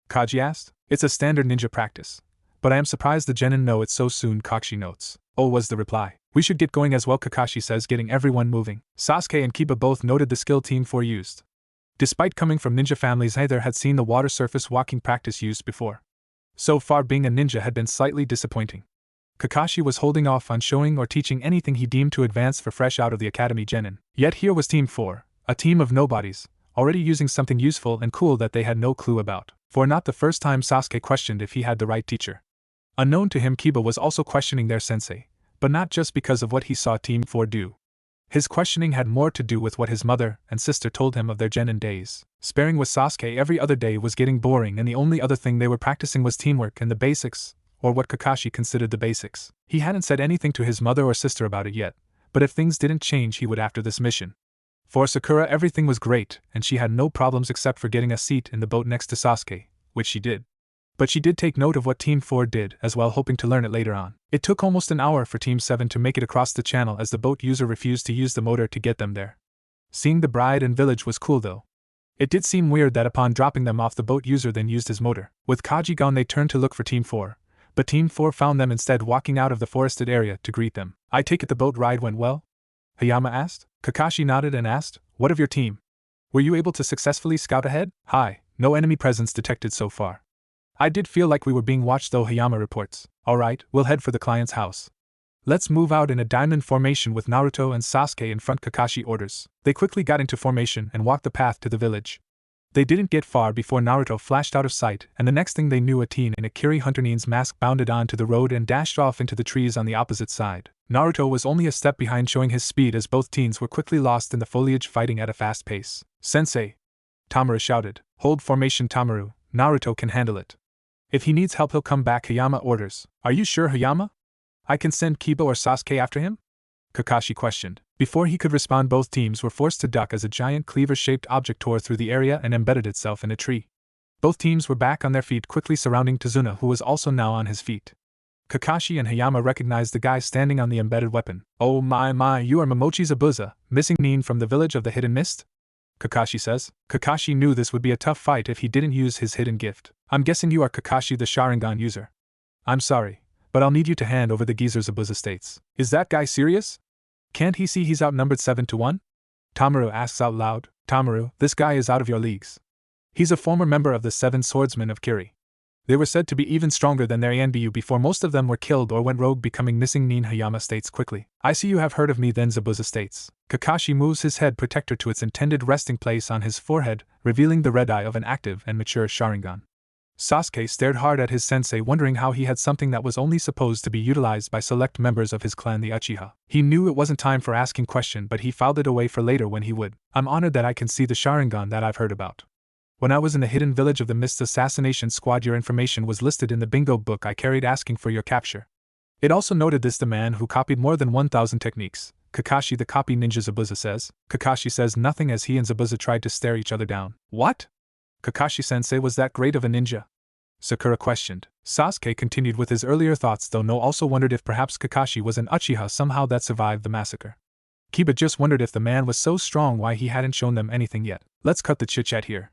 Kaji asked. It's a standard ninja practice. But I am surprised the genin know it so soon, Kakashi notes. Oh, was the reply. We should get going as well, Kakashi says, getting everyone moving. Sasuke and Kiba both noted the skill Team 4 used. Despite coming from ninja families, neither had seen the water surface walking practice used before. So far, being a ninja had been slightly disappointing. Kakashi was holding off on showing or teaching anything he deemed too advanced for fresh out of the academy genin. Yet here was Team 4, a team of nobodies, already using something useful and cool that they had no clue about. For not the first time, Sasuke questioned if he had the right teacher. Unknown to him, Kiba was also questioning their sensei, but not just because of what he saw Team 4 do. His questioning had more to do with what his mother and sister told him of their genin days. Sparring with Sasuke every other day was getting boring, and the only other thing they were practicing was teamwork and the basics, or what Kakashi considered the basics. He hadn't said anything to his mother or sister about it yet, but if things didn't change he would after this mission. For Sakura, everything was great, and she had no problems except for getting a seat in the boat next to Sasuke, which she did. But she did take note of what Team 4 did as well, hoping to learn it later on. It took almost an hour for Team 7 to make it across the channel as the boat user refused to use the motor to get them there. Seeing the bride and village was cool though. It did seem weird that upon dropping them off, the boat user then used his motor. With Kaji gone, they turned to look for Team 4, but Team 4 found them instead walking out of the forested area to greet them. I take it the boat ride went well? Hayama asked. Kakashi nodded and asked, what of your team? Were you able to successfully scout ahead? Hi, no enemy presence detected so far. I did feel like we were being watched though, Hayama reports. Alright, we'll head for the client's house. Let's move out in a diamond formation with Naruto and Sasuke in front, Kakashi orders. They quickly got into formation and walked the path to the village. They didn't get far before Naruto flashed out of sight, and the next thing they knew, a teen in a Kiri Hunternin's mask bounded onto the road and dashed off into the trees on the opposite side. Naruto was only a step behind, showing his speed as both teens were quickly lost in the foliage, fighting at a fast pace. Sensei! Tamaru shouted. Hold formation, Tamaru. Naruto can handle it. If he needs help he'll come back, Hayama orders. Are you sure, Hayama? I can send Kiba or Sasuke after him? Kakashi questioned. Before he could respond, both teams were forced to duck as a giant cleaver-shaped object tore through the area and embedded itself in a tree. Both teams were back on their feet, quickly surrounding Tazuna, who was also now on his feet. Kakashi and Hayama recognized the guy standing on the embedded weapon. Oh my, you are Momochi Zabuza, missing Nin from the village of the Hidden Mist? Kakashi says. Kakashi knew this would be a tough fight if he didn't use his hidden gift. I'm guessing you are Kakashi, the Sharingan user. I'm sorry, but I'll need you to hand over the geezer, Zabuza states. Is that guy serious? Can't he see he's outnumbered 7-1? Tamaru asks out loud. Tamaru, this guy is out of your leagues. He's a former member of the 7 Swordsmen of Kiri. They were said to be even stronger than their ANBU before most of them were killed or went rogue, becoming missing Nin, Hayama states quickly. I see you have heard of me then, Zabuza states. Kakashi moves his head protector to its intended resting place on his forehead, revealing the red eye of an active and mature Sharingan. Sasuke stared hard at his sensei, wondering how he had something that was only supposed to be utilized by select members of his clan, the Uchiha. He knew it wasn't time for asking question, but he filed it away for later when he would. I'm honored that I can see the Sharingan that I've heard about. When I was in the hidden village of the Mist Assassination Squad, your information was listed in the bingo book I carried asking for your capture. It also noted this: the man who copied more than 1,000 techniques. Kakashi the copy ninja, Zabuza says. Kakashi says nothing as he and Zabuza tried to stare each other down. What? Kakashi-sensei was that great of a ninja? Sakura questioned. Sasuke continued with his earlier thoughts, though No also wondered if perhaps Kakashi was an Uchiha somehow that survived the massacre. Kiba just wondered if the man was so strong why he hadn't shown them anything yet. Let's cut the chit-chat here.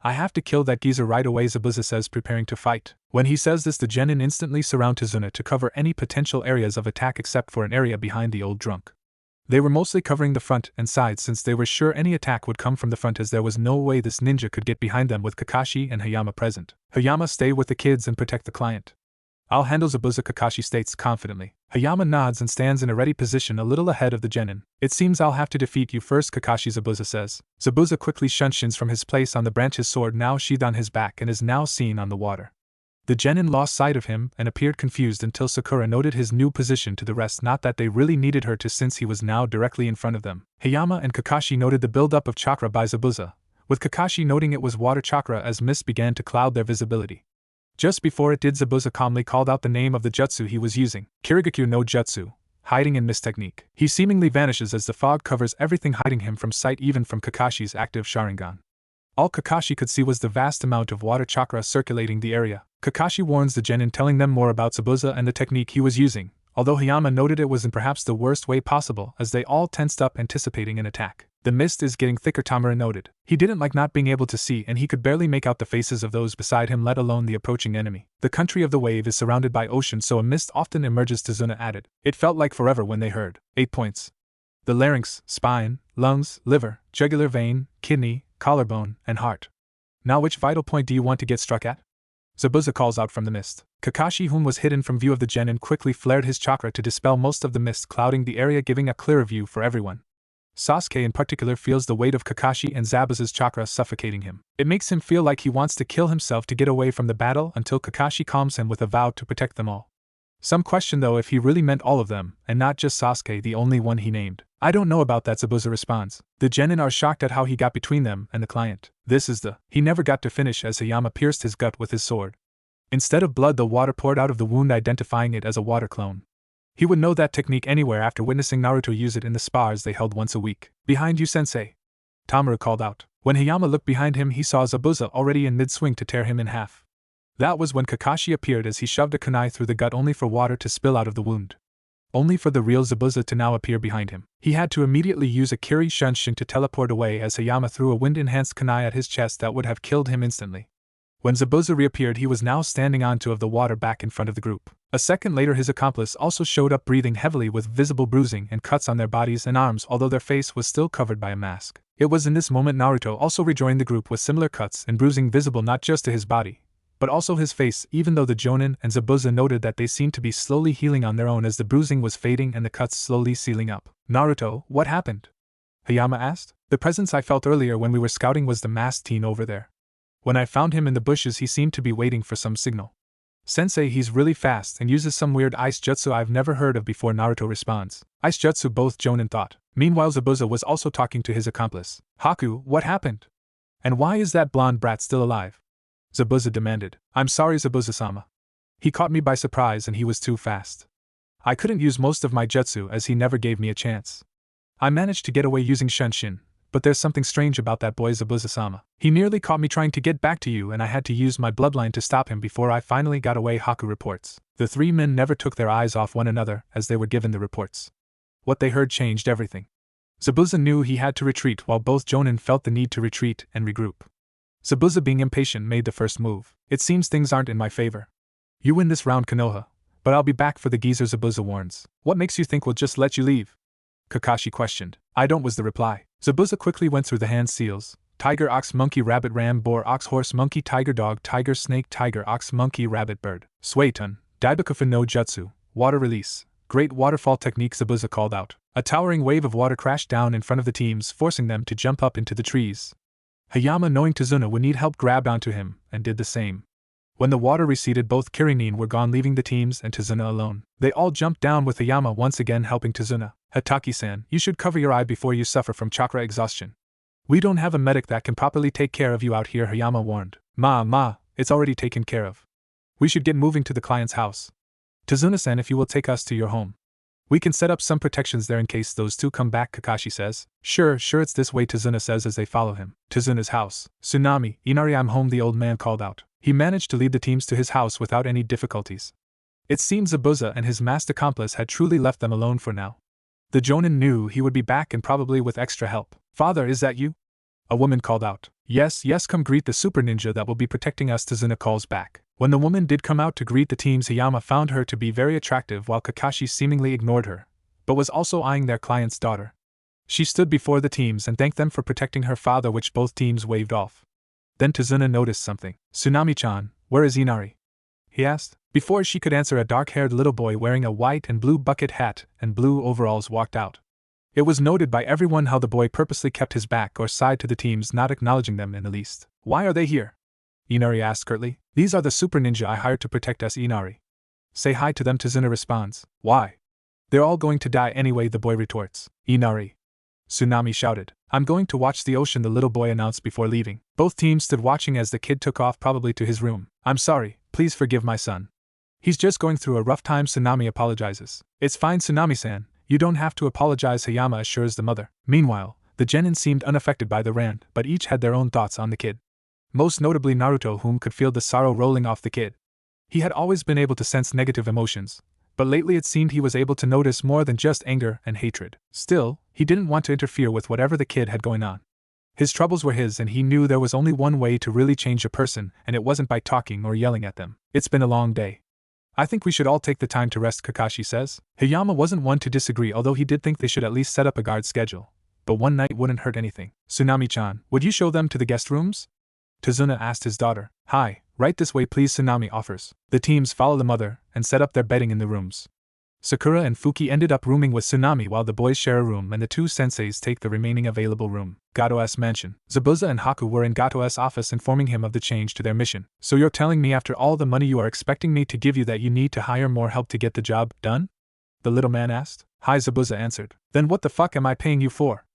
I have to kill that geezer right away, Zabuza says, preparing to fight. When he says this, the genin instantly surround Tazuna to cover any potential areas of attack except for an area behind the old drunk. They were mostly covering the front and sides since they were sure any attack would come from the front, as there was no way this ninja could get behind them with Kakashi and Hayama present. Hayama, stay with the kids and protect the client. I'll handle Zabuza, Kakashi states confidently. Hayama nods and stands in a ready position a little ahead of the genin. It seems I'll have to defeat you first, Kakashi, Zabuza says. Zabuza quickly shuns from his place on the branch, his sword now sheathed on his back and is now seen on the water. The genin lost sight of him and appeared confused until Sakura noted his new position to the rest, not that they really needed her to since he was now directly in front of them. Hayama and Kakashi noted the buildup of chakra by Zabuza, with Kakashi noting it was water chakra as mist began to cloud their visibility. Just before it did, Zabuza calmly called out the name of the jutsu he was using, Kirigakyu no Jutsu, hiding in mist technique. He seemingly vanishes as the fog covers everything, hiding him from sight even from Kakashi's active Sharingan. All Kakashi could see was the vast amount of water chakra circulating the area. Kakashi warns the genin, telling them more about Zabuza and the technique he was using, although Hayama noted it was in perhaps the worst way possible as they all tensed up anticipating an attack. The mist is getting thicker, Tamura noted. He didn't like not being able to see, and he could barely make out the faces of those beside him, let alone the approaching enemy. The country of the wave is surrounded by ocean, so a mist often emerges, Tazuna added. It felt like forever when they heard 8 points. The larynx, spine, lungs, liver, jugular vein, kidney, collarbone, and heart. Now which vital point do you want to get struck at? Zabuza calls out from the mist. Kakashi, whom was hidden from view of the genin, quickly flared his chakra to dispel most of the mist clouding the area, giving a clearer view for everyone. Sasuke in particular feels the weight of Kakashi and Zabuza's chakra suffocating him. It makes him feel like he wants to kill himself to get away from the battle until Kakashi calms him with a vow to protect them all. Some question though if he really meant all of them, and not just Sasuke, the only one he named. I don't know about that, Zabuza responds. The genin are shocked at how he got between them and the client. This is the... He never got to finish as Hayama pierced his gut with his sword. Instead of blood, the water poured out of the wound, identifying it as a water clone. He would know that technique anywhere after witnessing Naruto use it in the spars they held once a week. Behind you, sensei, Tamura called out. When Hayama looked behind him, he saw Zabuza already in mid-swing to tear him in half. That was when Kakashi appeared as he shoved a kunai through the gut, only for water to spill out of the wound. Only for the real Zabuza to now appear behind him. He had to immediately use a Kiri Shunshin to teleport away as Hayama threw a wind-enhanced kunai at his chest that would have killed him instantly. When Zabuza reappeared, he was now standing on top of the water back in front of the group. A second later, his accomplice also showed up, breathing heavily with visible bruising and cuts on their bodies and arms, although their face was still covered by a mask. It was in this moment Naruto also rejoined the group with similar cuts and bruising visible not just to his body, but also his face, even though the Jonin and Zabuza noted that they seemed to be slowly healing on their own as the bruising was fading and the cuts slowly sealing up. Naruto, what happened? Hayama asked. The presence I felt earlier when we were scouting was the masked teen over there. When I found him in the bushes, he seemed to be waiting for some signal. Sensei, he's really fast and uses some weird ice jutsu I've never heard of before, Naruto responds. Ice jutsu, both Jonin thought. Meanwhile, Zabuza was also talking to his accomplice. Haku, what happened? And why is that blonde brat still alive? Zabuza demanded. I'm sorry, Zabuza-sama. He caught me by surprise and he was too fast. I couldn't use most of my jutsu as he never gave me a chance. I managed to get away using Shunshin, but there's something strange about that boy, Zabuza-sama. He nearly caught me trying to get back to you and I had to use my bloodline to stop him before I finally got away, Haku reports. The three men never took their eyes off one another as they were given the reports. What they heard changed everything. Zabuza knew he had to retreat while both Jonin felt the need to retreat and regroup. Zabuza, being impatient, made the first move. It seems things aren't in my favor. You win this round, Konoha, but I'll be back for the geezer, Zabuza warns. What makes you think we'll just let you leave? Kakashi questioned. I don't, was the reply. Zabuza quickly went through the hand seals. Tiger, ox, monkey, rabbit, ram, boar, ox, horse, monkey, tiger, dog, tiger, snake, tiger, ox, monkey, rabbit, bird. Suetun, Daibakufu no Jutsu, water release. Great waterfall technique, Zabuza called out. A towering wave of water crashed down in front of the teams, forcing them to jump up into the trees. Hayama, knowing Tazuna would need help, grabbed onto him and did the same. When the water receded, both Kirinin were gone, leaving the teams and Tazuna alone. They all jumped down, with Hayama once again helping Tazuna. Hataki-san, you should cover your eye before you suffer from chakra exhaustion. We don't have a medic that can properly take care of you out here, Hayama warned. Ma, it's already taken care of. We should get moving to the client's house. Tazuna-san, if you will take us to your home. We can set up some protections there in case those two come back, Kakashi says. Sure, it's this way, Tazuna says as they follow him. Tazuna's house. Tsunami, Inari, I'm home, the old man called out. He managed to lead the teams to his house without any difficulties. It seems Zabuza and his masked accomplice had truly left them alone for now. The Jonin knew he would be back, and probably with extra help. Father, is that you? A woman called out. Yes, come greet the super ninja that will be protecting us, Tazuna calls back. When the woman did come out to greet the teams, Hayama found her to be very attractive, while Kakashi seemingly ignored her, but was also eyeing their client's daughter. She stood before the teams and thanked them for protecting her father, which both teams waved off. Then Tazuna noticed something. Tsunami-chan, where is Inari? He asked. Before she could answer, a dark-haired little boy wearing a white and blue bucket hat and blue overalls walked out. It was noted by everyone how the boy purposely kept his back or side to the teams, not acknowledging them in the least. Why are they here? Inari asked curtly. These are the super ninja I hired to protect us, Inari. Say hi to them, Tazuna responds. Why? They're all going to die anyway, the boy retorts. Inari. Tsunami shouted. I'm going to watch the ocean, the little boy announced before leaving. Both teams stood watching as the kid took off, probably to his room. I'm sorry, please forgive my son. He's just going through a rough time, Tsunami apologizes. It's fine, Tsunami-san, you don't have to apologize, Hayama assures the mother. Meanwhile, the genin seemed unaffected by the rant, but each had their own thoughts on the kid. Most notably Naruto, whom could feel the sorrow rolling off the kid. He had always been able to sense negative emotions, but lately it seemed he was able to notice more than just anger and hatred. Still, he didn't want to interfere with whatever the kid had going on. His troubles were his, and he knew there was only one way to really change a person, and it wasn't by talking or yelling at them. It's been a long day. I think we should all take the time to rest, Kakashi says. Hayama wasn't one to disagree, although he did think they should at least set up a guard schedule. But one night wouldn't hurt anything. Tsunami-chan, would you show them to the guest rooms? Tazuna asked his daughter. Hi, right this way please, Tsunami offers. The teams follow the mother and set up their bedding in the rooms. Sakura and Fuki ended up rooming with Tsunami while the boys share a room and the two senseis take the remaining available room. Gato's mansion. Zabuza and Haku were in Gato's office informing him of the change to their mission. So you're telling me after all the money you are expecting me to give you that you need to hire more help to get the job done? The little man asked. Hi, Zabuza answered. Then what the fuck am I paying you for?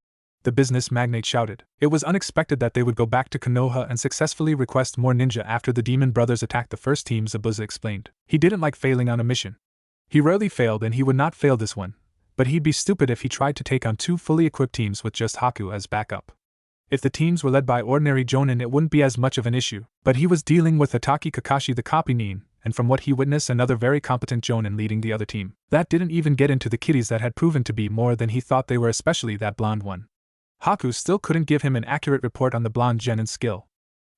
The business magnate shouted. It was unexpected that they would go back to Konoha and successfully request more ninja after the demon brothers attacked the first team, Zabuza explained. He didn't like failing on a mission. He rarely failed and he would not fail this one, but he'd be stupid if he tried to take on two fully equipped teams with just Haku as backup. If the teams were led by ordinary Jonin it wouldn't be as much of an issue, but he was dealing with Hataki Kakashi the copy nin, and from what he witnessed another very competent Jonin leading the other team. That didn't even get into the kiddies that had proven to be more than he thought they were, especially that blonde one. Haku still couldn't give him an accurate report on the blonde genin's skill.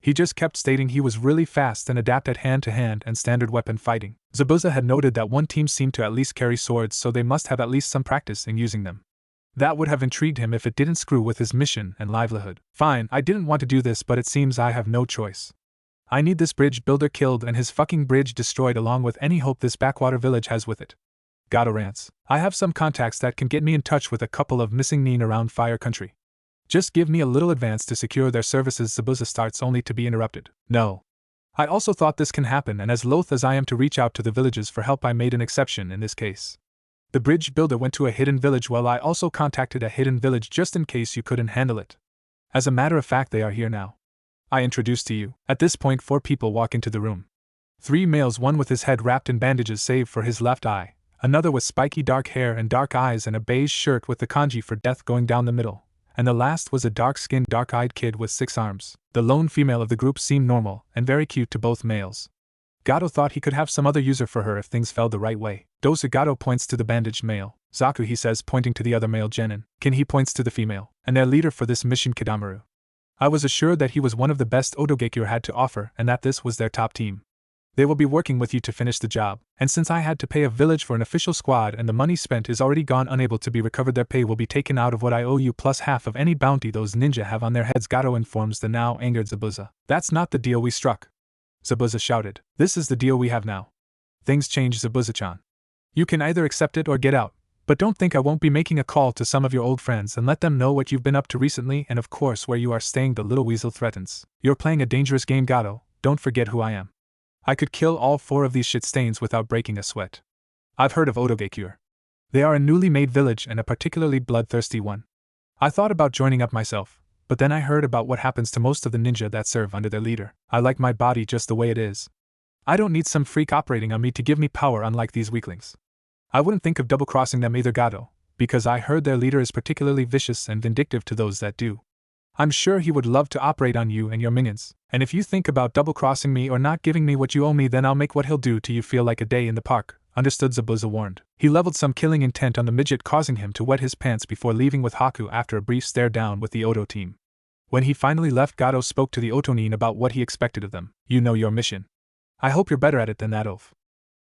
He just kept stating he was really fast and adept at hand-to-hand and standard weapon fighting. Zabuza had noted that one team seemed to at least carry swords, so they must have at least some practice in using them. That would have intrigued him if it didn't screw with his mission and livelihood. Fine, I didn't want to do this, but it seems I have no choice. I need this bridge builder killed and his fucking bridge destroyed along with any hope this backwater village has with it. Gato rants. I have some contacts that can get me in touch with a couple of missing nin around Fire Country. Just give me a little advance to secure their services. Zabuza starts only to be interrupted. No. I also thought this can happen, and as loath as I am to reach out to the villages for help, I made an exception in this case. The bridge builder went to a hidden village while I also contacted a hidden village just in case you couldn't handle it. As a matter of fact, they are here now. I introduce to you. At this point 4 people walk into the room. 3 males, one with his head wrapped in bandages save for his left eye, another with spiky dark hair and dark eyes and a beige shirt with the kanji for death going down the middle, and the last was a dark-skinned, dark-eyed kid with 6 arms. The lone female of the group seemed normal and very cute to both males. Gato thought he could have some other user for her if things fell the right way. Dosa Gato points to the bandaged male. Zaku, he says, pointing to the other male genin. Kin, he points to the female, and their leader for this mission, Kidamaru. I was assured that he was one of the best Otogekure had to offer and that this was their top team. They will be working with you to finish the job, and since I had to pay a village for an official squad and the money spent is already gone unable to be recovered, their pay will be taken out of what I owe you plus half of any bounty those ninja have on their heads, Gato informs the now angered Zabuza. That's not the deal we struck. Zabuza shouted. This is the deal we have now. Things change, Zabuza-chan. You can either accept it or get out, but don't think I won't be making a call to some of your old friends and let them know what you've been up to recently and of course where you are staying, the little weasel threatens. You're playing a dangerous game, Gato, don't forget who I am. I could kill all 4 of these shit stains without breaking a sweat. I've heard of Otogekure. They are a newly made village and a particularly bloodthirsty one. I thought about joining up myself, but then I heard about what happens to most of the ninja that serve under their leader. I like my body just the way it is. I don't need some freak operating on me to give me power unlike these weaklings. I wouldn't think of double-crossing them either, Gato, because I heard their leader is particularly vicious and vindictive to those that do. I'm sure he would love to operate on you and your minions, and if you think about double-crossing me or not giving me what you owe me, then I'll make what he'll do to you feel like a day in the park. Understood, Zabuza warned. He leveled some killing intent on the midget, causing him to wet his pants before leaving with Haku after a brief stare down with the Oto team. When he finally left, Gato spoke to the Otonin about what he expected of them. You know your mission. I hope you're better at it than that oaf.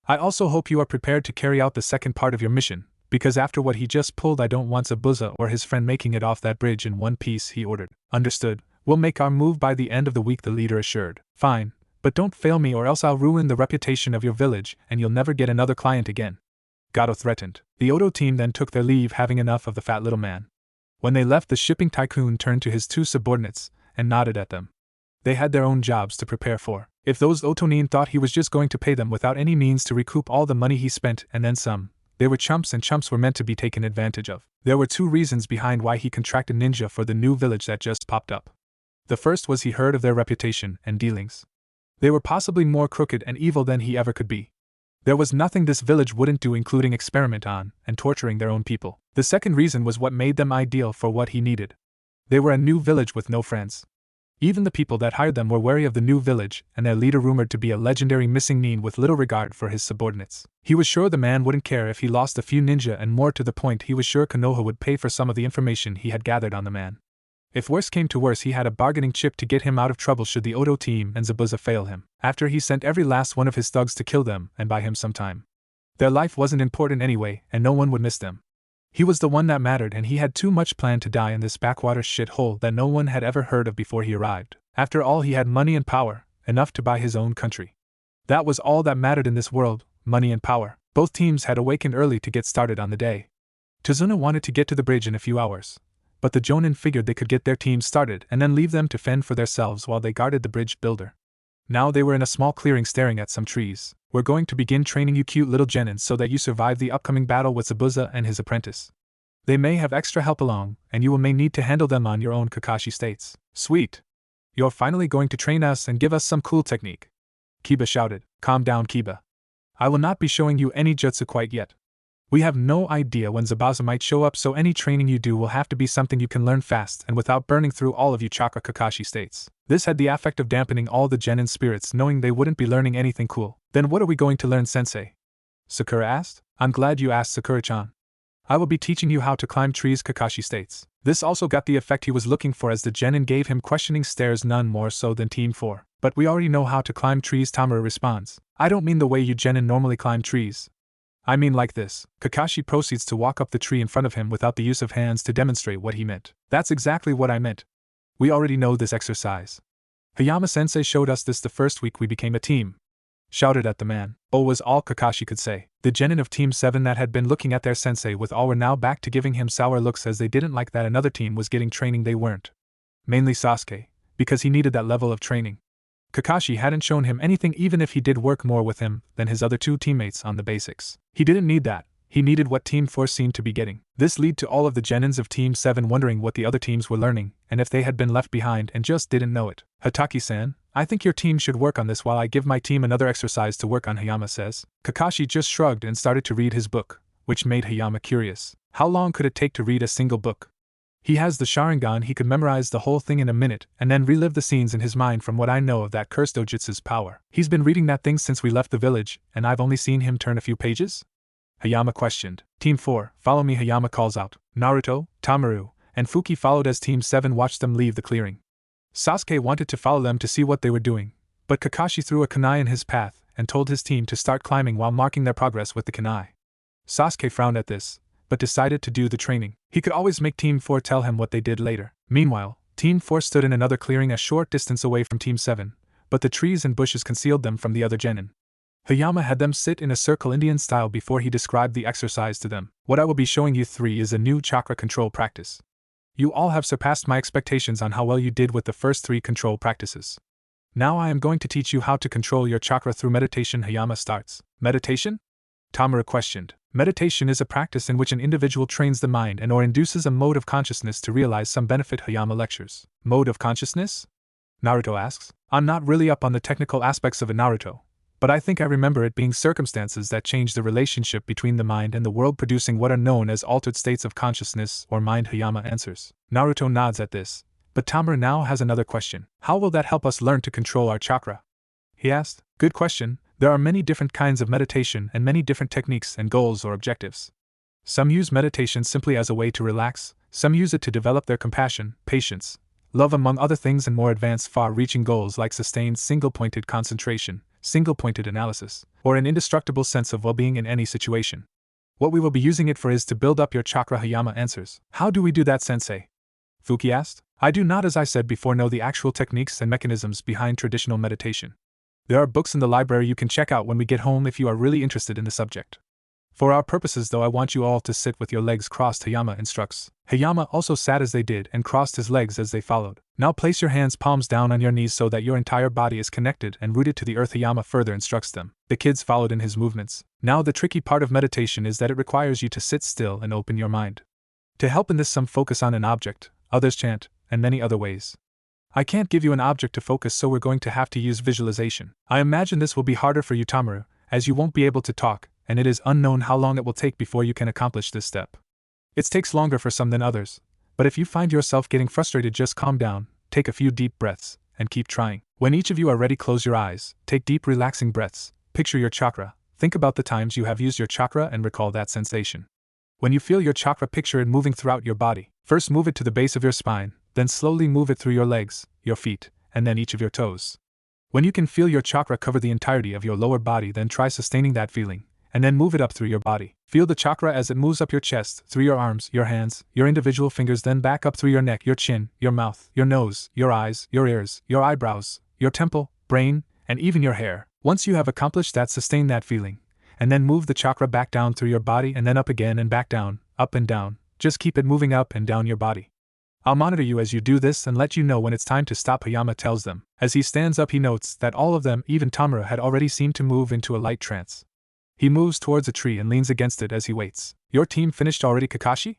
I also hope you are prepared to carry out the second part of your mission, because after what he just pulled I don't want Zabuza or his friend making it off that bridge in one piece, he ordered. Understood. We'll make our move by the end of the week, the leader assured. Fine. But don't fail me or else I'll ruin the reputation of your village and you'll never get another client again. Gato threatened. The Oto team then took their leave, having enough of the fat little man. When they left, the shipping tycoon turned to his 2 subordinates and nodded at them. They had their own jobs to prepare for. If those Otonin thought he was just going to pay them without any means to recoup all the money he spent and then some, they were chumps, and chumps were meant to be taken advantage of. There were 2 reasons behind why he contracted ninja for the new village that just popped up. The first was he heard of their reputation and dealings. They were possibly more crooked and evil than he ever could be. There was nothing this village wouldn't do, including experiment on and torturing their own people. The second reason was what made them ideal for what he needed. They were a new village with no friends. Even the people that hired them were wary of the new village, and their leader rumored to be a legendary missing nin with little regard for his subordinates. He was sure the man wouldn't care if he lost a few ninja, and more to the point, he was sure Konoha would pay for some of the information he had gathered on the man. If worse came to worse, he had a bargaining chip to get him out of trouble should the Oto team and Zabuza fail him, after he sent every last one of his thugs to kill them and buy him some time. Their life wasn't important anyway, and no one would miss them. He was the one that mattered, and he had too much planned to die in this backwater shithole that no one had ever heard of before he arrived. After all, he had money and power, enough to buy his own country. That was all that mattered in this world, money and power. Both teams had awakened early to get started on the day. Tazuna wanted to get to the bridge in a few hours, but the Jonin figured they could get their team started and then leave them to fend for themselves while they guarded the bridge builder. Now they were in a small clearing staring at some trees. We're going to begin training you cute little Jonins so that you survive the upcoming battle with Zabuza and his apprentice. They may have extra help along, and you may need to handle them on your own, Kakashi states. Sweet. You're finally going to train us and give us some cool technique. Kiba shouted. Calm down, Kiba. I will not be showing you any jutsu quite yet. We have no idea when Zabuza might show up, so any training you do will have to be something you can learn fast and without burning through all of you, Chakra, Kakashi states. This had the effect of dampening all the Jonin spirits, knowing they wouldn't be learning anything cool. Then what are we going to learn, sensei? Sakura asked. I'm glad you asked, Sakura-chan. I will be teaching you how to climb trees, Kakashi states. This also got the effect he was looking for, as the Jonin gave him questioning stares, none more so than Team 4. But we already know how to climb trees, Tamura responds. I don't mean the way you Jonin normally climb trees. I mean like this. Kakashi proceeds to walk up the tree in front of him without the use of hands to demonstrate what he meant. That's exactly what I meant. We already know this exercise. Hayama-sensei showed us this the first week we became a team. Shouted at the man. Oh, was all Kakashi could say. The Jonin of Team 7 that had been looking at their sensei with awe were now back to giving him sour looks, as they didn't like that another team was getting training they weren't. Mainly Sasuke, because he needed that level of training. Kakashi hadn't shown him anything, even if he did work more with him than his other 2 teammates on the basics. He didn't need that. He needed what Team 4 seemed to be getting. This led to all of the Jonins of Team 7 wondering what the other teams were learning, and if they had been left behind and just didn't know it. Hataki-san, I think your team should work on this while I give my team another exercise to work on, Hayama says. Kakashi just shrugged and started to read his book, which made Hayama curious. How long could it take to read a single book? He has the Sharingan, he could memorize the whole thing in a minute and then relive the scenes in his mind. From what I know of that cursed Dojutsu's power, he's been reading that thing since we left the village, and I've only seen him turn a few pages? Hayama questioned. Team 4, follow me, Hayama calls out. Naruto, Tamaru, and Fuki followed as Team 7 watched them leave the clearing. Sasuke wanted to follow them to see what they were doing, but Kakashi threw a kunai in his path and told his team to start climbing while marking their progress with the kunai. Sasuke frowned at this, but decided to do the training. He could always make Team 4 tell him what they did later. Meanwhile, Team 4 stood in another clearing a short distance away from Team 7, but the trees and bushes concealed them from the other Jonin. Hayama had them sit in a circle Indian style before he described the exercise to them. What I will be showing you 3 is a new chakra control practice. You all have surpassed my expectations on how well you did with the first 3 control practices. Now I am going to teach you how to control your chakra through meditation. Hayama starts. Meditation? Tamura questioned. Meditation is a practice in which an individual trains the mind and or induces a mode of consciousness to realize some benefit. Hayama lectures. Mode of consciousness? Naruto asks. I'm not really up on the technical aspects of it, Naruto, but I think I remember it being circumstances that change the relationship between the mind and the world, producing what are known as altered states of consciousness or mind. Hayama answers. Naruto nods at this, but Tamura now has another question. How will that help us learn to control our chakra? He asked. Good question. There are many different kinds of meditation and many different techniques and goals or objectives. Some use meditation simply as a way to relax, some use it to develop their compassion, patience, love, among other things, and more advanced far-reaching goals like sustained single-pointed concentration, single-pointed analysis, or an indestructible sense of well-being in any situation. What we will be using it for is to build up your chakra. Hayama answers. How do we do that, sensei? Fuki asked. I do not, as I said before, know the actual techniques and mechanisms behind traditional meditation. There are books in the library you can check out when we get home if you are really interested in the subject. For our purposes, though, I want you all to sit with your legs crossed, Hayama instructs. Hayama also sat as they did and crossed his legs as they followed. Now place your hands palms down on your knees so that your entire body is connected and rooted to the earth. Hayama further instructs them. The kids followed in his movements. Now the tricky part of meditation is that it requires you to sit still and open your mind. To help in this, some focus on an object, others chant, and many other ways. I can't give you an object to focus, so we're going to have to use visualization. I imagine this will be harder for you, Tamura, as you won't be able to talk, and it is unknown how long it will take before you can accomplish this step. It takes longer for some than others, but if you find yourself getting frustrated, just calm down, take a few deep breaths, and keep trying. When each of you are ready, close your eyes, take deep relaxing breaths, picture your chakra, think about the times you have used your chakra and recall that sensation. When you feel your chakra, picture it moving throughout your body. First move it to the base of your spine, then slowly move it through your legs, your feet, and then each of your toes. When you can feel your chakra cover the entirety of your lower body, then try sustaining that feeling, and then move it up through your body. Feel the chakra as it moves up your chest, through your arms, your hands, your individual fingers, then back up through your neck, your chin, your mouth, your nose, your eyes, your ears, your eyebrows, your temple, brain, and even your hair. Once you have accomplished that, sustain that feeling, and then move the chakra back down through your body and then up again and back down, up and down. Just keep it moving up and down your body. I'll monitor you as you do this and let you know when it's time to stop, Hayama tells them. As he stands up, he notes that all of them, even Tamura, had already seemed to move into a light trance. He moves towards a tree and leans against it as he waits. Your team finished already, Kakashi?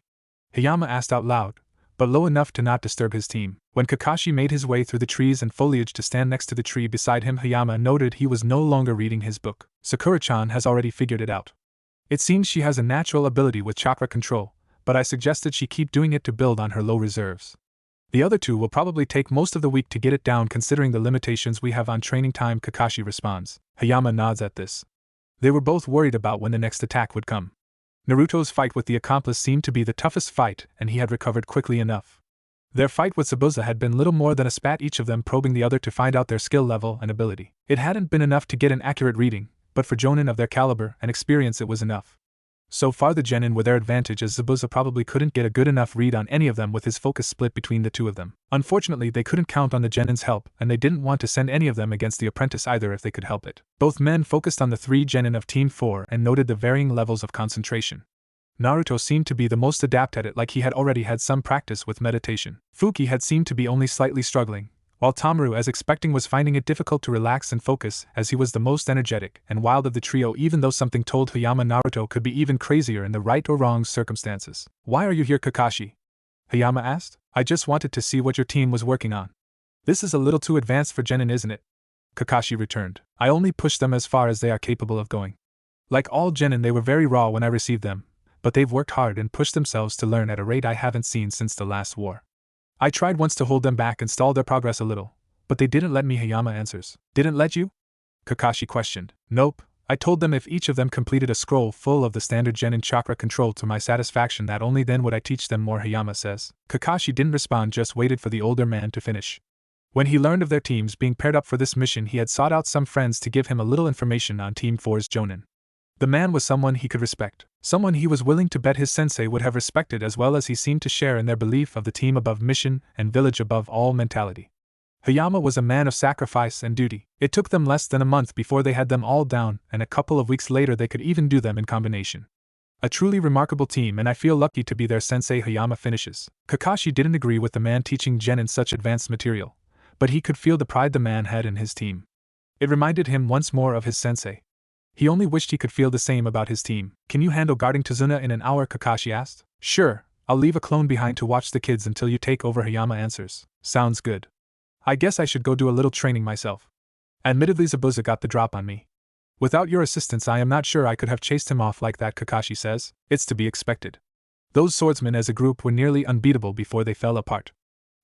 Hayama asked out loud, but low enough to not disturb his team. When Kakashi made his way through the trees and foliage to stand next to the tree beside him, Hayama noted he was no longer reading his book. Sakura-chan has already figured it out. It seems she has a natural ability with chakra control, but I suggested she keep doing it to build on her low reserves. The other two will probably take most of the week to get it down considering the limitations we have on training time, Kakashi responds. Hayama nods at this. They were both worried about when the next attack would come. Naruto's fight with the accomplice seemed to be the toughest fight, and he had recovered quickly enough. Their fight with Zabuza had been little more than a spat, each of them probing the other to find out their skill level and ability. It hadn't been enough to get an accurate reading, but for Jonin of their caliber and experience it was enough. So far the Jonin were their advantage, as Zabuza probably couldn't get a good enough read on any of them with his focus split between the two of them. Unfortunately, they couldn't count on the Jonin's help, and they didn't want to send any of them against the apprentice either if they could help it. Both men focused on the three Jonin of Team 4 and noted the varying levels of concentration. Naruto seemed to be the most adept at it, like he had already had some practice with meditation. Fuki had seemed to be only slightly struggling, while Tamura, as expecting, was finding it difficult to relax and focus, as he was the most energetic and wild of the trio, even though something told Hayama Naruto could be even crazier in the right or wrong circumstances. Why are you here, Kakashi? Hayama asked. I just wanted to see what your team was working on. This is a little too advanced for Jonin, isn't it? Kakashi returned. I only pushed them as far as they are capable of going. Like all Jonin, they were very raw when I received them, but they've worked hard and pushed themselves to learn at a rate I haven't seen since the last war. I tried once to hold them back and stall their progress a little, but they didn't let me, Hayama answers. Didn't let you? Kakashi questioned. Nope, I told them if each of them completed a scroll full of the standard Jonin chakra control to my satisfaction, that only then would I teach them more, Hayama says. Kakashi didn't respond, just waited for the older man to finish. When he learned of their teams being paired up for this mission, he had sought out some friends to give him a little information on Team 4's Jonin. The man was someone he could respect, someone he was willing to bet his sensei would have respected, as well as he seemed to share in their belief of the team above mission and village above all mentality. Hayama was a man of sacrifice and duty. It took them less than a month before they had them all down, and a couple of weeks later they could even do them in combination. A truly remarkable team, and I feel lucky to be their sensei, Hayama finishes. Kakashi didn't agree with the man teaching Jonin such advanced material, but he could feel the pride the man had in his team. It reminded him once more of his sensei. He only wished he could feel the same about his team. Can you handle guarding Tazuna in an hour? Kakashi asked. Sure, I'll leave a clone behind to watch the kids until you take over. Hayama answers. Sounds good. I guess I should go do a little training myself. Admittedly, Zabuza got the drop on me. Without your assistance, I am not sure I could have chased him off like that, Kakashi says. It's to be expected. Those swordsmen as a group were nearly unbeatable before they fell apart.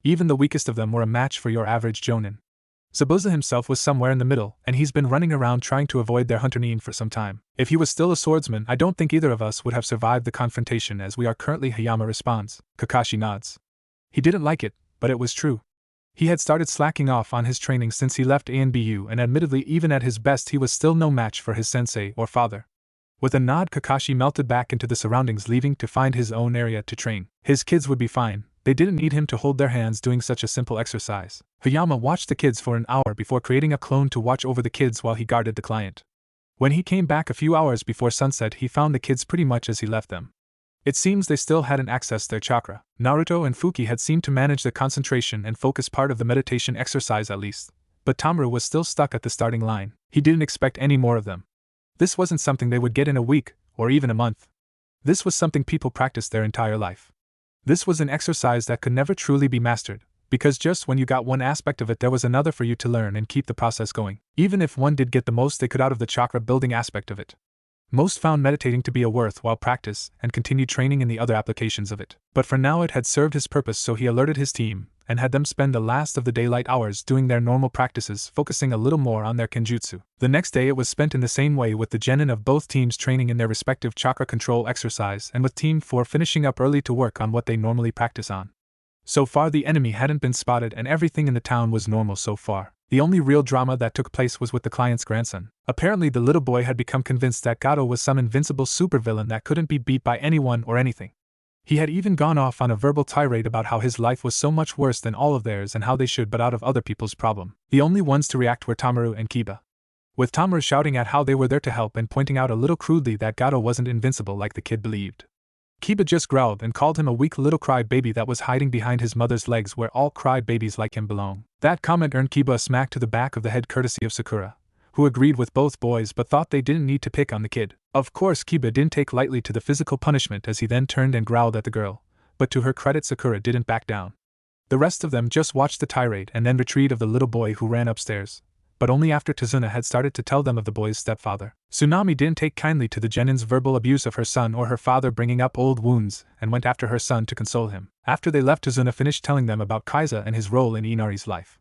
Even the weakest of them were a match for your average Jonin. Zabuza himself was somewhere in the middle, and he's been running around trying to avoid their hunter Nin for some time. If he was still a swordsman, I don't think either of us would have survived the confrontation as we are currently. Hayama responds. Kakashi nods. He didn't like it, but it was true. He had started slacking off on his training since he left ANBU, and admittedly even at his best he was still no match for his sensei or father. With a nod, Kakashi melted back into the surroundings, leaving to find his own area to train. His kids would be fine. They didn't need him to hold their hands doing such a simple exercise. Hayama watched the kids for an hour before creating a clone to watch over the kids while he guarded the client. When he came back a few hours before sunset, he found the kids pretty much as he left them. It seems they still hadn't accessed their chakra. Naruto and Fuki had seemed to manage the concentration and focus part of the meditation exercise at least, but Tamaru was still stuck at the starting line. He didn't expect any more of them. This wasn't something they would get in a week, or even a month. This was something people practiced their entire life. This was an exercise that could never truly be mastered, because just when you got one aspect of it, there was another for you to learn and keep the process going. Even if one did get the most they could out of the chakra building aspect of it. Most found meditating to be a worthwhile practice and continued training in the other applications of it. But for now it had served his purpose, so he alerted his team and had them spend the last of the daylight hours doing their normal practices, focusing a little more on their kenjutsu. The next day it was spent in the same way, with the genin of both teams training in their respective chakra control exercise, and with Team 4 finishing up early to work on what they normally practice on. So far the enemy hadn't been spotted and everything in the town was normal so far. The only real drama that took place was with the client's grandson. Apparently the little boy had become convinced that Gato was some invincible supervillain that couldn't be beat by anyone or anything. He had even gone off on a verbal tirade about how his life was so much worse than all of theirs and how they should but out of other people's problem. The only ones to react were Tamaru and Kiba. With Tamaru shouting at how they were there to help and pointing out a little crudely that Gato wasn't invincible like the kid believed. Kiba just growled and called him a weak little crybaby that was hiding behind his mother's legs where all crybabies like him belong. That comment earned Kiba a smack to the back of the head courtesy of Sakura, who agreed with both boys but thought they didn't need to pick on the kid. Of course Kiba didn't take lightly to the physical punishment as he then turned and growled at the girl, but to her credit Sakura didn't back down. The rest of them just watched the tirade and then retreat of the little boy who ran upstairs, but only after Tazuna had started to tell them of the boy's stepfather. Tsunami didn't take kindly to the genin's verbal abuse of her son or her father bringing up old wounds and went after her son to console him. After they left, Tazuna finished telling them about Kaiza and his role in Inari's life.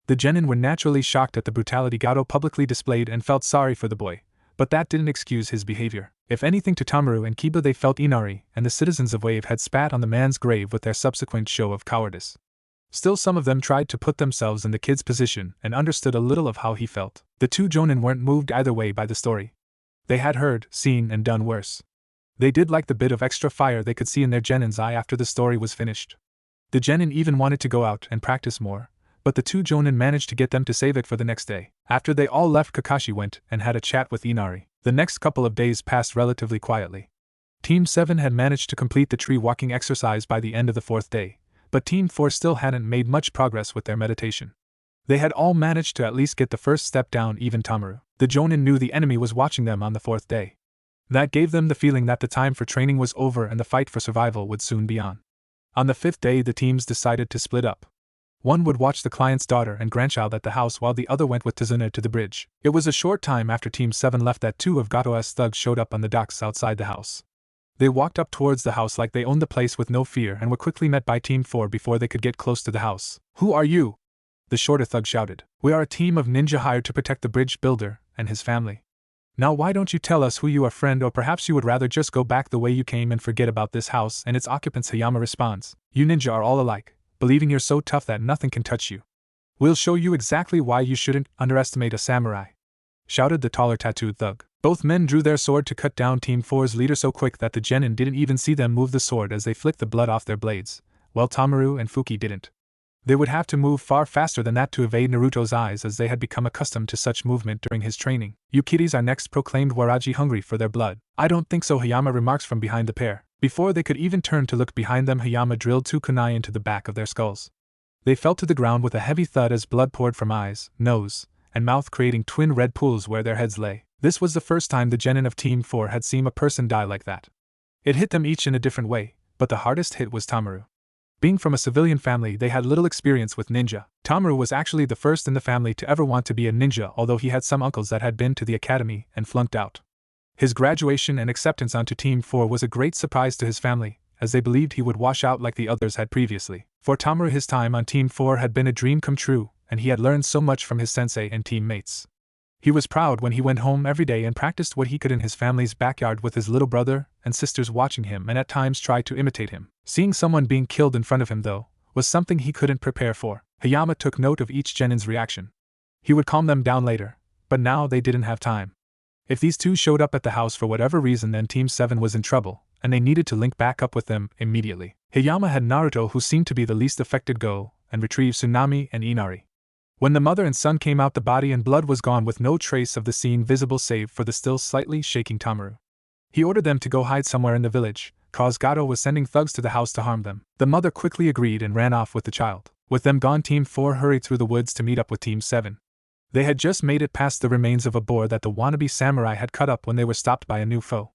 The genin were naturally shocked at the brutality Gato publicly displayed and felt sorry for the boy, but that didn't excuse his behavior. If anything, to Tamaru and Kiba they felt Inari and the citizens of Wave had spat on the man's grave with their subsequent show of cowardice. Still, some of them tried to put themselves in the kid's position and understood a little of how he felt. The two Jonin weren't moved either way by the story. They had heard, seen, and done worse. They did like the bit of extra fire they could see in their genin's eye after the story was finished. The genin even wanted to go out and practice more, but the two Jonin managed to get them to save it for the next day. After they all left, Kakashi went and had a chat with Inari. The next couple of days passed relatively quietly. Team 7 had managed to complete the tree walking exercise by the end of the 4th day. But Team 4 still hadn't made much progress with their meditation. They had all managed to at least get the first step down, even Tamaru. The Jonin knew the enemy was watching them on the 4th day. That gave them the feeling that the time for training was over and the fight for survival would soon be on. On the 5th day, the teams decided to split up. One would watch the client's daughter and grandchild at the house while the other went with Tazuna to the bridge. It was a short time after Team 7 left that two of Gato's thugs showed up on the docks outside the house. They walked up towards the house like they owned the place with no fear and were quickly met by Team 4 before they could get close to the house. "Who are you?" the shorter thug shouted. "We are a team of ninja hired to protect the bridge builder and his family. Now why don't you tell us who you are, friend, or perhaps you would rather just go back the way you came and forget about this house and its occupants?" Hayama responds. "You ninja are all alike, believing you're so tough that nothing can touch you. We'll show you exactly why you shouldn't underestimate a samurai," shouted the taller tattooed thug. Both men drew their sword to cut down Team 4's leader so quick that the genin didn't even see them move the sword as they flicked the blood off their blades, while Tamaru and Fuki didn't. They would have to move far faster than that to evade Naruto's eyes, as they had become accustomed to such movement during his training. "You kiddies are next," proclaimed Waraji, hungry for their blood. "I don't think so," Hayama remarks from behind the pair. Before they could even turn to look behind them, Hayama drilled 2 kunai into the back of their skulls. They fell to the ground with a heavy thud as blood poured from eyes, nose, and mouth, creating twin red pools where their heads lay. This was the first time the genin of Team 4 had seen a person die like that. It hit them each in a different way, but the hardest hit was Tamaru. Being from a civilian family, they had little experience with ninja. Tamaru was actually the first in the family to ever want to be a ninja, although he had some uncles that had been to the academy and flunked out. His graduation and acceptance onto Team 4 was a great surprise to his family, as they believed he would wash out like the others had previously. For Tamaru, his time on Team 4 had been a dream come true, and he had learned so much from his sensei and teammates. He was proud when he went home every day and practiced what he could in his family's backyard with his little brother and sisters watching him and at times tried to imitate him. Seeing someone being killed in front of him, though, was something he couldn't prepare for. Hayama took note of each genin's reaction. He would calm them down later, but now they didn't have time. If these two showed up at the house for whatever reason, then Team 7 was in trouble, and they needed to link back up with them immediately. Hayama had Naruto, who seemed to be the least affected, go and retrieve Tsunami and Inari. When the mother and son came out, the body and blood was gone with no trace of the scene visible save for the still slightly shaking Tamaru. He ordered them to go hide somewhere in the village, cause Gato was sending thugs to the house to harm them. The mother quickly agreed and ran off with the child. With them gone, Team 4 hurried through the woods to meet up with Team 7. They had just made it past the remains of a boar that the wannabe samurai had cut up when they were stopped by a new foe.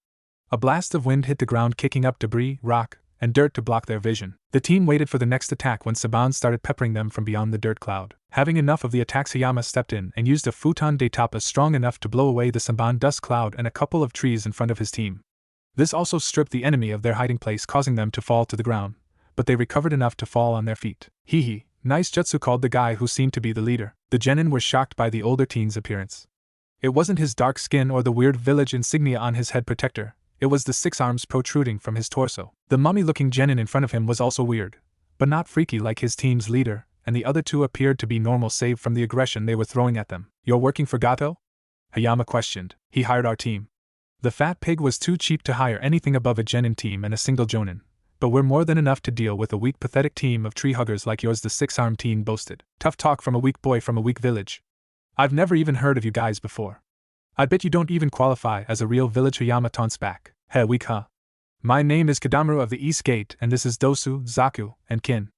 A blast of wind hit the ground, kicking up debris, rock, and dirt to block their vision. The team waited for the next attack when Saban started peppering them from beyond the dirt cloud. Having enough of the attacks, Hayama stepped in and used a futon de tapa strong enough to blow away the Saban dust cloud and a couple of trees in front of his team. This also stripped the enemy of their hiding place, causing them to fall to the ground, but they recovered enough to fall on their feet. Hee, nice jutsu, called the guy who seemed to be the leader. The genin were shocked by the older teen's appearance. It wasn't his dark skin or the weird village insignia on his head protector. It was the 6 arms protruding from his torso. The mummy-looking genin in front of him was also weird, but not freaky like his team's leader, and the other two appeared to be normal save from the aggression they were throwing at them. "You're working for Gato?" Hayama questioned. "He hired our team. The fat pig was too cheap to hire anything above a genin team and a single Jonin, but we're more than enough to deal with a weak, pathetic team of tree huggers like yours," the 6-armed teen boasted. "Tough talk from a weak boy from a weak village. I've never even heard of you guys before. I bet you don't even qualify as a real village," Hayama taunts back. "Heh, weak huh? My name is Kadamaru of the East Gate, and this is Dosu, Zaku, and Kin.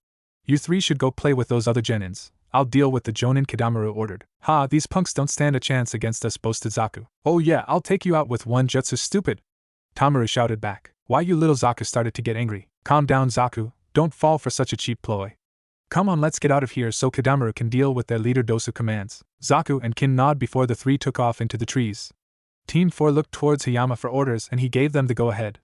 You three should go play with those other genins. I'll deal with the Jonin," Kadamaru ordered. "Ha, these punks don't stand a chance against us," boasted Zaku. "Oh yeah, I'll take you out with one jutsu, stupid," Tamaru shouted back. "Why, you little," Zaku started to get angry. "Calm down, Zaku, don't fall for such a cheap ploy. Come on, let's get out of here so Kadamaru can deal with their leader," Dosu commands. Zaku and Kin nod before the three took off into the trees. Team 4 looked towards Hayama for orders and he gave them the go-ahead.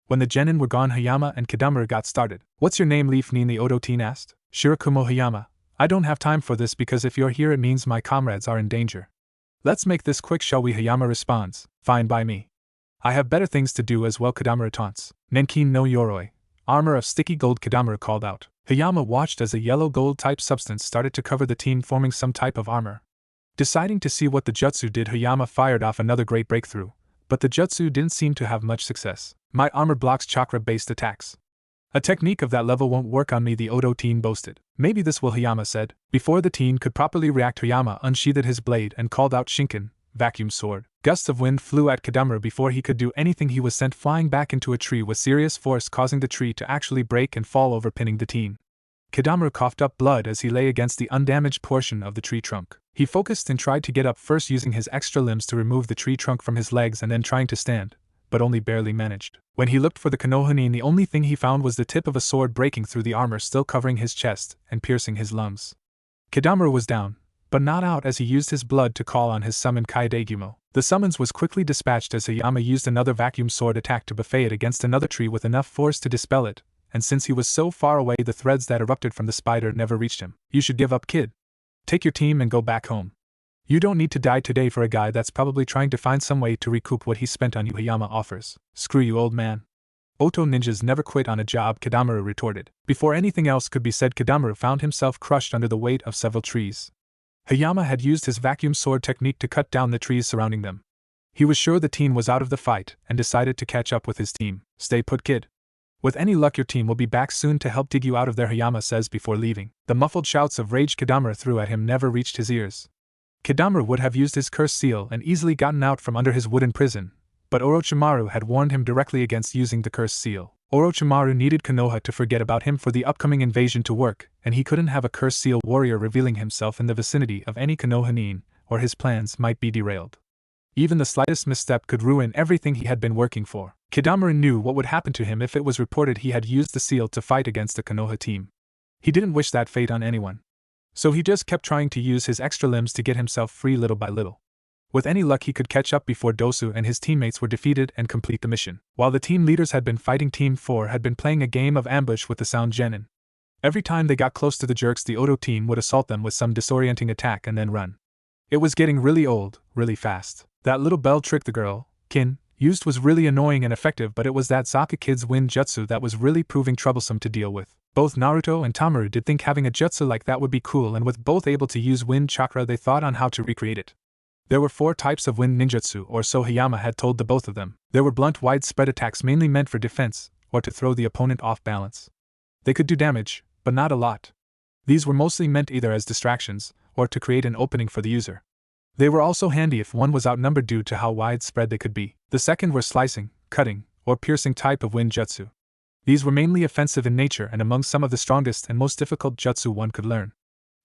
When the genin were gone, Hayama and Kadamaru got started. "What's your name, Leaf Nin?" the Odo teen asked. "Shirakumo Hayama. I don't have time for this because if you're here it means my comrades are in danger. Let's make this quick, shall we?" Hayama responds. "Fine by me. I have better things to do as well," Kadamaru taunts. "Nenkin no Yoroi. Armor of sticky gold," Kadamaru called out. Hayama watched as a yellow gold type substance started to cover the team, forming some type of armor. Deciding to see what the jutsu did, Hayama fired off another great breakthrough, but the jutsu didn't seem to have much success. "My armor blocks chakra-based attacks. A technique of that level won't work on me," the Odo teen boasted. "Maybe this will," Hayama said. Before the teen could properly react, Hayama unsheathed his blade and called out Shinken, vacuum sword. Gusts of wind flew at Kadamaru. Before he could do anything, he was sent flying back into a tree with serious force, causing the tree to actually break and fall over, pinning the teen. Kadamaru coughed up blood as he lay against the undamaged portion of the tree trunk. He focused and tried to get up, first using his extra limbs to remove the tree trunk from his legs and then trying to stand, but only barely managed. When he looked for the Konohanin, the only thing he found was the tip of a sword breaking through the armor, still covering his chest and piercing his lungs. Kadamaru was down, but not out, as he used his blood to call on his summon Kaidegumo. The summons was quickly dispatched as Hayama used another vacuum sword attack to buffet it against another tree with enough force to dispel it, and since he was so far away, the threads that erupted from the spider never reached him. "You should give up, kid. Take your team and go back home. You don't need to die today for a guy that's probably trying to find some way to recoup what he spent on you," Hayama offers. "Screw you, old man. Oto ninjas never quit on a job," Kadamaru retorted. Before anything else could be said, Kadamaru found himself crushed under the weight of several trees. Hayama had used his vacuum sword technique to cut down the trees surrounding them. He was sure the teen was out of the fight and decided to catch up with his team. "Stay put, kid. With any luck your team will be back soon to help dig you out of there," Hayama says before leaving. The muffled shouts of rage Kadamaru threw at him never reached his ears. Kadamaru would have used his curse seal and easily gotten out from under his wooden prison, but Orochimaru had warned him directly against using the curse seal. Orochimaru needed Konoha to forget about him for the upcoming invasion to work, and he couldn't have a cursed seal warrior revealing himself in the vicinity of any Konoha-nin, or his plans might be derailed. Even the slightest misstep could ruin everything he had been working for. Kidamura knew what would happen to him if it was reported he had used the seal to fight against the Konoha team. He didn't wish that fate on anyone. So he just kept trying to use his extra limbs to get himself free little by little. With any luck he could catch up before Dosu and his teammates were defeated and complete the mission. While the team leaders had been fighting, Team 4 had been playing a game of ambush with the sound Jonin. Every time they got close to the jerks, the Oto team would assault them with some disorienting attack and then run. It was getting really old, really fast. That little bell trick the girl, Kin, used was really annoying and effective, but it was that Sokka kid's wind jutsu that was really proving troublesome to deal with. Both Naruto and Tamaru did think having a jutsu like that would be cool, and with both able to use wind chakra they thought on how to recreate it. There were 4 types of wind ninjutsu, or so Hayama had told the both of them. There were blunt, widespread attacks mainly meant for defense, or to throw the opponent off balance. They could do damage, but not a lot. These were mostly meant either as distractions, or to create an opening for the user. They were also handy if one was outnumbered due to how widespread they could be. The second were slicing, cutting, or piercing type of wind jutsu. These were mainly offensive in nature and among some of the strongest and most difficult jutsu one could learn.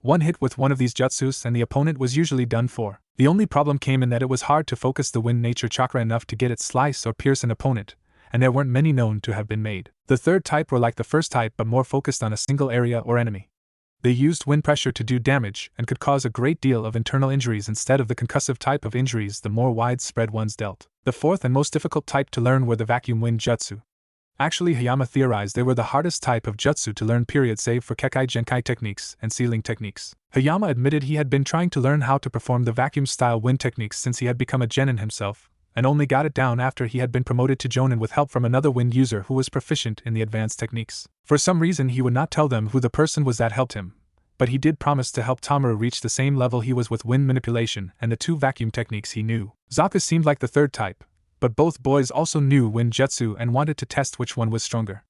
One hit with one of these jutsus and the opponent was usually done for. The only problem came in that it was hard to focus the wind nature chakra enough to get it slice or pierce an opponent, and there weren't many known to have been made. The third type were like the first type but more focused on a single area or enemy. They used wind pressure to do damage and could cause a great deal of internal injuries instead of the concussive type of injuries the more widespread ones dealt. The fourth and most difficult type to learn were the vacuum wind jutsu. Actually, Hayama theorized they were the hardest type of jutsu to learn, save for Kekai Genkai techniques and sealing techniques. Hayama admitted he had been trying to learn how to perform the vacuum-style wind techniques since he had become a genin himself, and only got it down after he had been promoted to Jonin with help from another wind user who was proficient in the advanced techniques. For some reason he would not tell them who the person was that helped him, but he did promise to help Tamaru reach the same level he was with wind manipulation and the 2 vacuum techniques he knew. Zabuza seemed like the third type, but both boys also knew wind jutsu and wanted to test which one was stronger.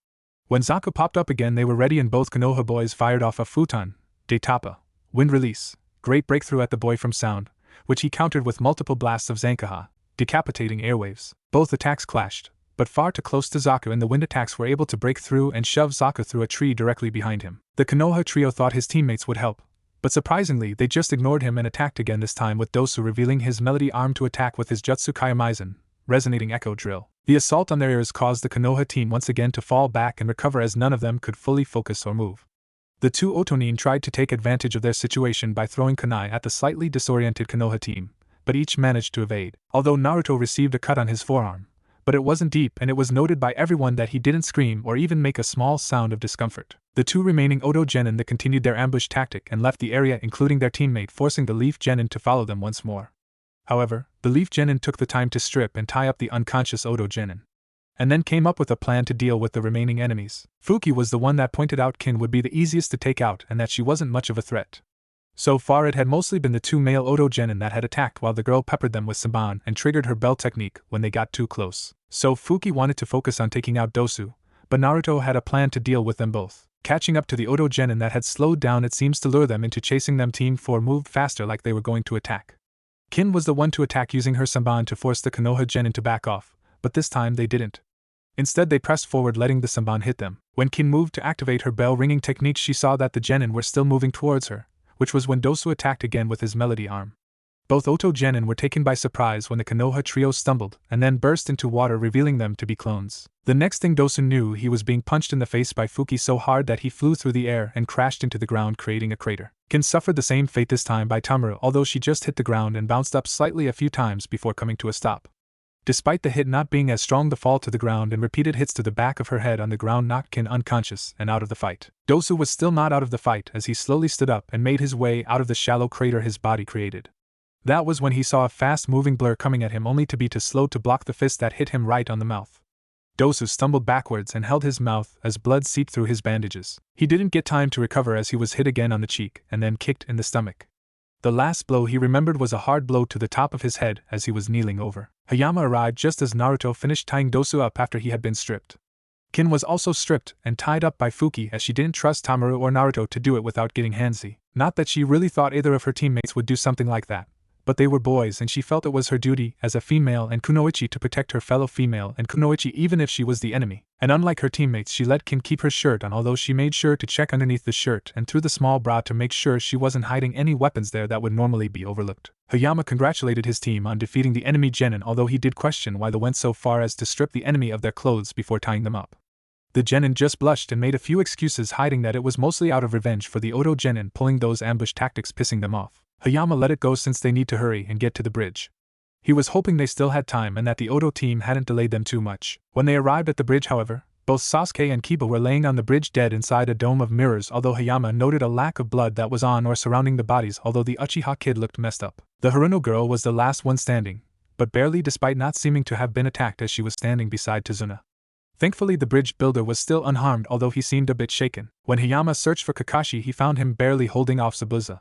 When Zabuza popped up again they were ready and both Konoha boys fired off a futon, de tapa, wind release, great breakthrough at the boy from sound, which he countered with multiple blasts of Zankaha, decapitating airwaves. Both attacks clashed, but far too close to Zabuza, and the wind attacks were able to break through and shove Zabuza through a tree directly behind him. The Konoha trio thought his teammates would help, but surprisingly they just ignored him and attacked again, this time with Dosu revealing his melody arm to attack with his jutsu Kayamaizen, resonating echo drill. The assault on their ears caused the Konoha team once again to fall back and recover as none of them could fully focus or move. The 2 Otonin tried to take advantage of their situation by throwing kunai at the slightly disoriented Konoha team, but each managed to evade. Although Naruto received a cut on his forearm, but it wasn't deep and it was noted by everyone that he didn't scream or even make a small sound of discomfort. The 2 remaining Oto Genin continued their ambush tactic and left the area, including their teammate, forcing the Leaf Genin to follow them once more. However, the Leaf Genin took the time to strip and tie up the unconscious Oto Genin, and then came up with a plan to deal with the remaining enemies. Fuki was the one that pointed out Kin would be the easiest to take out and that she wasn't much of a threat. So far it had mostly been the 2 male Oto Genin that had attacked, while the girl peppered them with Saban and triggered her bell technique when they got too close. So Fuki wanted to focus on taking out Dosu, but Naruto had a plan to deal with them both. Catching up to the Oto Genin that had slowed down, it seems to lure them into chasing them. Team 4 moved faster like they were going to attack. Kin was the one to attack using her Saban to force the Konoha Genin to back off, but this time they didn't. Instead they pressed forward, letting the Saban hit them. When Kin moved to activate her bell-ringing technique, she saw that the Genin were still moving towards her, which was when Dosu attacked again with his melody arm. Both Oto Genin were taken by surprise when the Konoha trio stumbled and then burst into water, revealing them to be clones. The next thing Dosu knew, he was being punched in the face by Fuki so hard that he flew through the air and crashed into the ground, creating a crater. Kin suffered the same fate this time by Tamaru, although she just hit the ground and bounced up slightly a few times before coming to a stop. Despite the hit not being as strong, the fall to the ground and repeated hits to the back of her head on the ground knocked Kin unconscious and out of the fight. Dosu was still not out of the fight as he slowly stood up and made his way out of the shallow crater his body created. That was when he saw a fast-moving blur coming at him, only to be too slow to block the fist that hit him right on the mouth. Dosu stumbled backwards and held his mouth as blood seeped through his bandages. He didn't get time to recover as he was hit again on the cheek and then kicked in the stomach. The last blow he remembered was a hard blow to the top of his head as he was kneeling over. Hayama arrived just as Naruto finished tying Dosu up after he had been stripped. Kin was also stripped and tied up by Fuki as she didn't trust Tamaru or Naruto to do it without getting handsy. Not that she really thought either of her teammates would do something like that, But they were boys and she felt it was her duty as a female and kunoichi to protect her fellow female and kunoichi even if she was the enemy. And unlike her teammates, she let Kin keep her shirt on, although she made sure to check underneath the shirt and through the small bra to make sure she wasn't hiding any weapons there that would normally be overlooked. Hayama congratulated his team on defeating the enemy genin, although he did question why they went so far as to strip the enemy of their clothes before tying them up. The genin just blushed and made a few excuses, hiding that it was mostly out of revenge for the Odo genin pulling those ambush tactics, pissing them off. Hayama let it go since they need to hurry and get to the bridge. He was hoping they still had time and that the Odo team hadn't delayed them too much. When they arrived at the bridge, however, both Sasuke and Kiba were laying on the bridge dead inside a dome of mirrors, although Hayama noted a lack of blood that was on or surrounding the bodies, although the Uchiha kid looked messed up. The Haruno girl was the last one standing, but barely, despite not seeming to have been attacked, as she was standing beside Tazuna. Thankfully, the bridge builder was still unharmed, although he seemed a bit shaken. When Hayama searched for Kakashi, he found him barely holding off Zabuza.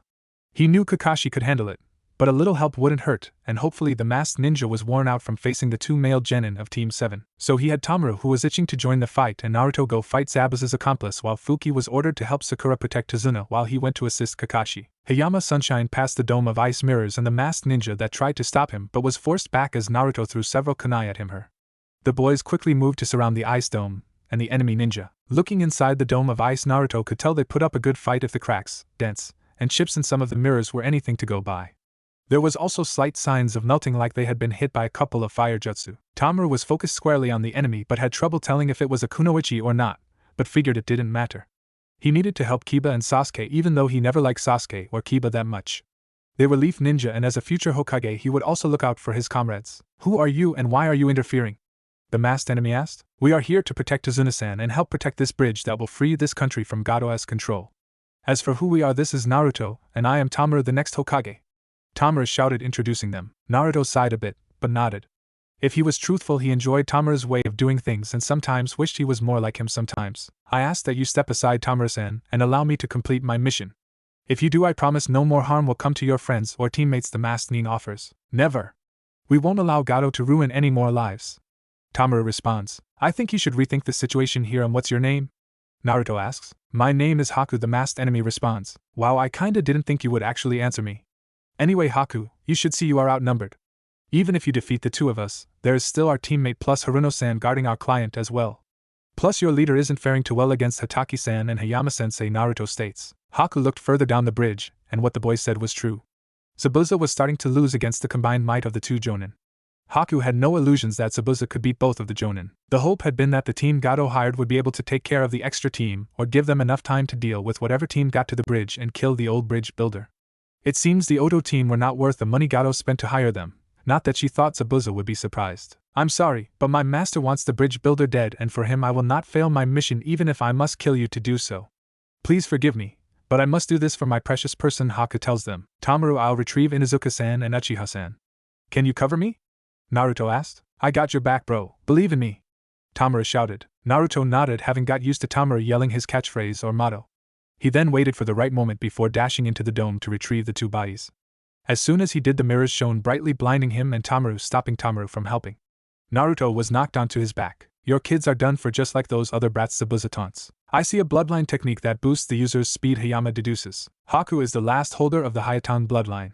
He knew Kakashi could handle it, but a little help wouldn't hurt, and hopefully the masked ninja was worn out from facing the two male genin of Team 7. So he had Tamaru, who was itching to join the fight, and Naruto go fight Zabuza's accomplice, while Fuki was ordered to help Sakura protect Tazuna while he went to assist Kakashi. Hayama Sunshine passed the dome of ice mirrors and the masked ninja that tried to stop him but was forced back as Naruto threw several kunai at him. The boys quickly moved to surround the ice dome and the enemy ninja. Looking inside the dome of ice, Naruto could tell they put up a good fight if the cracks, dents, and chips in some of the mirrors were anything to go by. There was also slight signs of melting, like they had been hit by a couple of fire jutsu. Tamaru was focused squarely on the enemy but had trouble telling if it was a kunoichi or not, but figured it didn't matter. He needed to help Kiba and Sasuke, even though he never liked Sasuke or Kiba that much. They were Leaf Ninja, and as a future Hokage he would also look out for his comrades. "Who are you and why are you interfering?" the masked enemy asked. "We are here to protect Tazuna-san and help protect this bridge that will free this country from Gado's control. As for who we are, this is Naruto, and I am Tamaru, the next Hokage." Tamaru shouted, introducing them. Naruto sighed a bit, but nodded. If he was truthful, he enjoyed Tamaru's way of doing things and sometimes wished he was more like him sometimes. "I ask that you step aside, Tamaru-san, and allow me to complete my mission. If you do, I promise no more harm will come to your friends or teammates," the masked nin offers. "Never. We won't allow Gado to ruin any more lives." Tamaru responds. "I think you should rethink the situation here. And what's your name?" Naruto asks. "My name is Haku," the masked enemy responds. "Wow, I kinda didn't think you would actually answer me. Anyway, Haku, you should see you are outnumbered. Even if you defeat the two of us, there is still our teammate plus Haruno-san guarding our client as well. Plus your leader isn't faring too well against Hataki-san and Hayama-sensei," Naruto states. Haku looked further down the bridge, and what the boy said was true. Zabuza was starting to lose against the combined might of the two Jonin. Haku had no illusions that Zabuza could beat both of the Jonin. The hope had been that the team Gado hired would be able to take care of the extra team or give them enough time to deal with whatever team got to the bridge and kill the old bridge builder. It seems the Odo team were not worth the money Gado spent to hire them. Not that she thought Zabuza would be surprised. "I'm sorry, but my master wants the bridge builder dead, and for him I will not fail my mission even if I must kill you to do so. Please forgive me, but I must do this for my precious person," Haku tells them. "Tamaru, I'll retrieve Inuzuka-san and Uchiha-san. Can you cover me?" Naruto asked. "I got your back, bro. Believe in me," Tamaru shouted. Naruto nodded, having got used to Tamaru yelling his catchphrase or motto. He then waited for the right moment before dashing into the dome to retrieve the two bodies. As soon as he did, the mirrors shone brightly, blinding him and Tamaru, stopping Tamaru from helping. Naruto was knocked onto his back. "Your kids are done for, just like those other brats," Zabuza taunts. "I see a bloodline technique that boosts the user's speed," Hayama deduces. "Haku is the last holder of the Hayatan bloodline.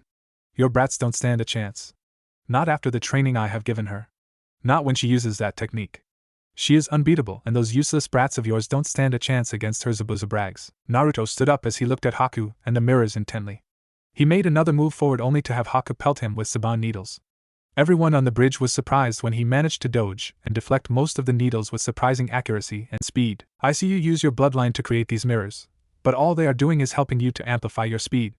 Your brats don't stand a chance. Not after the training I have given her. Not when she uses that technique. She is unbeatable, and those useless brats of yours don't stand a chance against her," Zabuza brags. Naruto stood up as he looked at Haku and the mirrors intently. He made another move forward only to have Haku pelt him with Saban needles. Everyone on the bridge was surprised when he managed to dodge and deflect most of the needles with surprising accuracy and speed. "I see you use your bloodline to create these mirrors, but all they are doing is helping you to amplify your speed.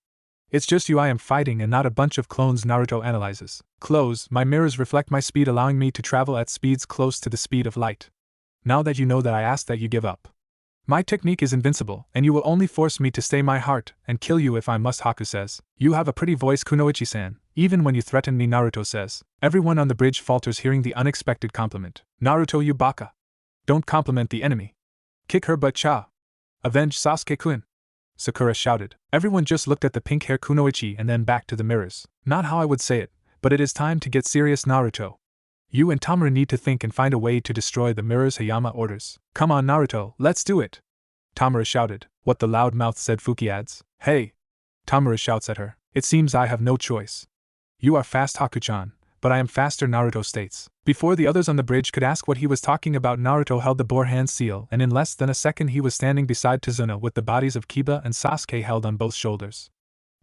It's just you I am fighting and not a bunch of clones," Naruto analyzes. "Close, my mirrors reflect my speed, allowing me to travel at speeds close to the speed of light. Now that you know that, I ask that you give up. My technique is invincible, and you will only force me to stay my heart and kill you if I must," Haku says. "You have a pretty voice, Kunoichi-san, even when you threaten me," Naruto says. Everyone on the bridge falters hearing the unexpected compliment. "Naruto, you baka. Don't compliment the enemy. Kick her butt, cha. Avenge Sasuke-kun," Sakura shouted. Everyone just looked at the pink-haired Kunoichi and then back to the mirrors. "Not how I would say it, but it is time to get serious, Naruto. You and Tamaru need to think and find a way to destroy the mirrors," Hayama orders. "Come on, Naruto, let's do it," Tamaru shouted. "What the loudmouth," said Fuki adds. "Hey!" Tamaru shouts at her. "It seems I have no choice. You are fast, Haku-chan, but I am faster, Naruto states. Before the others on the bridge could ask what he was talking about, Naruto held the boar hand seal, and in less than a second he was standing beside Tazuna with the bodies of Kiba and Sasuke held on both shoulders.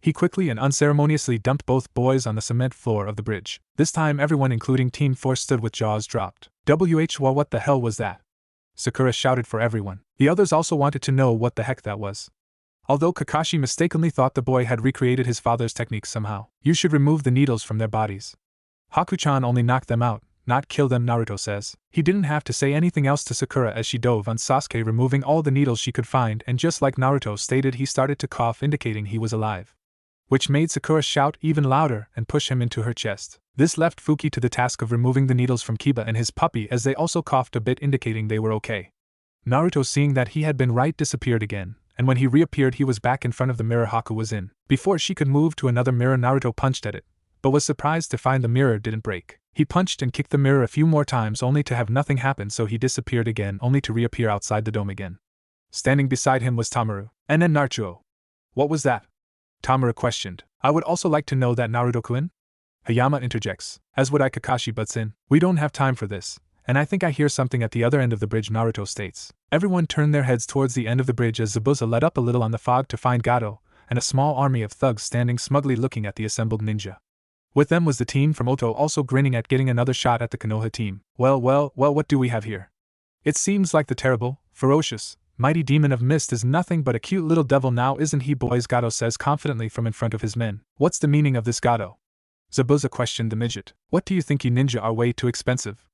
He quickly and unceremoniously dumped both boys on the cement floor of the bridge. This time everyone including Team 4 stood with jaws dropped. Well, what the hell was that? Sakura shouted for everyone. The others also wanted to know what the heck that was. Although Kakashi mistakenly thought the boy had recreated his father's techniques somehow. You should remove the needles from their bodies. Haku-chan only knocked them out, not kill them, Naruto says. He didn't have to say anything else to Sakura as she dove on Sasuke, removing all the needles she could find, and just like Naruto stated, he started to cough, indicating he was alive. Which made Sakura shout even louder and push him into her chest. This left Fuki to the task of removing the needles from Kiba and his puppy as they also coughed a bit, indicating they were okay. Naruto, seeing that he had been right, disappeared again, and when he reappeared he was back in front of the mirror Haku was in. Before she could move to another mirror, Naruto punched at it, but was surprised to find the mirror didn't break. He punched and kicked the mirror a few more times only to have nothing happen, so he disappeared again only to reappear outside the dome again. Standing beside him was Tamaru, and then Naruto. What was that? Tamaru questioned. I would also like to know that, Naruto-kun? Hayama interjects. As would I. Kakashi butts in. We don't have time for this, and I think I hear something at the other end of the bridge, Naruto states. Everyone turned their heads towards the end of the bridge as Zabuza let up a little on the fog to find Gato, and a small army of thugs standing smugly looking at the assembled ninja. With them was the team from Oto, also grinning at getting another shot at the Konoha team. Well, what do we have here? It seems like the terrible, ferocious, mighty demon of mist is nothing but a cute little devil now, isn't he, boys? Gato says confidently from in front of his men. What's the meaning of this, Gato? Zabuza questioned the midget. What do you think? You ninja are way too expensive.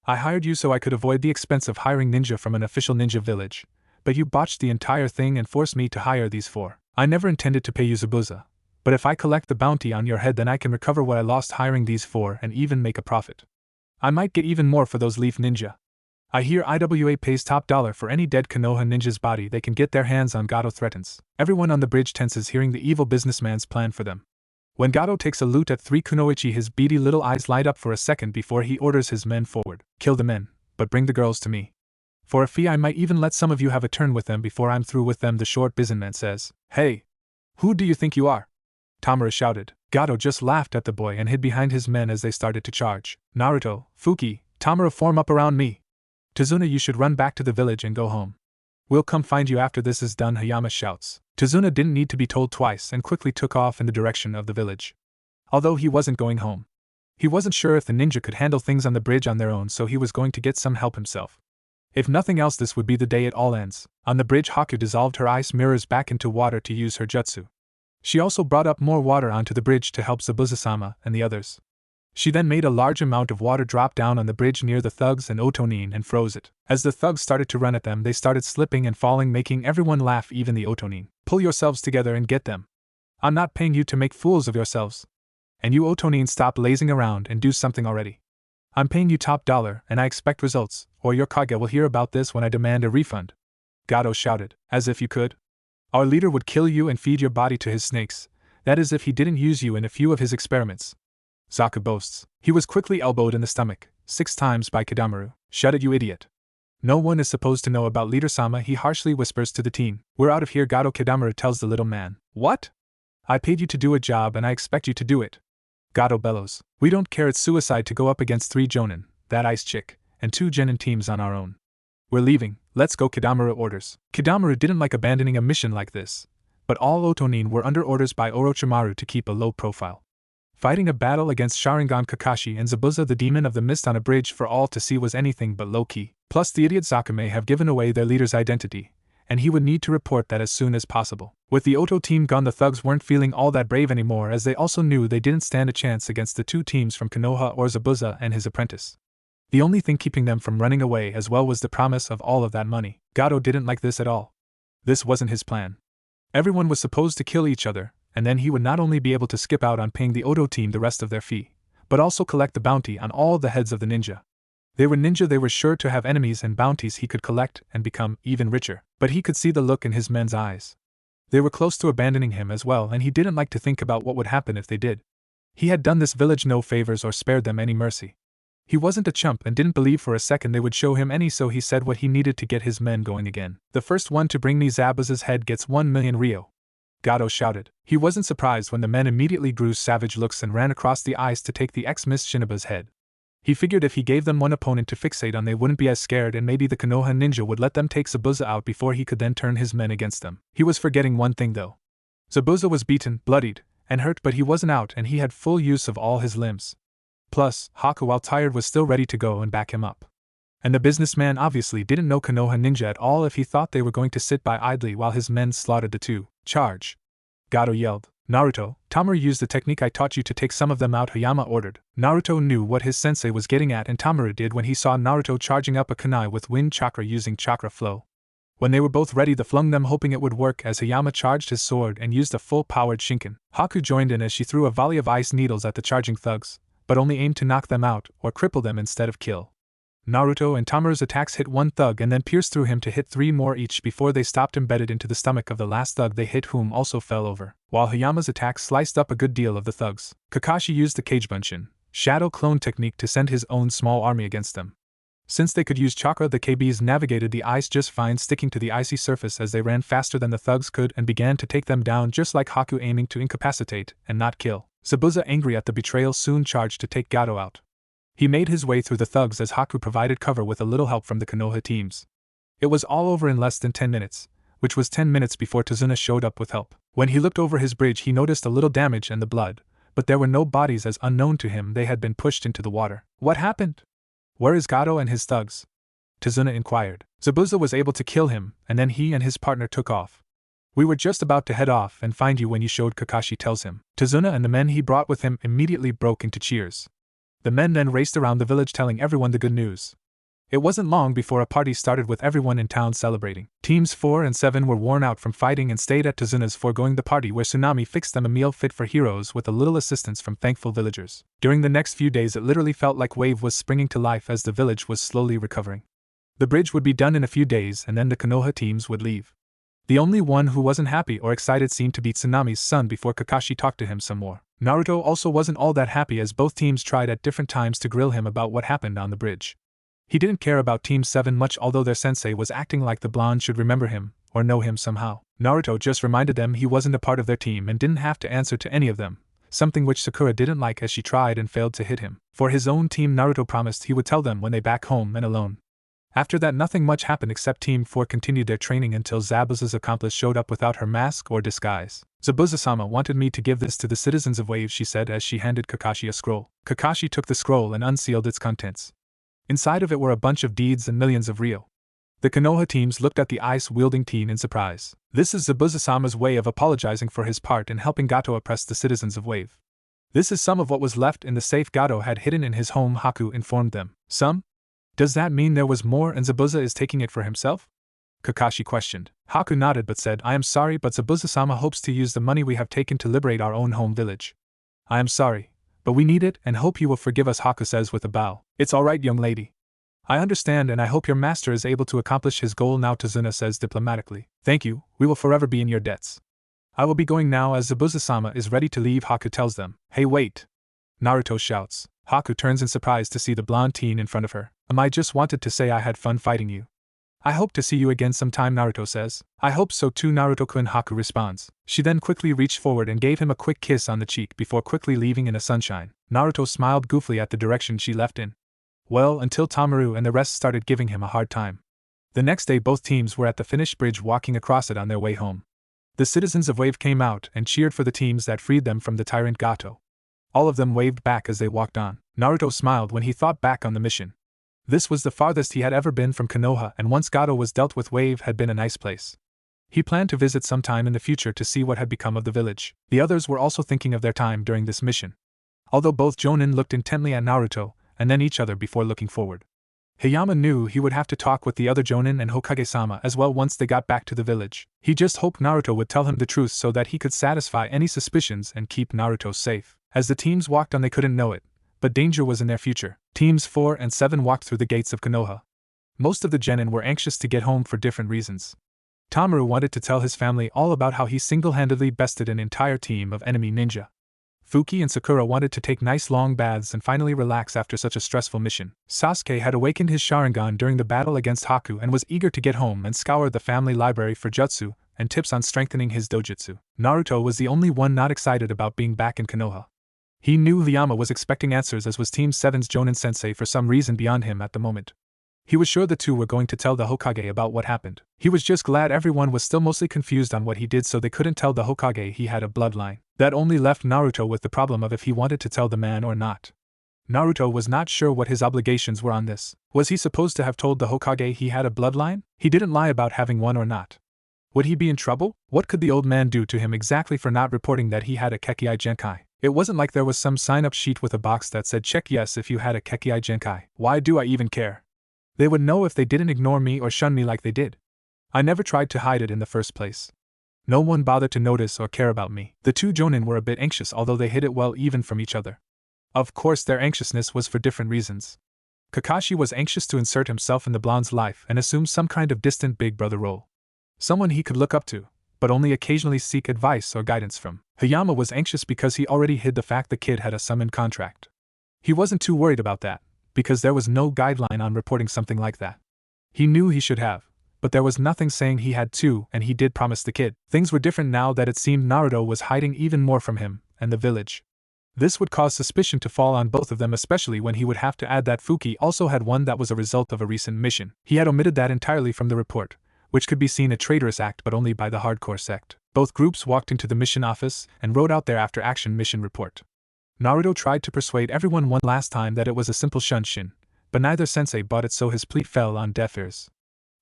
I hired you so I could avoid the expense of hiring ninja from an official ninja village, but you botched the entire thing and forced me to hire these four. I never intended to pay you, Zabuza, but if I collect the bounty on your head, then I can recover what I lost hiring these four and even make a profit. I might get even more for those leaf ninja. I hear IWA pays top dollar for any dead Konoha ninja's body they can get their hands on, Gato threatens. Everyone on the bridge tenses hearing the evil businessman's plan for them. When Gato takes a loot at 3 kunoichi, his beady little eyes light up for a second before he orders his men forward. Kill the men, but bring the girls to me. For a fee I might even let some of you have a turn with them before I'm through with them, the short businessman says. Hey! Who do you think you are? Tamaru shouted. Gato just laughed at the boy and hid behind his men as they started to charge. Naruto, Fuki, Tamaru, form up around me. Tazuna, you should run back to the village and go home. We'll come find you after this is done, Hayama shouts. Tazuna didn't need to be told twice and quickly took off in the direction of the village. Although he wasn't going home. He wasn't sure if the ninja could handle things on the bridge on their own, so he was going to get some help himself. If nothing else, this would be the day it all ends. On the bridge, Haku dissolved her ice mirrors back into water to use her jutsu. She also brought up more water onto the bridge to help Zabuza-sama and the others. She then made a large amount of water drop down on the bridge near the thugs and Otonin and froze it. As the thugs started to run at them, they started slipping and falling, making everyone laugh, even the Otonin. Pull yourselves together and get them. I'm not paying you to make fools of yourselves. And you Otonin, stop lazing around and do something already. I'm paying you top dollar and I expect results, or your Kage will hear about this when I demand a refund. Gato shouted. As if you could. Our leader would kill you and feed your body to his snakes. That is if he didn't use you in a few of his experiments. Zaku boasts. He was quickly elbowed in the stomach 6 times by Kidamaru. Shut it, you idiot. No one is supposed to know about Leader-sama, he harshly whispers to the team. We're out of here, Gato, Kidamaru tells the little man. What? I paid you to do a job and I expect you to do it. Gato bellows. We don't care, it's suicide to go up against 3 Jonin, that ice chick, and 2 Genin teams on our own. We're leaving, let's go, Kidamaru orders. Kidamaru didn't like abandoning a mission like this, but all Otonin were under orders by Orochimaru to keep a low profile. Fighting a battle against Sharingan Kakashi and Zabuza the demon of the mist on a bridge for all to see was anything but low-key. Plus the idiot Zaku may have given away their leader's identity, and he would need to report that as soon as possible. With the Oto team gone, the thugs weren't feeling all that brave anymore, as they also knew they didn't stand a chance against the 2 teams from Konoha or Zabuza and his apprentice. The only thing keeping them from running away as well was the promise of all of that money. Gato didn't like this at all. This wasn't his plan. Everyone was supposed to kill each other, and then he would not only be able to skip out on paying the Oto team the rest of their fee, but also collect the bounty on all the heads of the ninja. They were ninja, they were sure to have enemies and bounties he could collect and become even richer, but he could see the look in his men's eyes. They were close to abandoning him as well, and he didn't like to think about what would happen if they did. He had done this village no favors or spared them any mercy. He wasn't a chump and didn't believe for a second they would show him any, so he said what he needed to get his men going again. The first one to bring me Zabuza's head gets 1 million Ryo. Gato shouted. He wasn't surprised when the men immediately grew savage looks and ran across the ice to take the ex-Miss Shinoba's head. He figured if he gave them one opponent to fixate on they wouldn't be as scared and maybe the Konoha ninja would let them take Zabuza out before he could then turn his men against them. He was forgetting one thing though. Zabuza was beaten, bloodied, and hurt but he wasn't out and he had full use of all his limbs. Plus, Haku while tired was still ready to go and back him up. And the businessman obviously didn't know Konoha ninja at all if he thought they were going to sit by idly while his men slaughtered the two. Charge! Gato yelled. Naruto, Tamaru used the technique I taught you to take some of them out, Hayama ordered. Naruto knew what his sensei was getting at and Tamaru did when he saw Naruto charging up a kunai with wind chakra using chakra flow. When they were both ready they flung them hoping it would work as Hayama charged his sword and used a full-powered Shinken. Haku joined in as she threw a volley of ice needles at the charging thugs, but only aimed to knock them out or cripple them instead of kill. Naruto and Tamaru's attacks hit one thug and then pierced through him to hit 3 more each before they stopped embedded into the stomach of the last thug they hit, whom also fell over, while Hayama's attack sliced up a good deal of the thugs. Kakashi used the Kagebunshin, shadow clone technique to send his own small army against them. Since they could use chakra, the KBs navigated the ice just fine, sticking to the icy surface as they ran faster than the thugs could and began to take them down just like Haku, aiming to incapacitate and not kill. Zabuza, angry at the betrayal, soon charged to take Gato out. He made his way through the thugs as Haku provided cover with a little help from the Konoha teams. It was all over in less than 10 minutes, which was 10 minutes before Tazuna showed up with help. When he looked over his bridge he noticed a little damage and the blood, but there were no bodies as unknown to him they had been pushed into the water. What happened? Where is Gato and his thugs? Tazuna inquired. Zabuza was able to kill him, and then he and his partner took off. We were just about to head off and find you when you showed, Kakashi tells him. Tazuna and the men he brought with him immediately broke into cheers. The men then raced around the village telling everyone the good news. It wasn't long before a party started with everyone in town celebrating. Teams 4 and 7 were worn out from fighting and stayed at Tazuna's, foregoing the party where Tsunami fixed them a meal fit for heroes with a little assistance from thankful villagers. During the next few days it literally felt like Wave was springing to life as the village was slowly recovering. The bridge would be done in a few days and then the Konoha teams would leave. The only one who wasn't happy or excited seemed to be Tsunami's son before Kakashi talked to him some more. Naruto also wasn't all that happy as both teams tried at different times to grill him about what happened on the bridge. He didn't care about Team 7 much, although their sensei was acting like the blonde should remember him, or know him somehow. Naruto just reminded them he wasn't a part of their team and didn't have to answer to any of them, something which Sakura didn't like as she tried and failed to hit him. For his own team Naruto promised he would tell them when they back home and alone. After that nothing much happened except Team 4 continued their training until Zabuza's accomplice showed up without her mask or disguise. Zabuza-sama wanted me to give this to the citizens of Wave, she said as she handed Kakashi a scroll. Kakashi took the scroll and unsealed its contents. Inside of it were a bunch of deeds and millions of ryo. The Konoha teams looked at the ice-wielding teen in surprise. This is Zabuza-sama's way of apologizing for his part in helping Gato oppress the citizens of Wave. This is some of what was left in the safe Gato had hidden in his home, Haku informed them. Some? Does that mean there was more and Zabuza is taking it for himself? Kakashi questioned. Haku nodded but said, I am sorry, but Zabuza-sama hopes to use the money we have taken to liberate our own home village. I am sorry, but we need it and hope you will forgive us, Haku says with a bow. It's alright, young lady. I understand and I hope your master is able to accomplish his goal now, Tazuna says diplomatically. Thank you, we will forever be in your debts. I will be going now as Zabuza-sama is ready to leave, Haku tells them. Hey, wait! Naruto shouts. Haku turns in surprise to see the blonde teen in front of her. I just wanted to say I had fun fighting you. I hope to see you again sometime, Naruto says. I hope so too, Naruto-kun, Haku responds. She then quickly reached forward and gave him a quick kiss on the cheek before quickly leaving in the sunshine. Naruto smiled goofily at the direction she left in. Well, until Tamaru and the rest started giving him a hard time. The next day both teams were at the finished bridge walking across it on their way home. The citizens of Wave came out and cheered for the teams that freed them from the tyrant Gato. All of them waved back as they walked on. Naruto smiled when he thought back on the mission. This was the farthest he had ever been from Konoha, and once Gato was dealt with, Wave had been a nice place. He planned to visit sometime in the future to see what had become of the village. The others were also thinking of their time during this mission. Although both Jonin looked intently at Naruto, and then each other before looking forward. Hayama knew he would have to talk with the other Jonin and Hokage-sama as well once they got back to the village. He just hoped Naruto would tell him the truth so that he could satisfy any suspicions and keep Naruto safe. As the teams walked on they couldn't know it, but danger was in their future. Teams 4 and 7 walked through the gates of Konoha. Most of the genin were anxious to get home for different reasons. Tamaru wanted to tell his family all about how he single-handedly bested an entire team of enemy ninja. Fuki and Sakura wanted to take nice long baths and finally relax after such a stressful mission. Sasuke had awakened his Sharingan during the battle against Haku and was eager to get home and scour the family library for jutsu, and tips on strengthening his dojutsu. Naruto was the only one not excited about being back in Konoha. He knew Hayama was expecting answers, as was Team 7's Jonin sensei for some reason beyond him at the moment. He was sure the two were going to tell the Hokage about what happened. He was just glad everyone was still mostly confused on what he did, so they couldn't tell the Hokage he had a bloodline. That only left Naruto with the problem of if he wanted to tell the man or not. Naruto was not sure what his obligations were on this. Was he supposed to have told the Hokage he had a bloodline? He didn't lie about having one or not. Would he be in trouble? What could the old man do to him exactly for not reporting that he had a Kekkai Genkai? It wasn't like there was some sign-up sheet with a box that said check yes if you had a Kekkai Genkai. Why do I even care? They would know if they didn't ignore me or shun me like they did. I never tried to hide it in the first place. No one bothered to notice or care about me. The two Jonin were a bit anxious, although they hid it well even from each other. Of course, their anxiousness was for different reasons. Kakashi was anxious to insert himself in the blonde's life and assume some kind of distant big brother role. Someone he could look up to, but only occasionally seek advice or guidance from. Hayama was anxious because he already hid the fact the kid had a summon contract. He wasn't too worried about that, because there was no guideline on reporting something like that. He knew he should have, but there was nothing saying he had to, and he did promise the kid. Things were different now that it seemed Naruto was hiding even more from him and the village. This would cause suspicion to fall on both of them, especially when he would have to add that Fuki also had one that was a result of a recent mission. He had omitted that entirely from the report, which could be seen a traitorous act but only by the hardcore sect. Both groups walked into the mission office and wrote out their after-action mission report. Naruto tried to persuade everyone one last time that it was a simple shunshin, but neither sensei bought it, so his plea fell on deaf ears.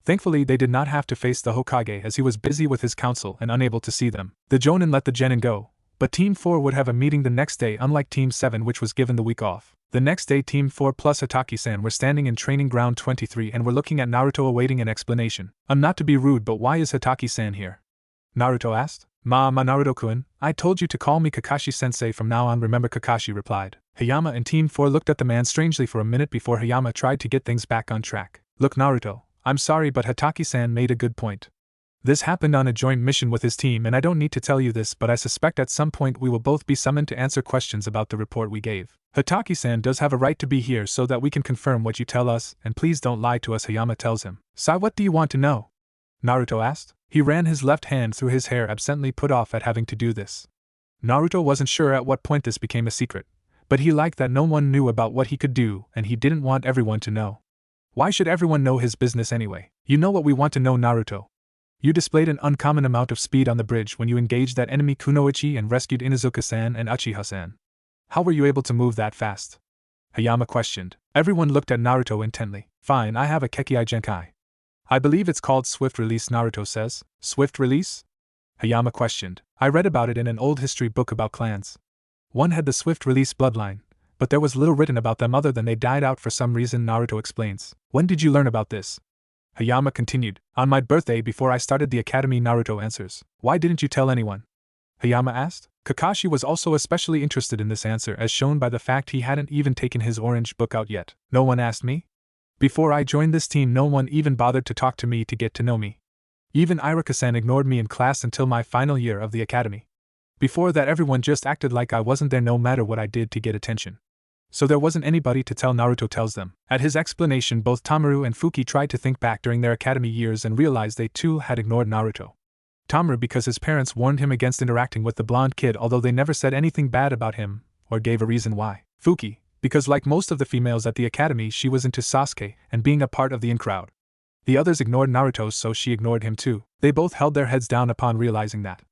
Thankfully, they did not have to face the Hokage, as he was busy with his council and unable to see them. The Jonin let the genin go, but Team 4 would have a meeting the next day, unlike Team 7, which was given the week off. The next day, Team 4 plus Hataki-san were standing in Training Ground 23 and were looking at Naruto awaiting an explanation. Not to be rude, but why is Hataki-san here? Naruto asked. Ma Naruto-kun, I told you to call me Kakashi-sensei from now on, remember? Kakashi replied. Hayama and Team 4 looked at the man strangely for a minute before Hayama tried to get things back on track. Look Naruto, I'm sorry, but Hataki-san made a good point. This happened on a joint mission with his team, and I don't need to tell you this, but I suspect at some point we will both be summoned to answer questions about the report we gave. Hataki-san does have a right to be here so that we can confirm what you tell us, and please don't lie to us, Hayama tells him. Sai, what do you want to know? Naruto asked. He ran his left hand through his hair, absently put off at having to do this. Naruto wasn't sure at what point this became a secret, but he liked that no one knew about what he could do, and he didn't want everyone to know. Why should everyone know his business anyway? You know what we want to know, Naruto. You displayed an uncommon amount of speed on the bridge when you engaged that enemy Kunoichi and rescued Inuzuka-san and Uchiha-san. How were you able to move that fast? Hayama questioned. Everyone looked at Naruto intently. Fine, I have a Kekkai Genkai. I believe it's called Swift Release, Naruto says. Swift Release? Hayama questioned. I read about it in an old history book about clans. One had the Swift Release bloodline, but there was little written about them other than they died out for some reason, Naruto explains. When did you learn about this? Hayama continued. On my birthday before I started the academy, Naruto answers. Why didn't you tell anyone? Hayama asked. Kakashi was also especially interested in this answer, as shown by the fact he hadn't even taken his orange book out yet. No one asked me? Before I joined this team, no one even bothered to talk to me to get to know me. Even Iruka-san ignored me in class until my final year of the academy. Before that, everyone just acted like I wasn't there no matter what I did to get attention. So there wasn't anybody to tell, Naruto tells them. At his explanation, both Tamaru and Fuki tried to think back during their academy years and realized they too had ignored Naruto. Tamaru because his parents warned him against interacting with the blonde kid, although they never said anything bad about him, or gave a reason why. Fuki, because like most of the females at the academy, she was into Sasuke and being a part of the in-crowd. The others ignored Naruto, so she ignored him too. They both held their heads down upon realizing that.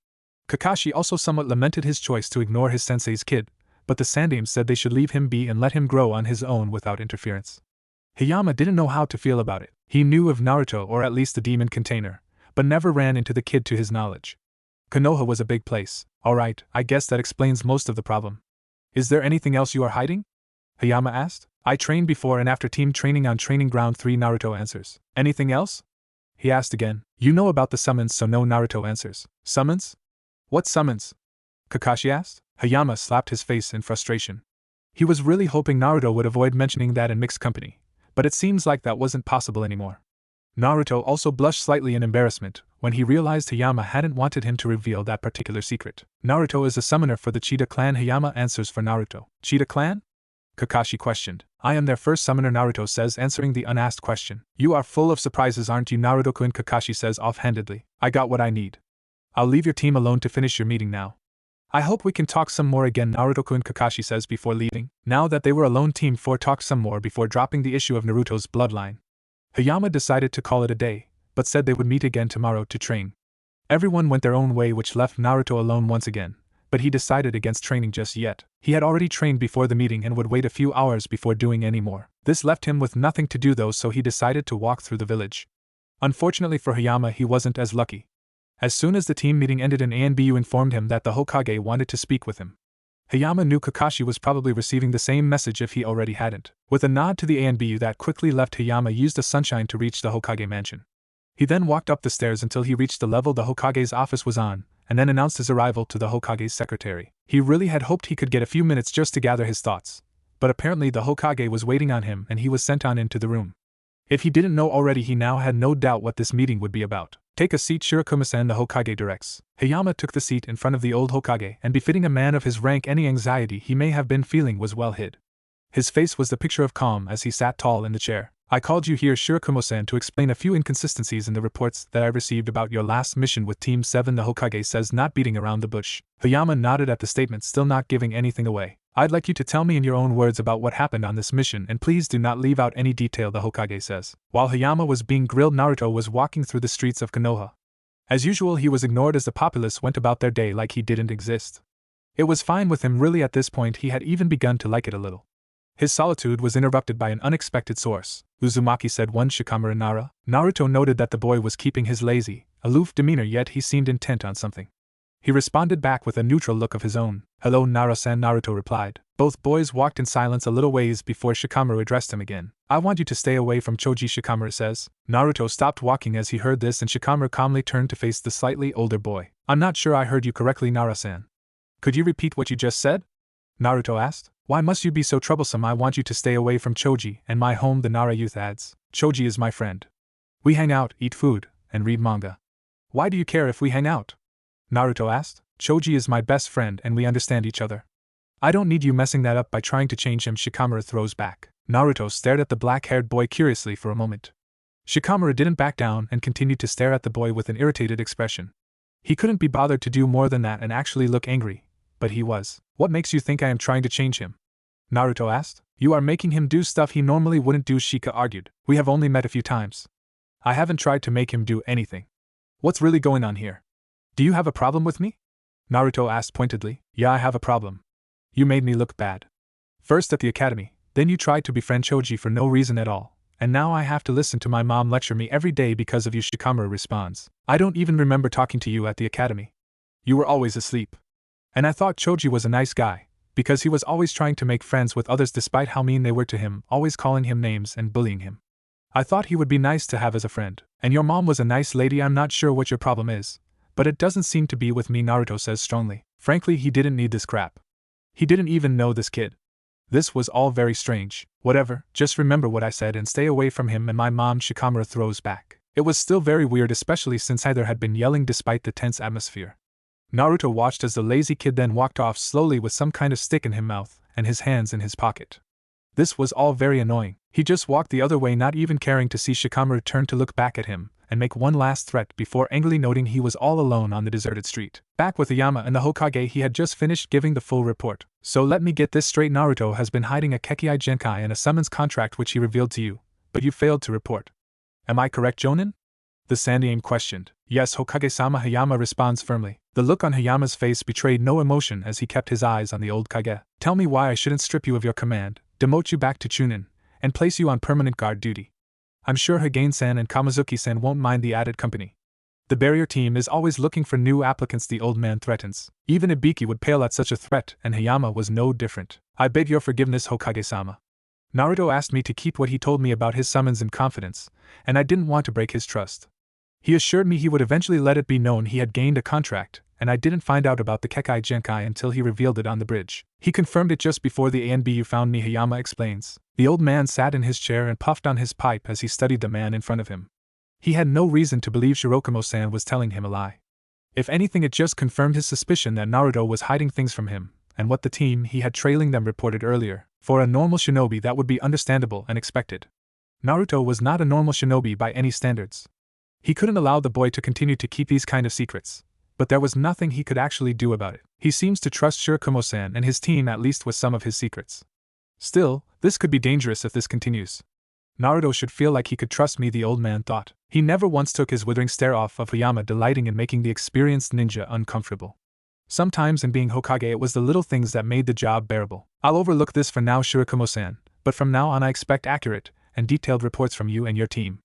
Kakashi also somewhat lamented his choice to ignore his sensei's kid, but the Sandaime said they should leave him be and let him grow on his own without interference. Hayama didn't know how to feel about it. He knew of Naruto, or at least the demon container, but never ran into the kid to his knowledge. Konoha was a big place. Alright, I guess that explains most of the problem. Is there anything else you are hiding? Hayama asked. I trained before and after team training on Training Ground 3, Naruto answers. Anything else? He asked again. You know about the summons, so no, Naruto answers. Summons? What summons? Kakashi asked. Hayama slapped his face in frustration. He was really hoping Naruto would avoid mentioning that in mixed company, but it seems like that wasn't possible anymore. Naruto also blushed slightly in embarrassment when he realized Hayama hadn't wanted him to reveal that particular secret. Naruto is a summoner for the Cheetah clan, Hayama answers for Naruto. Cheetah clan? Kakashi questioned. I am their first summoner, Naruto says, answering the unasked question. You are full of surprises, aren't you, Naruto-kun? Kakashi says offhandedly. I got what I need. I'll leave your team alone to finish your meeting now. I hope we can talk some more again, Naruto-kun, Kakashi says before leaving. Now that they were alone, Team 4 talked some more before dropping the issue of Naruto's Bloodline. Hayama decided to call it a day, but said they would meet again tomorrow to train. Everyone went their own way, which left Naruto alone once again, but he decided against training just yet. He had already trained before the meeting and would wait a few hours before doing any more. This left him with nothing to do though, so he decided to walk through the village. Unfortunately for Hayama, he wasn't as lucky. As soon as the team meeting ended, an ANBU informed him that the Hokage wanted to speak with him. Hayama knew Kakashi was probably receiving the same message if he already hadn't. With a nod to the ANBU that quickly left, Hayama used the sunshine to reach the Hokage mansion. He then walked up the stairs until he reached the level the Hokage's office was on, and then announced his arrival to the Hokage's secretary. He really had hoped he could get a few minutes just to gather his thoughts, but apparently the Hokage was waiting on him and he was sent on into the room. If he didn't know already, he now had no doubt what this meeting would be about. Take a seat, Shirakumo-san, the Hokage directs. Hayama took the seat in front of the old Hokage, and befitting a man of his rank, any anxiety he may have been feeling was well hid. His face was the picture of calm as he sat tall in the chair. I called you here, Shirakumo-san, to explain a few inconsistencies in the reports that I received about your last mission with Team 7, the Hokage says, not beating around the bush. Hayama nodded at the statement, still not giving anything away. I'd like you to tell me in your own words about what happened on this mission, and please do not leave out any detail, the Hokage says. While Hayama was being grilled, Naruto was walking through the streets of Konoha. As usual, he was ignored as the populace went about their day like he didn't exist. It was fine with him, really. At this point he had even begun to like it a little. His solitude was interrupted by an unexpected source. Uzumaki said one Shikamaru Nara. Naruto noted that the boy was keeping his lazy, aloof demeanor, yet he seemed intent on something. He responded back with a neutral look of his own. Hello, Nara-san, Naruto replied. Both boys walked in silence a little ways before Shikamaru addressed him again. I want you to stay away from Choji, Shikamaru says. Naruto stopped walking as he heard this, and Shikamaru calmly turned to face the slightly older boy. I'm not sure I heard you correctly, Nara-san. Could you repeat what you just said? Naruto asked. Why must you be so troublesome? I want you to stay away from Choji and my home, the Nara youth adds. Choji is my friend. We hang out, eat food, and read manga. Why do you care if we hang out? Naruto asked. Choji is my best friend and we understand each other. I don't need you messing that up by trying to change him, Shikamaru throws back. Naruto stared at the black-haired boy curiously for a moment. Shikamaru didn't back down and continued to stare at the boy with an irritated expression. He couldn't be bothered to do more than that and actually look angry, but he was. What makes you think I am trying to change him? Naruto asked. You are making him do stuff he normally wouldn't do, Shika argued. We have only met a few times. I haven't tried to make him do anything. What's really going on here? Do you have a problem with me? Naruto asked pointedly. Yeah, I have a problem. You made me look bad. First at the academy, then you tried to befriend Choji for no reason at all, and now I have to listen to my mom lecture me every day because of you, Shikamaru responds. I don't even remember talking to you at the academy. You were always asleep. And I thought Choji was a nice guy, because he was always trying to make friends with others despite how mean they were to him, always calling him names and bullying him. I thought he would be nice to have as a friend, and your mom was a nice lady. I'm not sure what your problem is, but it doesn't seem to be with me, Naruto says strongly. Frankly, he didn't need this crap. He didn't even know this kid. This was all very strange. Whatever, just remember what I said and stay away from him and my mom, Shikamaru throws back. It was still very weird, especially since either had been yelling despite the tense atmosphere. Naruto watched as the lazy kid then walked off slowly with some kind of stick in his mouth and his hands in his pocket. This was all very annoying. He just walked the other way, not even caring to see Shikamaru turn to look back at him and make one last threat before angrily noting he was all alone on the deserted street. Back with Hayama and the Hokage, he had just finished giving the full report. So let me get this straight, Naruto has been hiding a Kekkai Genkai and a summons contract which he revealed to you, but you failed to report. Am I correct, Jonin? The Sandaime questioned. Yes, Hokage-sama, Hayama responds firmly. The look on Hayama's face betrayed no emotion as he kept his eyes on the old Kage. Tell me why I shouldn't strip you of your command, demote you back to Chunin, and place you on permanent guard duty. I'm sure Hagane-san and Kamazuki-san won't mind the added company. The barrier team is always looking for new applicants, the old man threatens. Even Ibiki would pale at such a threat, and Hayama was no different. I beg your forgiveness, Hokage-sama. Naruto asked me to keep what he told me about his summons in confidence, and I didn't want to break his trust. He assured me he would eventually let it be known he had gained a contract, and I didn't find out about the Kekkai Genkai until he revealed it on the bridge. He confirmed it just before the ANBU found me, Hayama explains. The old man sat in his chair and puffed on his pipe as he studied the man in front of him. He had no reason to believe Shirakumo-san was telling him a lie. If anything, it just confirmed his suspicion that Naruto was hiding things from him, and what the team he had trailing them reported earlier. For a normal shinobi, that would be understandable and expected. Naruto was not a normal shinobi by any standards. He couldn't allow the boy to continue to keep these kind of secrets, but there was nothing he could actually do about it. He seems to trust Shirakumo-san and his team at least with some of his secrets. Still, this could be dangerous if this continues. Naruto should feel like he could trust me, the old man thought. He never once took his withering stare off of Hayama, delighting in making the experienced ninja uncomfortable. Sometimes in being Hokage it was the little things that made the job bearable. I'll overlook this for now, Shirakumo-san, but from now on I expect accurate and detailed reports from you and your team.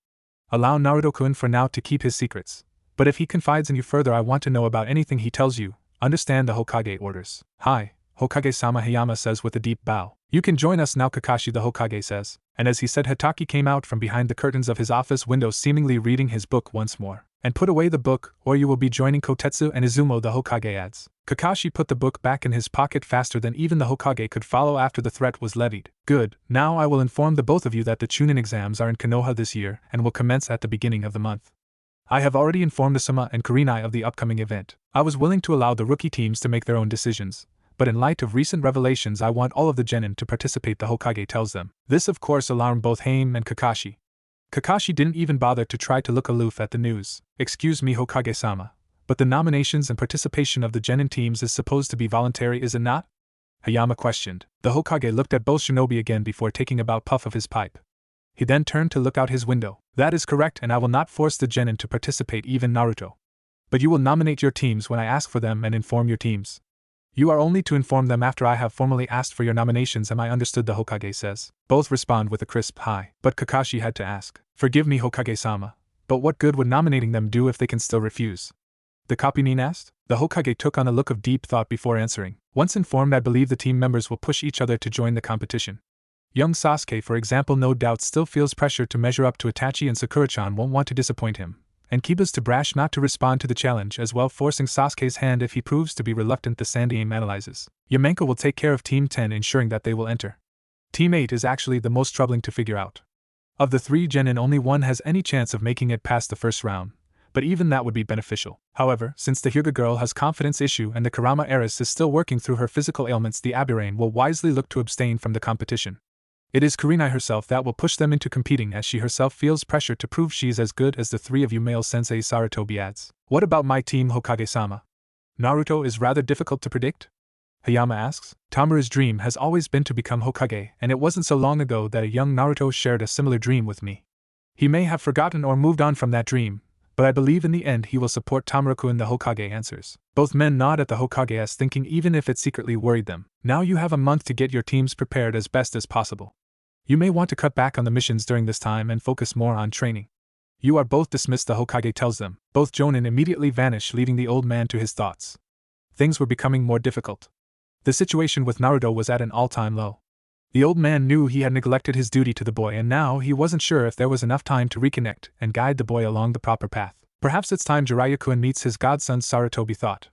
Allow Naruto-kun for now to keep his secrets, but if he confides in you further I want to know about anything he tells you. Understand the Hokage orders. Hi, Hokage-sama, Hayama says with a deep bow. You can join us now, Kakashi, the Hokage says, and as he said Hatake came out from behind the curtains of his office window, seemingly reading his book once more. And put away the book, or you will be joining Kotetsu and Izumo, the Hokage adds. Kakashi put the book back in his pocket faster than even the Hokage could follow after the threat was levied. Good, now I will inform the both of you that the Chunin exams are in Konoha this year and will commence at the beginning of the month. I have already informed Asuma and Kurenai of the upcoming event. I was willing to allow the rookie teams to make their own decisions, but in light of recent revelations I want all of the genin to participate, the Hokage tells them. This of course alarmed both Haim and Kakashi. Kakashi didn't even bother to try to look aloof at the news. Excuse me, Hokage-sama, but the nominations and participation of the genin teams is supposed to be voluntary, is it not? Hayama questioned. The Hokage looked at both shinobi again before taking about puff of his pipe. He then turned to look out his window. That is correct, and I will not force the genin to participate, even Naruto. But you will nominate your teams when I ask for them and inform your teams. You are only to inform them after I have formally asked for your nominations, am I understood, the Hokage says. Both respond with a crisp hi, but Kakashi had to ask. Forgive me, Hokage-sama, but what good would nominating them do if they can still refuse? The Kapunin asked. The Hokage took on a look of deep thought before answering. Once informed, I believe the team members will push each other to join the competition. Young Sasuke, for example, no doubt still feels pressure to measure up to Itachi, and Sakura-chan won't want to disappoint him. And Kiba's too brash not to respond to the challenge as well, forcing Sasuke's hand if he proves to be reluctant, the Sandaime analyzes. Yamenko will take care of Team 10, ensuring that they will enter. Team 8 is actually the most troubling to figure out. Of the three genin, only one has any chance of making it past the first round, but even that would be beneficial. However, since the Hyuga girl has confidence issue and the Kurama heiress is still working through her physical ailments, the Aburain will wisely look to abstain from the competition. It is Kurenai herself that will push them into competing, as she herself feels pressure to prove she's as good as the three of you, male Sensei Sarutobi adds. What about my team, Hokage-sama? Naruto is rather difficult to predict? Hayama asks. Tamura's dream has always been to become Hokage, and it wasn't so long ago that a young Naruto shared a similar dream with me. He may have forgotten or moved on from that dream, but I believe in the end he will support Tamura-kun, the Hokage answers. Both men nod at the Hokage as thinking, even if it secretly worried them. Now you have a month to get your teams prepared as best as possible. You may want to cut back on the missions during this time and focus more on training. You are both dismissed, the Hokage tells them. Both Jonin immediately vanish, leaving the old man to his thoughts. Things were becoming more difficult. The situation with Naruto was at an all-time low. The old man knew he had neglected his duty to the boy, and now he wasn't sure if there was enough time to reconnect and guide the boy along the proper path. Perhaps it's time Jiraiya-kun meets his godson, Sarutobi thought.